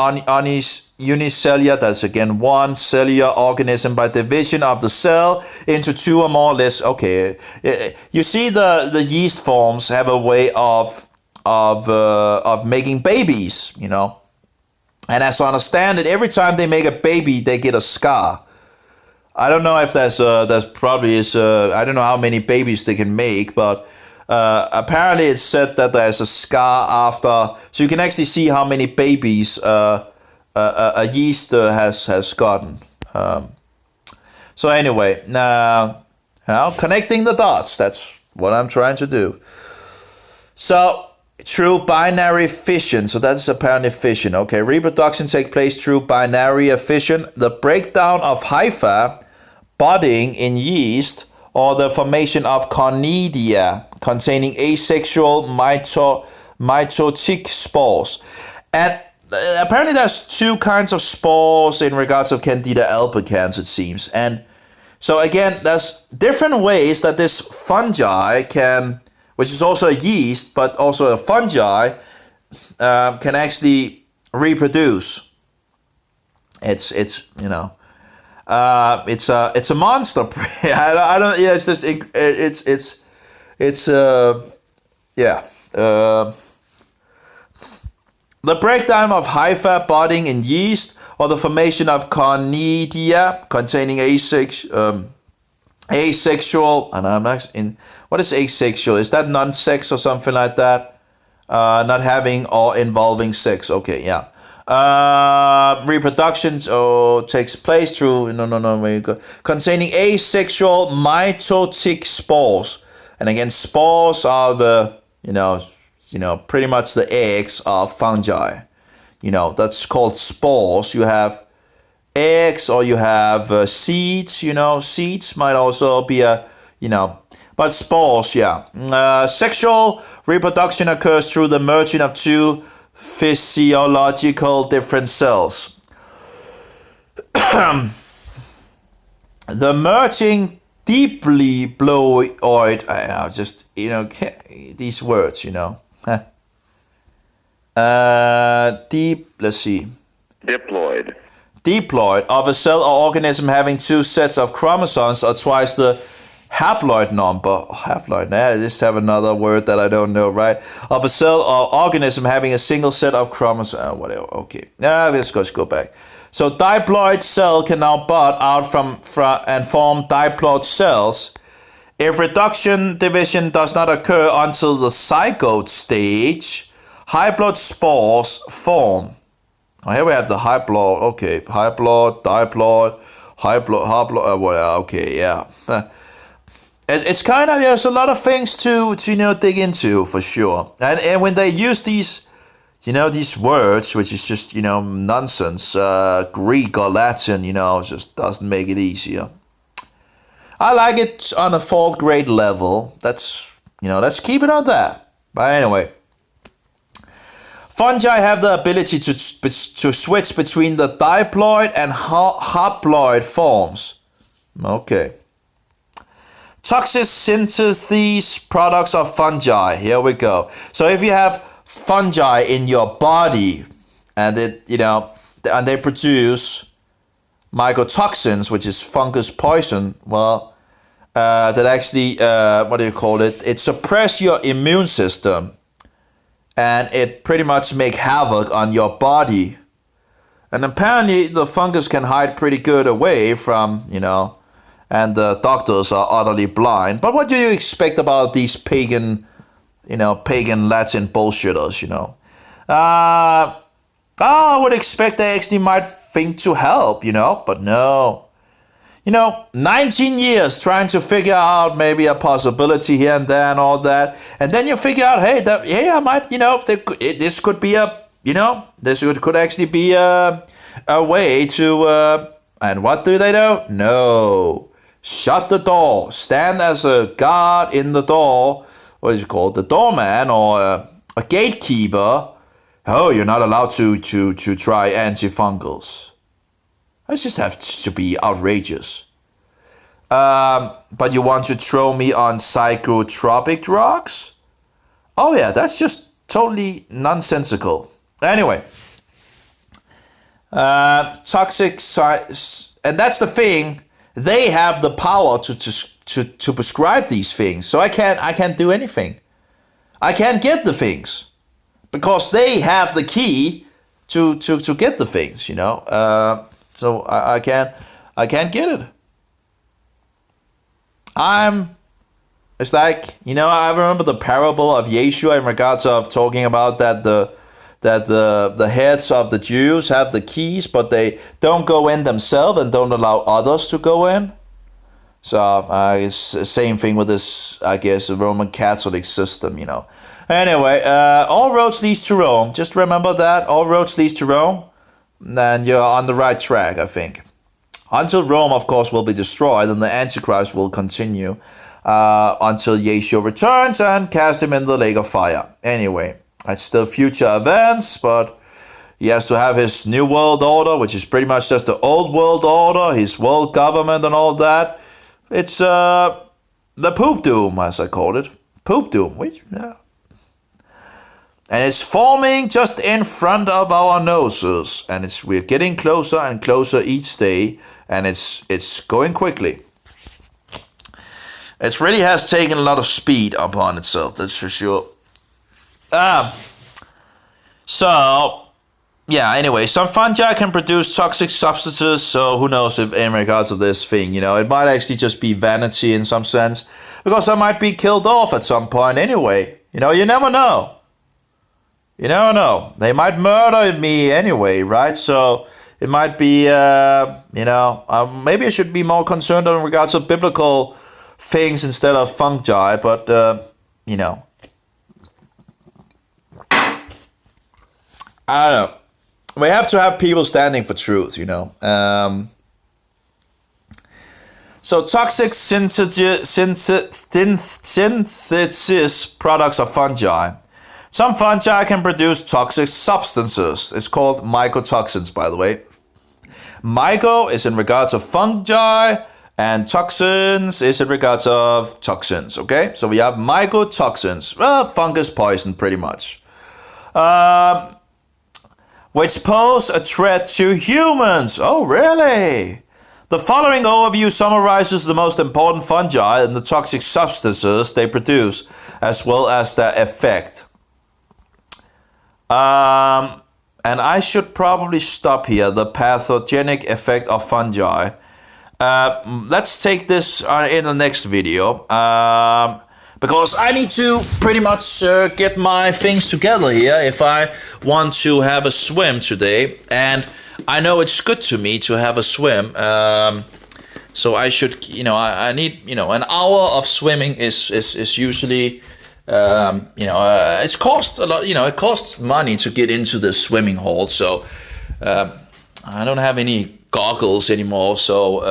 unicellular, that's again one cellular organism by division of the cell into two or more less. Okay, you see the yeast forms have a way of making babies, And as I understand it, every time they make a baby, they get a scar. I don't know if that's probably is. I don't know how many babies they can make, but apparently it's said that there's a scar after, so you can actually see how many babies a yeast has gotten. So anyway, now connecting the dots. That's what I'm trying to do. So through binary fission, so that's apparently fission. Okay, reproduction takes place through binary fission, the breakdown of hypha, budding in yeast, or the formation of cornidia containing asexual mitotic spores. And apparently there's two kinds of spores in regards of Candida albicans, it seems. And so again, there's different ways that this fungi can, which is also a yeast, but also a fungi, can actually reproduce. It's a monster. I don't. Yeah, it's just the breakdown of hypha budding in yeast, or the formation of cornidia containing Asexual, and I'm not in. What is asexual? Is that non-sex or something like that? Not having or involving sex. Okay, yeah. Reproduction takes place through where you go, containing asexual mitotic spores, and again, spores are the pretty much the eggs of fungi. That's called spores. You have eggs or you have seeds. Seeds might also be but spores, yeah. Sexual reproduction occurs through the merging of two physiological different cells. The merging diploid, these words, let's see. Diploid of a cell or organism having two sets of chromosomes or twice the haploid number. Haploid, I just have another word that I don't know, right? Of a cell or organism having a single set of chromosomes. Whatever, okay. Let's go back. So diploid cell can now bud out from and form diploid cells. If reduction division does not occur until the zygote stage, haploid spores form. Oh, here we have the haploid. Okay, haploid, diploid, haploid, whatever. Okay, yeah. It's kind of, there's a lot of things to dig into for sure. And when they use these, these words, which is just, nonsense, Greek or Latin, just doesn't make it easier. I like it on a 4th grade level. That's, let's keep it on that. But anyway. Fungi have the ability to switch between the diploid and haploid forms. Okay. Toxic synthesis products of fungi. Here we go. So if you have fungi in your body and and they produce mycotoxins, which is fungus poison, well, that actually, it suppress your immune system. And it pretty much make havoc on your body. And apparently the fungus can hide pretty good away from, and the doctors are utterly blind. But what do you expect about these pagan Latin bullshitters, I would expect they actually might think to help, but no. 19 years trying to figure out maybe a possibility here and there and all that. And then you figure out, hey, I might, this could be this could actually be a way to, and what do they do? No. Shut the door. Stand as a guard in the door. What is it called? The doorman or a gatekeeper. Oh, you're not allowed to try antifungals. I just have to be outrageous. But you want to throw me on psychotropic drugs? Oh yeah, that's just totally nonsensical. Anyway, toxic, and that's the thing. They have the power to prescribe these things. So I can't do anything. I can't get the things because they have the key to get the things. So I can't get it. It's like, I remember the parable of Yeshua in regards of talking about that the heads of the Jews have the keys, but they don't go in themselves and don't allow others to go in. So it's the same thing with this, I guess, Roman Catholic system, Anyway, all roads lead to Rome. Just remember that, all roads lead to Rome. Then you're on the right track, I think. Until Rome, of course, will be destroyed, and the Antichrist will continue until Yeshua returns and cast him in the lake of fire. Anyway, it's still future events, but he has to have his new world order, which is pretty much just the old world order, his world government and all that. It's the poop doom, as I call it. Poop doom, yeah. And it's forming just in front of our noses, and we're getting closer and closer each day, and it's going quickly. It really has taken a lot of speed upon itself, that's for sure. So yeah, anyway, some fungi can produce toxic substances, so who knows if in regards of this thing, it might actually just be vanity in some sense, because I might be killed off at some point anyway. You never know. You never know. They might murder me anyway, right? So it might be, maybe I should be more concerned in regards of biblical things instead of fungi, but, I don't know. We have to have people standing for truth, So toxic synthesis products of fungi. Some fungi can produce toxic substances. It's called mycotoxins, by the way. Myco is in regards of fungi, and toxins is in regards of toxins, okay? So we have mycotoxins, fungus poison pretty much. Which pose a threat to humans. Oh, really? The following overview summarizes the most important fungi and the toxic substances they produce, as well as their effect. And I should probably stop here. The pathogenic effect of fungi. Let's take this in the next video. Because I need to pretty much get my things together here if I want to have a swim today. And I know it's good to me to have a swim. So I should, I need, an hour of swimming is usually, it's cost a lot, it costs money to get into the swimming hall. So I don't have any goggles anymore. So,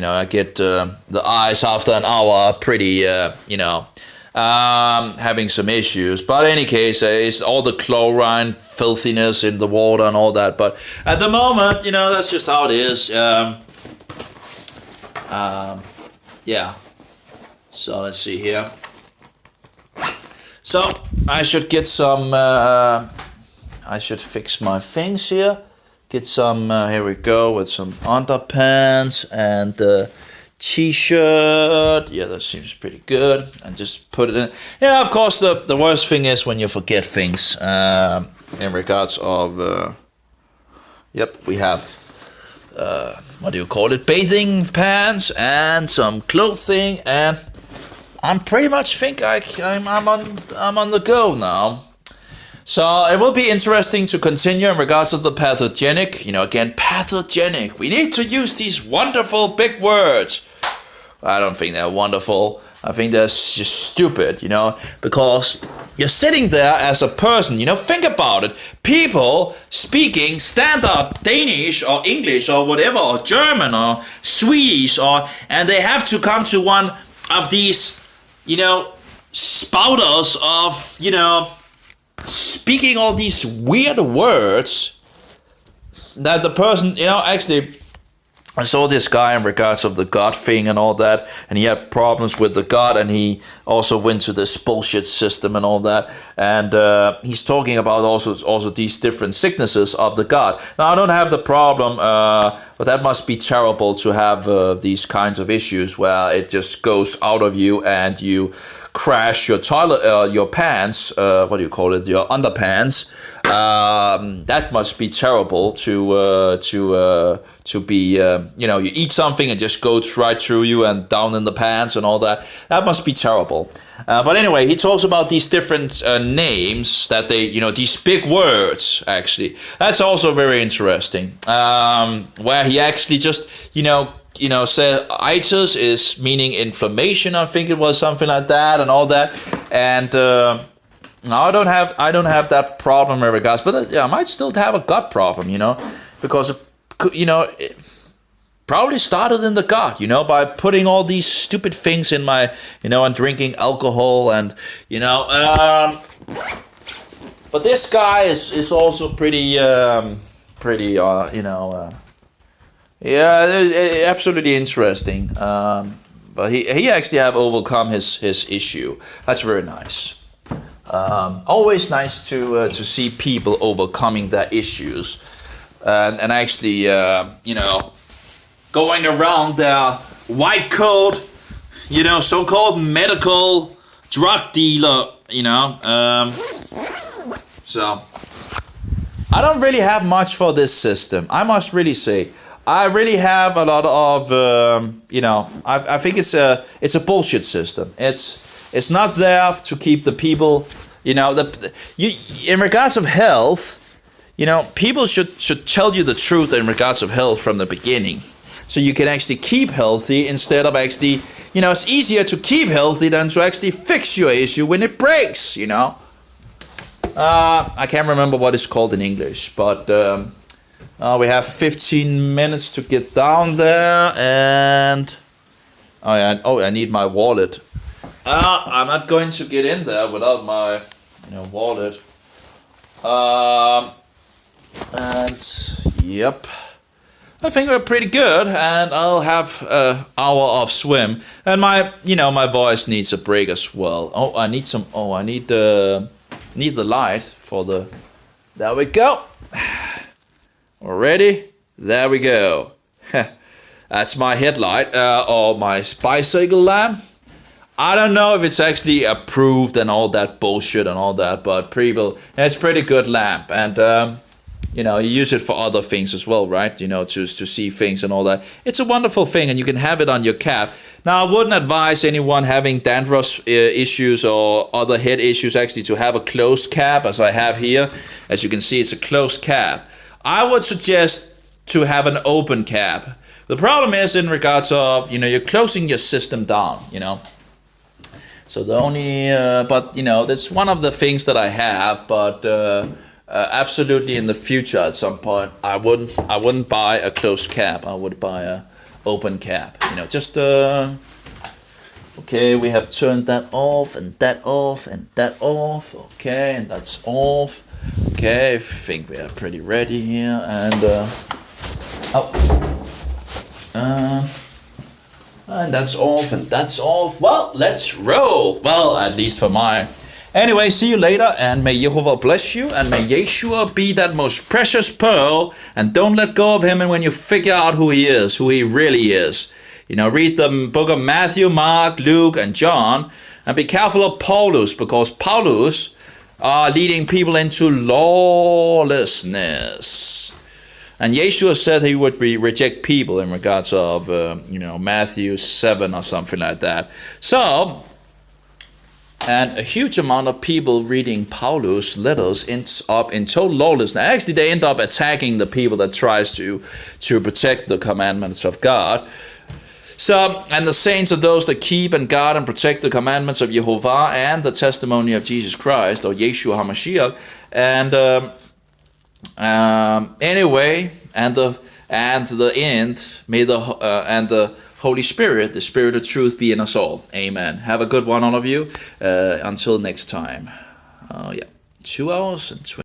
I get the eyes after an hour pretty, having some issues. But in any case, it's all the chlorine filthiness in the water and all that. But at the moment, that's just how it is. Yeah. So let's see here. So I should get some, I should fix my things here. Get some, here we go, with some underpants and t-shirt. Yeah, that seems pretty good. And just put it in. Yeah, of course, the worst thing is when you forget things. In regards of, yep, we have, what do you call it? Bathing pants and some clothing, and I'm pretty much think I'm on the go now. So it will be interesting to continue in regards to the pathogenic. Again, pathogenic. We need to use these wonderful big words. I don't think they're wonderful. I think they're just stupid, because you're sitting there as a person, think about it. People speaking standard Danish or English or whatever, or German or Swedish, and they have to come to one of these, spouters of, speaking all these weird words that the person, actually, I saw this guy in regards of the gut thing and all that, and he had problems with the gut, and he also went to this bullshit system and all that, and he's talking about also these different sicknesses of the gut. Now, I don't have the problem, but that must be terrible to have these kinds of issues where it just goes out of you and you crash your toilet, your pants, what do you call it, your underpants. That must be terrible to be, you eat something and just goes right through you and down in the pants and all that. That must be terrible. But anyway, he talks about these different names that they, these big words, actually. That's also very interesting. Where he actually just, said itis is meaning inflammation. I think it was something like that and all that. And I don't have that problem in regards, but I might still have a gut problem, because it probably started in the gut, by putting all these stupid things in my, and drinking alcohol and, but this guy is also pretty, yeah, absolutely interesting. But he actually have overcome his issue. That's very nice. Always nice to see people overcoming their issues, and actually, going around their white coat, so-called medical drug dealer, So I don't really have much for this system. I must really say, I really have a lot of, I think it's a bullshit system. It's not there to keep the people, in regards of health, people should tell you the truth in regards of health from the beginning. So you can actually keep healthy instead of actually, it's easier to keep healthy than to actually fix your issue when it breaks, I can't remember what it's called in English, but we have 15 minutes to get down there, and I need my wallet. I'm not going to get in there without my wallet. And yep, I think we're pretty good, and I'll have an hour of swim, and my voice needs a break as well. I need the light for the. There we go. Ready? There we go. That's my headlight or my bicycle lamp. I don't know if it's actually approved and all that bullshit and all that, but it's pretty good lamp, and you use it for other things as well, right? To see things and all that. It's a wonderful thing, and you can have it on your cap. Now, I wouldn't advise anyone having dandruff issues or other head issues actually to have a closed cap, as I have here. As you can see, it's a closed cap. I would suggest to have an open cap. The problem is in regards of, you're closing your system down, So the only, that's one of the things that I have, but absolutely in the future at some point, I wouldn't buy a closed cap. I would buy a open cap. Okay, we have turned that off and that off and that off. Okay, and that's off. Okay, I think we are pretty ready here, and and that's off and that's off. Well, let's roll. Well, at least for my. Anyway, see you later, and may Jehovah bless you, and may Yeshua be that most precious pearl, and don't let go of him. And when you figure out who he is, who he really is, read the book of Matthew, Mark, Luke, and John, and be careful of Paulus, because Paulus are leading people into lawlessness. And Yeshua said he would reject people in regards of, Matthew 7 or something like that. So, and a huge amount of people reading Paulus' letters end up in total lawlessness. Actually, they end up attacking the people that tries to protect the commandments of God. So, and the saints are those that keep and guard and protect the commandments of Jehovah and the testimony of Jesus Christ, or Yeshua HaMashiach. And anyway, and the end, may the Holy Spirit, the Spirit of truth, be in us all. Amen. Have a good one, all of you. Until next time. 2 hours and 20.